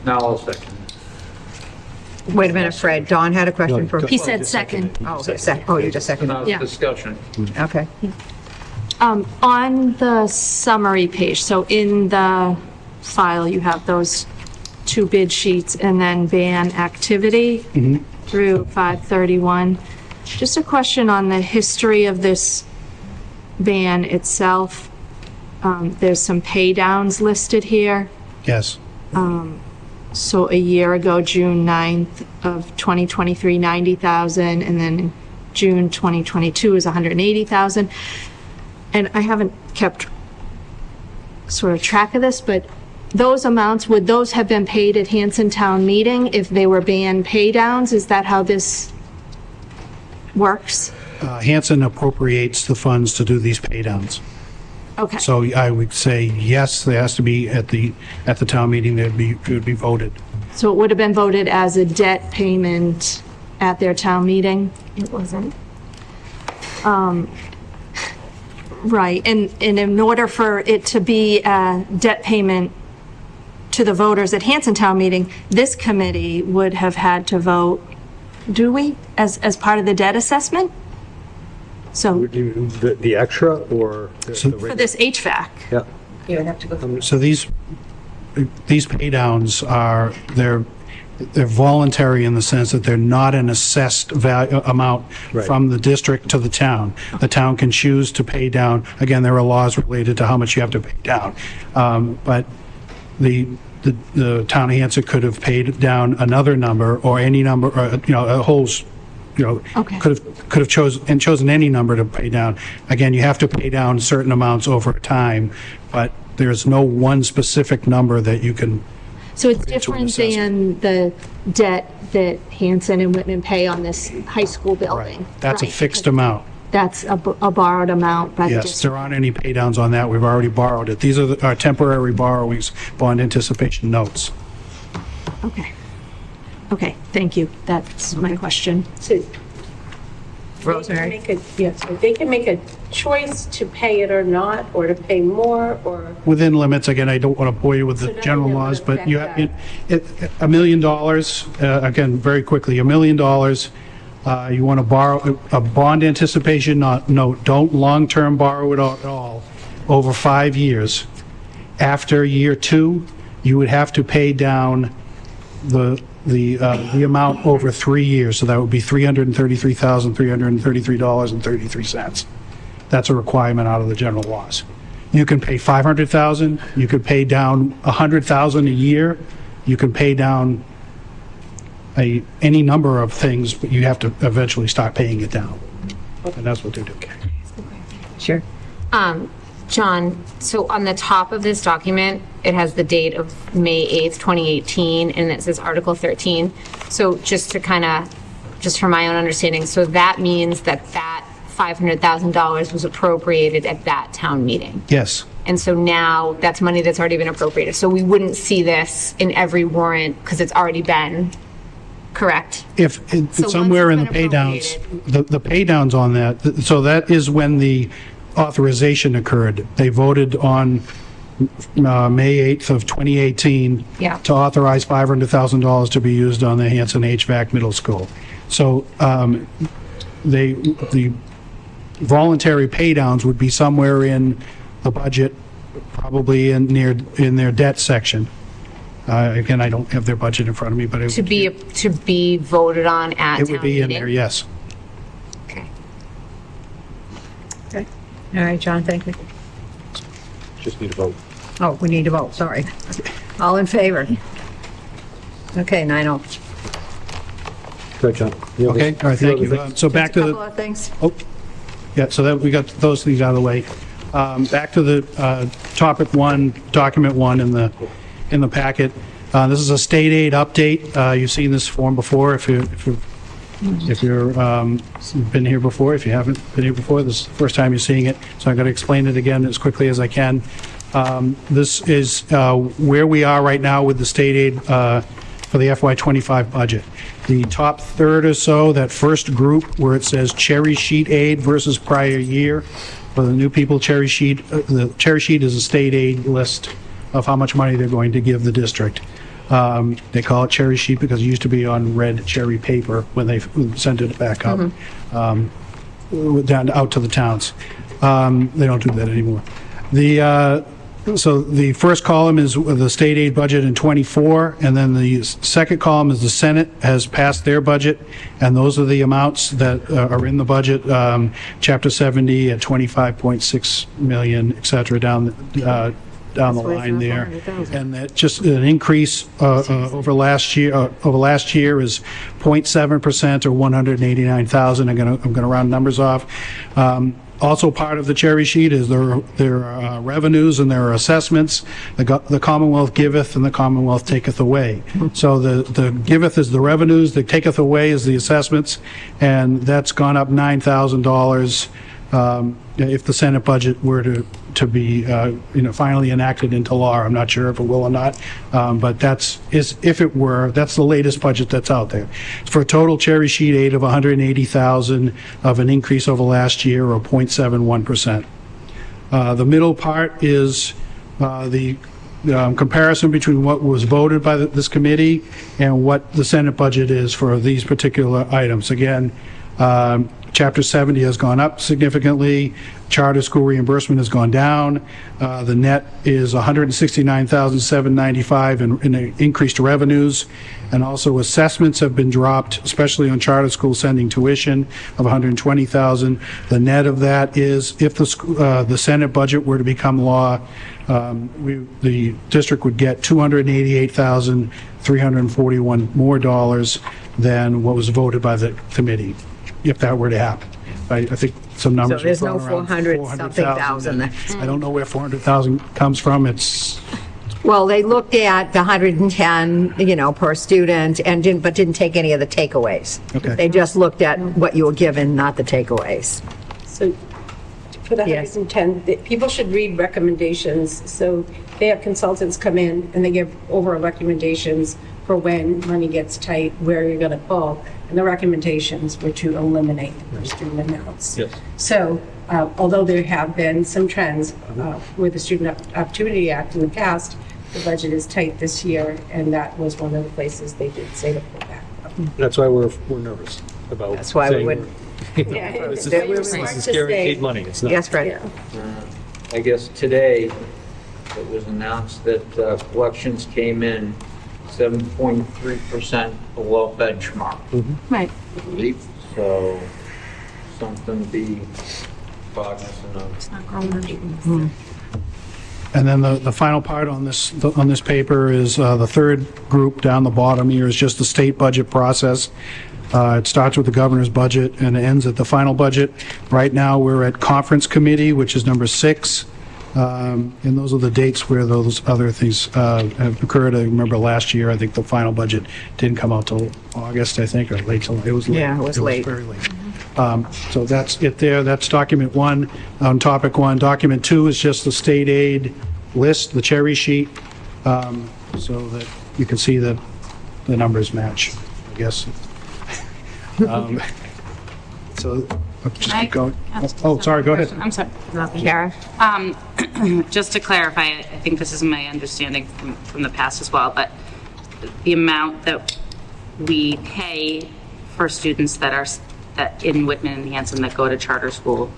Now I'll second. Wait a minute, Fred. Dawn had a question for... He said second. Oh, you just So seconded. now Yeah. it's discussion. Okay. On the summary page, so in the file, you have those two bid sheets and then ban activity through 5/31. Just a question on the history of this ban itself. There's some pay downs listed here. Yes. So a year ago, June 9th of 2023, 90,000, and then June 2022 is 180,000. And I haven't kept sort of track of this, but those amounts, would those have been paid at Hanson Town Meeting if they were band pay downs? Is that how this works? Hanson appropriates the funds to do these pay downs. Okay. So I would say, yes, there has to be at the town meeting, it would be voted. So it would have been voted as a debt payment at their town meeting? It wasn't. Right, and in order for it to be a debt payment to the voters at Hanson Town Meeting, this committee would have had to vote, do we, as part of the debt assessment? So, The extra or? for this HVAC? Yeah. You would have to go. So these pay downs are, they're voluntary in the sense that they're not an assessed amount Right. from the district to the town. The town can choose to pay down, again, there are laws related to how much you have to pay down. But the town of Hanson could have paid down another number or any number, or, a whole, Okay. could have chosen any number to pay down. Again, you have to pay down certain amounts over time, but there's no one specific number that you can. So it's Put into an different assessment. than the debt that Hanson and Whitman pay on this high school building? That's a Right, fixed because amount. That's a borrowed amount by the Yes, district? there aren't any pay downs on that. We've already borrowed it. These are our temporary borrowings, bond anticipation notes. Okay. Okay, thank you. That's my question. So Rosemary? they can make a choice to pay it or not, or to pay more, or. Within limits, again, I don't want to bore you with the So general nothing that would laws, but you have, affect $1 million, again, very quickly, $1 million, you want to borrow a bond anticipation note, don't long-term borrow it at all, over 5 years. After year 2, you would have to pay down the amount over 3 years, so that would be $333,333.33. That's a requirement out of the general laws. You can pay $500,000, you could pay down $100,000 a year, you can pay down any number of things, but you have to eventually start paying it down. And that's what they're doing. Sure. John, so on the top of this document, it has the date of May 8th, 2018, and it says Article 13. So just to just for my own understanding, so that means that $500,000 was appropriated at that town meeting. Yes. And so now that's money that's already been appropriated. So we wouldn't see this in every warrant because it's already been, correct? If it's So once somewhere in it's the been pay downs, the pay downs on that, so that is when the authorization occurred. They voted on May 8th of 2018 Yeah. to authorize $500,000 to be used on the Hanson HVAC Middle School. So the voluntary pay downs would be somewhere in the budget, probably in their debt section. Again, I don't have their budget in front of me, but To be voted on at it town would be in meeting? there, yes. Okay. Okay. All right, John, thank you. Just need a vote. Oh, we need to vote, sorry. All in favor? Okay, 9-0. Go ahead, John. You Okay, have all right, thank other you. things? So back to Couple the, of things. yeah, so that we got those things out of the way. Back to the topic 1, document 1 in the packet. This is a state aid update. You've seen this form before if you've been here before. If you haven't been here before, this is the first time you're seeing it. So I'm going to explain it again as quickly as I can. This is where we are right now with the state aid for the FY25 budget. The top third or so, that first group where it says cherry sheet aid versus prior year, for the new people, cherry sheet, the cherry sheet is a state aid list of how much money they're going to give the district. They call it cherry sheet because it used to be on red cherry paper when they sent it back up, out to the towns. They don't do that anymore. So the first column is the state aid budget in '24, and then the second column is the Senate has passed their budget, and those are the amounts that are in the budget, Chapter 70 at 25.6 million, et cetera, down the line there. And that just an increase over last year is 0.7% or 189,000. I'm going to round numbers off. Also part of the cherry sheet is their revenues and their assessments. The Commonwealth giveth and the Commonwealth taketh away. So the giveth is the revenues, the taketh away is the assessments, and that's gone up $9,000 if the Senate budget were to be finally enacted into law. I'm not sure if it will or not, but if it were, that's the latest budget that's out there. For a total cherry sheet aid of $180,000 of an increase over last year, or 0.71%. The middle part is the comparison between what was voted by this committee and what the Senate budget is for these particular items. Again, Chapter 70 has gone up significantly. Charter school reimbursement has gone down. The net is $169,795 in increased revenues. And also assessments have been dropped, especially on charter school sending tuition of $120,000. The net of that is, if the Senate budget were to become law, the district would get $288,341 more dollars than what was voted by the committee, if that were to happen. I think some numbers. So there's were no thrown around, 400-something thousand there. I don't know where 400,000 comes from. It's, Well, they looked at the 110, per student, and didn't take any of the takeaways. Okay. They just looked at what you were given, not the takeaways. So for the Yes. 110, people should read recommendations. So they have consultants come in and they give overall recommendations for when money gets tight, where you're going to pull. And the recommendations were to eliminate the per student amounts. Yes. So although there have been some trends with the Student Opportunity Act in the past, the budget is tight this year, and that was one of the places they did say to pull back. That's why we're nervous about. That's why we saying- wouldn't. Yeah, This they were is smart to guaranteed say- money, it's not. Yes, Fred? I guess today it was announced that collections came in 7.3% below benchmark. Right. So something to be cognizant of. and then the final part on this paper is the third group down the bottom here is just the state budget process. It starts with the governor's budget and it ends at the final budget. Right now, we're at conference committee, which is number 6. And those are the dates where those other things have occurred. I remember last year, I think the final budget didn't come out till August, I think, or late till, it was late. Yeah, it was late. Very late. So that's it there. That's document 1 on topic 1. Document 2 is just the state aid list, the cherry sheet, so that you can see that the numbers match, I guess. So I'll just keep going. Oh, sorry, go ahead. I'm sorry. Karen? Just to clarify, I think this is my understanding from the past as well, but the amount that we pay for students that in Whitman-Hanson that go to charter school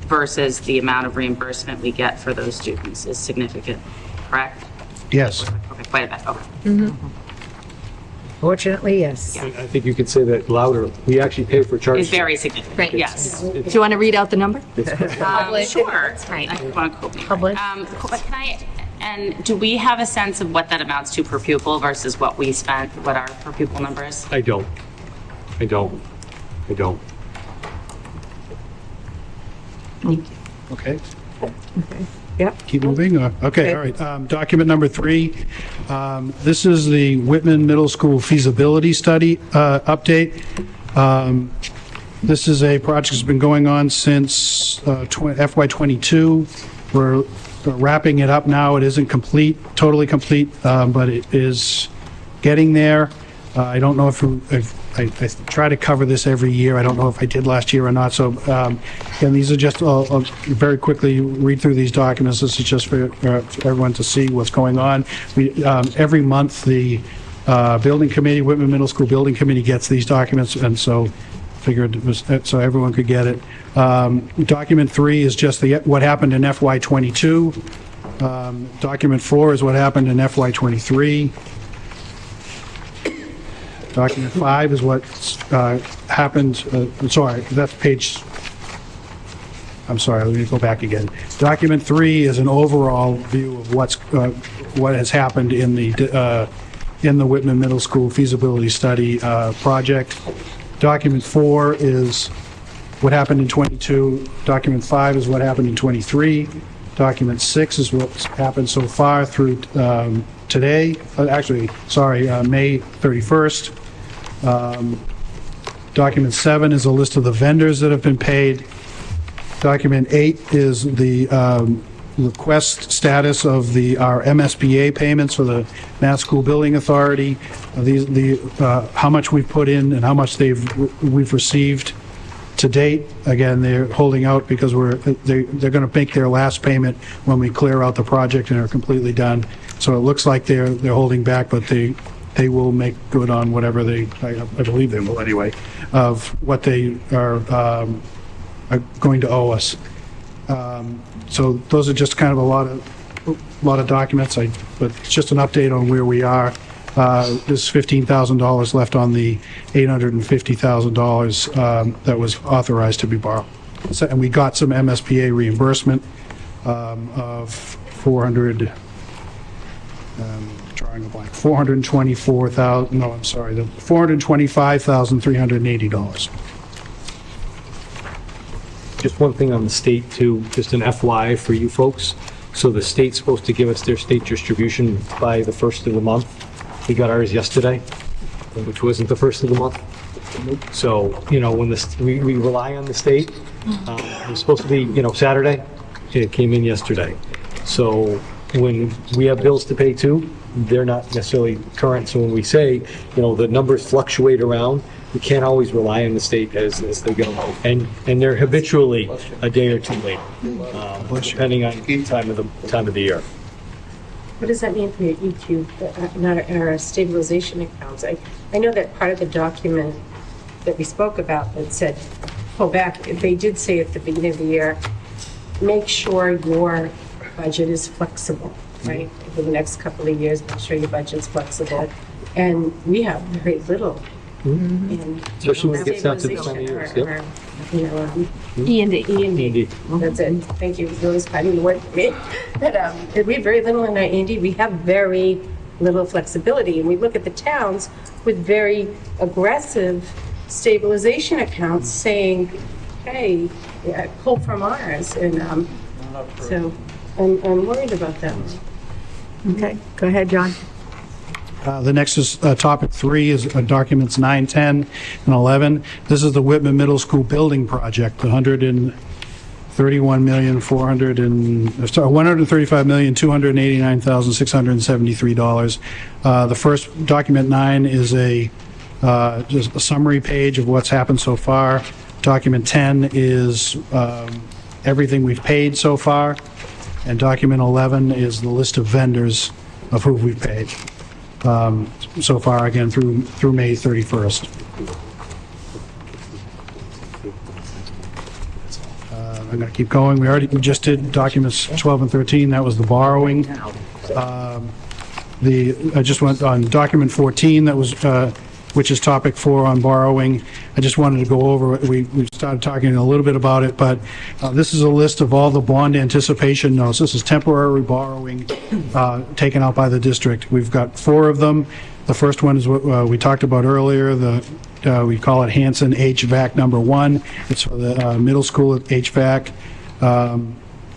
versus the amount of reimbursement we get for those students is significant, correct? Yes. Okay, quite a bit, okay. Fortunately, yes. I think you could say that louder. We actually pay for charter. It's very significant, yes. Do you want to read out the number? Sure. Right. I want to quote me. Public. And do we have a sense of what that amounts to per pupil versus what we spent, what our per pupil number is? I don't. Okay. Yep. Keep moving? Okay, all right. Document number 3. This is the Whitman Middle School feasibility study update. This is a project that's been going on since FY22. We're wrapping it up now. It isn't complete, totally complete, but it is getting there. I don't know if I try to cover this every year. I don't know if I did last year or not. So, again, these are just, I'll very quickly read through these documents. This is just for everyone to see what's going on. Every month, the building committee, Whitman Middle School Building Committee gets these documents, and so figured it was, so everyone could get it. Document 3 is just what happened in FY22. Document 4 is what happened in FY23. Document 5 is what happened, sorry, that's page, I'm sorry, let me go back again. Document 3 is an overall view of what has happened in the Whitman Middle School feasibility study project. Document 4 is what happened in '22. Document 5 is what happened in '23. Document 6 is what's happened so far through today, May 31st. Document 7 is a list of the vendors that have been paid. Document 8 is the request status of our MSBA payments for the Mass School Building Authority. How much we've put in and how much we've received to date. Again, they're holding out because they're going to make their last payment when we clear out the project and are completely done. So it looks like they're holding back, but they will make good on whatever I believe they will anyway, of what they are going to owe us. So those are just kind of a lot of documents, but it's just an update on where we are. There's $15,000 left on the $850,000 that was authorized to be borrowed. So, and we got some MSBA reimbursement of $425,380. Just one thing on the state too, just an FYI for you folks. So the state's supposed to give us their state distribution by the first of the month. We got ours yesterday, which wasn't the first of the month. So, when we rely on the state, it was supposed to be, Saturday. It came in yesterday. So when we have bills to pay too, they're not necessarily current. So when we say, the numbers fluctuate around, we can't always rely on the state as they go. And they're habitually a day or two late, depending on the time of the year. What does that mean for your EQ, not our stabilization accounts? I know that part of the document that we spoke about that said, pull back, they did say at the beginning of the year, make sure your budget is flexible, right? For the next couple of years, make sure your budget's flexible. And we have very little. Especially when it gets down to the time of year. E&D. That's it. Thank you. It was finding the word for me. But we have very little in our E&D. We have very little flexibility. And we look at the towns with very aggressive stabilization accounts saying, hey, pull from ours. And so I'm worried about that. Okay, go ahead, John. The next is topic 3 is documents 9, 10, and 11. This is the Whitman Middle School building project, $135,289,673. The first document 9 is just a summary page of what's happened so far. Document 10 is everything we've paid so far, and document 11 is the list of vendors of who we've paid. So far, again, through May 31st. I'm going to keep going. We just did documents 12 and 13. That was the borrowing. I just went on document 14. That was which is topic 4 on borrowing. I just wanted to go over it. We started talking a little bit about it, but this is a list of all the bond anticipation notes. This is temporary borrowing taken out by the district. We've got 4 of them. The first one is what we talked about earlier. We call it Hanson HVAC number 1. It's for the middle school HVAC.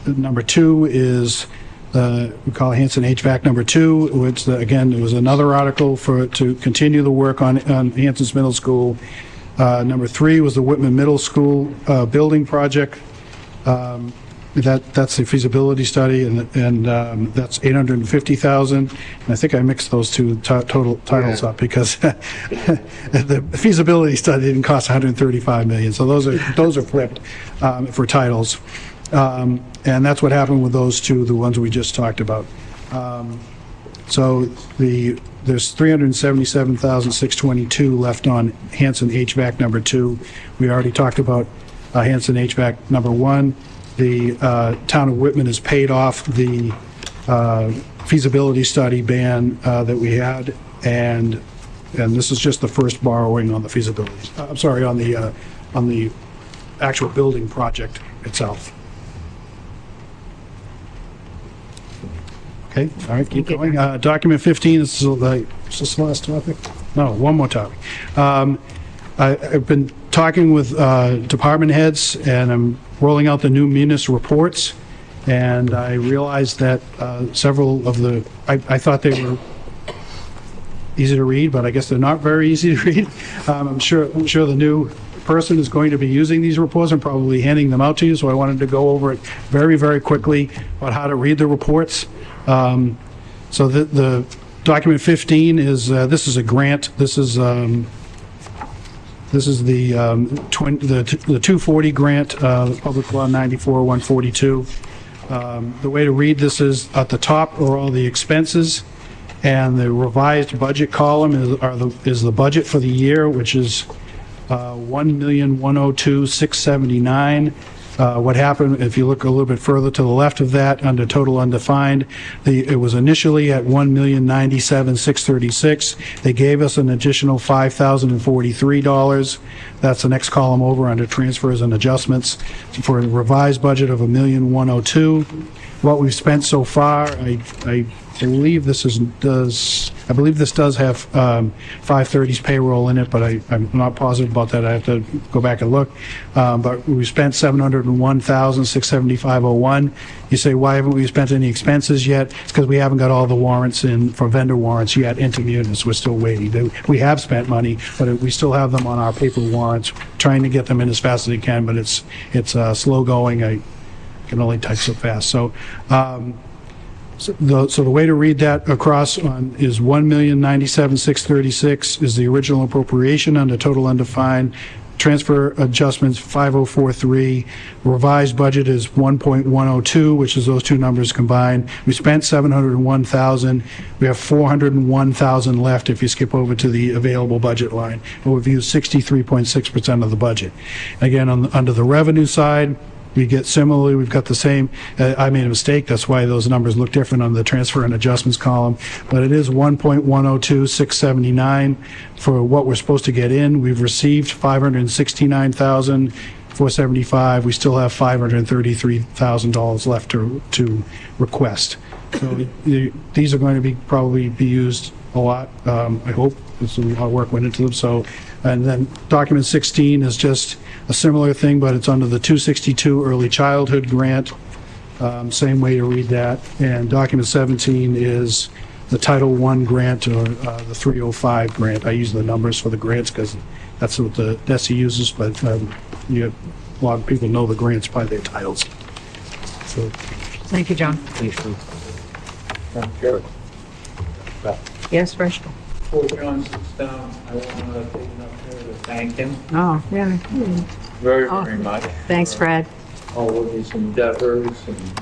Number 2 is we call it Hanson HVAC number 2, which again, it was another article to continue the work on Hanson's middle school. Number 3 was the Whitman Middle School building project. That's the feasibility study, and that's $850,000. And I think I mixed those two total titles up because the feasibility study didn't cost $135 million. So those are flipped for titles. And that's what happened with those two, the ones we just talked about. So there's $377,622 left on Hanson HVAC number 2. We already talked about Hanson HVAC number 1. The town of Whitman has paid off the feasibility study ban that we had, and this is just the first borrowing on the feasibility. I'm sorry, on the actual building project itself. Okay, all right, keep going. Document 15 is this the last topic? No, one more topic. I've been talking with department heads, and I'm rolling out the new munis reports, and I realized that several of the, I thought they were easy to read, but I guess they're not very easy to read. I'm sure the new person is going to be using these reports and probably handing them out to you, so I wanted to go over it very, very quickly about how to read the reports. So the document 15 is, this is a grant. This is the 240 grant, Public Law 94-142. The way to read this is at the top are all the expenses, and the revised budget column is the budget for the year, which is $1,102,679. What happened, if you look a little bit further to the left of that, under total undefined, it was initially at $1,097,636. They gave us an additional $5,043. That's the next column over under transfers and adjustments for a revised budget of $1,102,000. What we've spent so far, I believe this does have 530's payroll in it, but I'm not positive about that. I have to go back and look. But we spent $701,675.01. You say, why haven't we spent any expenses yet? It's because we haven't got all the warrants in for vendor warrants yet into munis. We're still waiting. We have spent money, but we still have them on our paper warrants, trying to get them in as fast as we can, but it's slow going. I can only type so fast. So the way to read that across is $1,097,636 is the original appropriation under total undefined. Transfer adjustments 5043. Revised budget is 1.102, which is those two numbers combined. We spent 701,000. We have 401,000 left if you skip over to the available budget line. But we've used 63.6% of the budget. Again, under the revenue side, we get similarly, we've got the same, I made a mistake, that's why those numbers look different on the transfer and adjustments column, but it is 1.102,679 for what we're supposed to get in. We've received 569,475. We still have $533,000 left to request. So these are going to probably be used a lot, I hope. There's a lot of work went into them. So, and then document 16 is just a similar thing, but it's under the 262 early childhood grant. Same way to read that. And document 17 is the Title I grant, or the 305 grant. I use the numbers for the grants because that's what the DESI uses, but a lot of people know the grants by their titles. So, Thank you, John. Thanks, Yes, Fresh. Before John sits down, I want to take an opportunity to thank him Oh, really? very, very much. Thanks, Fred. All of his endeavors and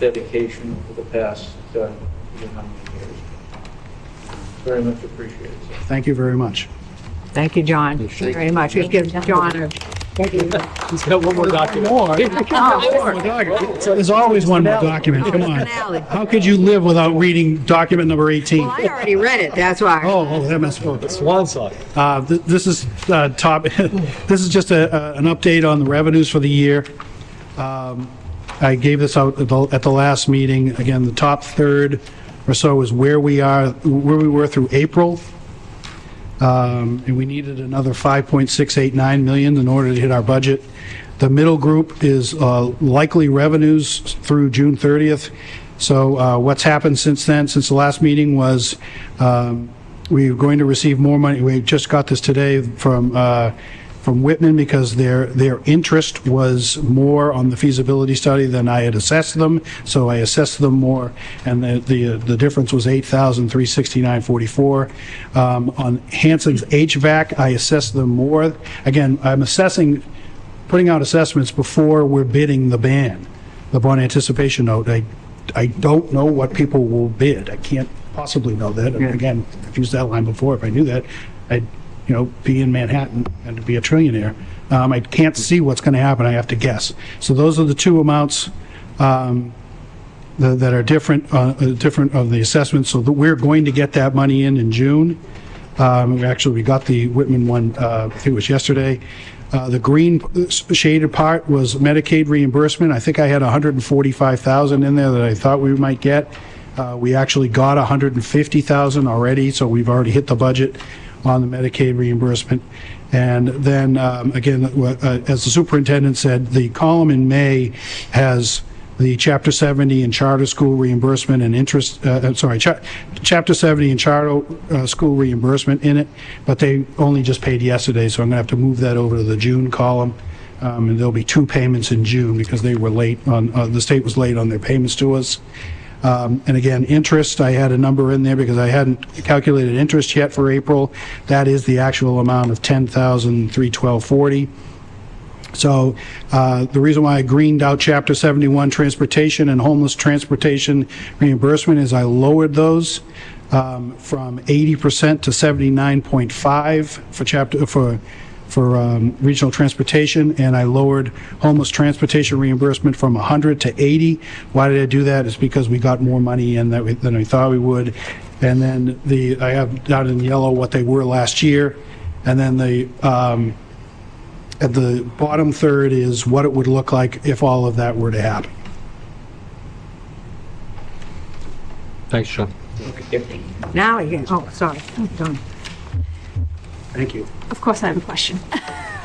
dedication for the past, how many years. Very much appreciated, sir. thank you very much. Thank you, John, very much. We give John a... He's got one more document. There's always one more document, come on. How could you live without reading document number 18? I already read it, that's why. Oh, that must be The swan song. This is top. This is just an update on the revenues for the year. I gave this out at the last meeting. Again, the top third or so is where we were through April. And we needed another 5.689 million in order to hit our budget. The middle group is likely revenues through June 30th. So what's happened since then, since the last meeting, was we're going to receive more money. We just got this today from Whitman, because their interest was more on the feasibility study than I had assessed them, so I assessed them more, and the difference was $8,369.44. On Hanson's HVAC, I assessed them more. Again, I'm putting out assessments before we're bidding the bond anticipation note. I don't know what people will bid. I can't possibly know that. And again, I've used that line before. If I knew that, I'd be in Manhattan and to be a trillionaire. I can't see what's going to happen. I have to guess. So those are the two amounts that are different of the assessment. So that we're going to get that money in June. We got the Whitman one, I think it was yesterday. The green shaded part was Medicaid reimbursement. I think I had 145,000 in there that I thought we might get. We actually got 150,000 already, so we've already hit the budget. on the Medicaid reimbursement. And then, again, as the superintendent said, the column in May has the Chapter 70 and charter school reimbursement and interest, Chapter 70 and charter school reimbursement in it, but they only just paid yesterday, so I'm going to have to move that over to the June column. And there'll be 2 payments in June because they were late on, the state was late on their payments to us. And again, interest, I had a number in there because I hadn't calculated interest yet for April. That is the actual amount of $10,312.40. So the reason why I greened out Chapter 71 transportation and homeless transportation reimbursement is I lowered those from 80% to 79.5 for regional transportation, and I lowered homeless transportation reimbursement from 100 to 80. Why did I do that? It's because we got more money in than we thought we would. And then I have down in yellow what they were last year, and then at the bottom third is what it would look like if all of that were to happen. Thanks, John. Now again, oh, sorry, I'm done. Thank you. Of course, I have a question.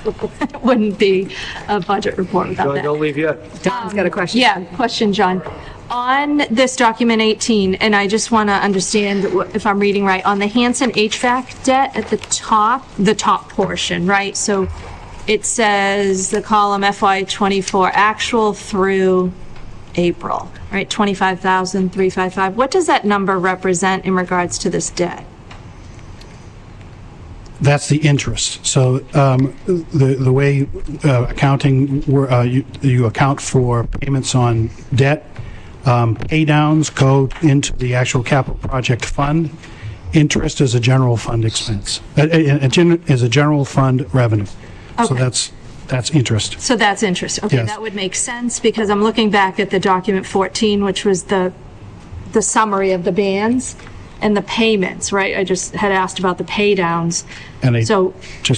It wouldn't be a budget report without that. Don't leave yet. Don's got a question. Yeah, question, John. On this document 18, and I just want to understand if I'm reading right, on the Hanson HVAC debt at the top portion, right? So it says the column FY24 actual through April, right? 25,355. What does that number represent in regards to this debt? That's the interest. So the way accounting, you account for payments on debt, pay downs go into the actual capital project fund. Interest is a general fund expense, is a general fund revenue. So Okay. that's interest. So that's interest. Okay, Yes. that would make sense because I'm looking back at the document 14, which was the summary of the bands and the payments, right? I just had asked about the pay downs. So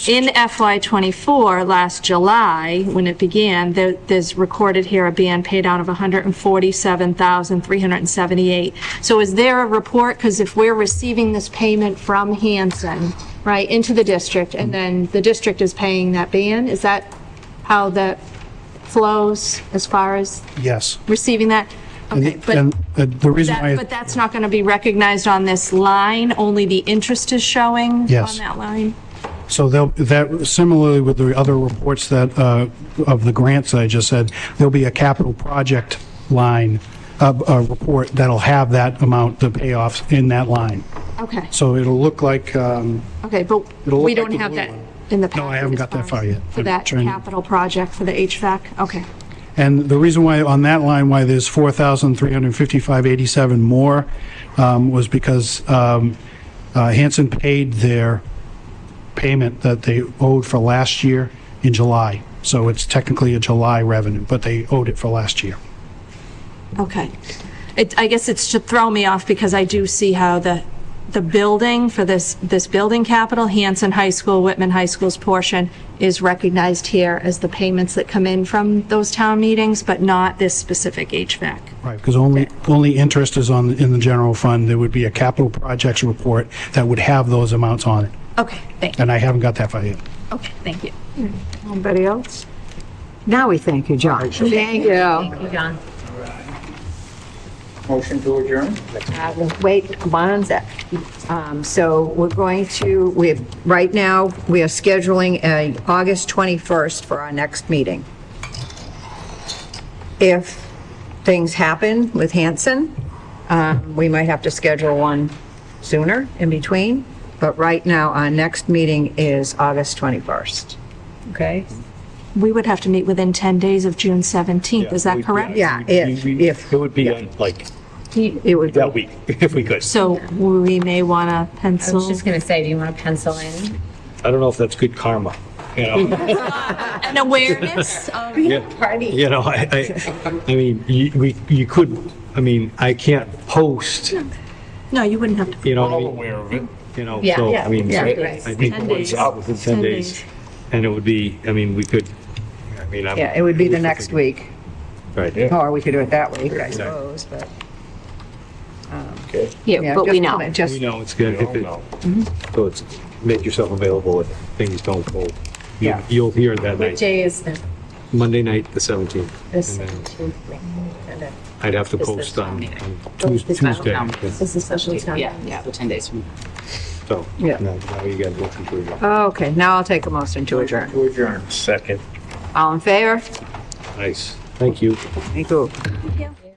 in FY24, last July, when it began, there's recorded here a band pay down of $147,378. So is there a report? Because if we're receiving this payment from Hanson, right, into the district, and then the district is paying that band, is that how that flows as far as Yes. receiving that? Okay, And the reason why, but that's not going to be recognized on this line, only the interest is showing Yes. on that line? so that similarly with the other reports that of the grants that I just said, there'll be a capital project line, a report that'll have that amount, the payoffs in that line. Okay, So it'll look like, okay, but It'll look we like don't the have blue that one. in the No, I packet haven't as got that far far yet. for I'm that trying- capital project for the HVAC? Okay. And the reason why on that line, why there's 4,355.87 more, was because Hanson paid their payment that they owed for last year in July. So it's technically a July revenue, but they owed it for last year. Okay. I guess it's to throw me off because I do see how the building for this building capital, Hanson High School, Whitman High School's portion is recognized here as the payments that come in from those town meetings, but not this specific HVAC. Right, because only interest is in the general fund. There would be a capital projects report that would have those amounts on it. Okay, thank you. And I haven't got that far yet. Okay, thank you. Anybody else? Now we thank you, John. Thank you. Thank you, John. Motion to adjourn? Wait, one sec. So we're going to, right now, we are scheduling August 21st for our next meeting. If things happen with Hanson, we might have to schedule one sooner in between, but right now, our next meeting is August 21st. Okay? We would have to meet within 10 days of June 17th, is that correct? Yeah, if. It would be like It would that week, if we could. So we may want to I pencil. was just going to say, do you want to pencil in? I don't know if that's good karma, you know? An awareness of Yeah. party. You know, I mean, you could, I mean, I can't post, No, you wouldn't have to. you know what I All mean? aware of it. You know, Yeah. so, Yeah. I mean, Yeah. I Right. think 10 it's days. out within 10 10 days. days. And it would be, I mean, we could, I mean, I'm. Yeah, it would be the next week. Right. Or we could do it that week, I suppose, but. Okay. Yeah, but we just- know. Just, We know it's good. We all know. So it's, make yourself available if things don't go. Yeah. You'll hear it that What night. day is that? Monday night, the 17th. The And then 17th. Kinda- I'd have to Is the post town on meeting. Tuesday. town This is a special time. Yeah, so 10 days from now. So, Yeah. now you got to motion to adjourn. Okay, now I'll take a motion to adjourn. To adjourn. Second. All in favor? Nice. Thank you. Thank you. Thank you.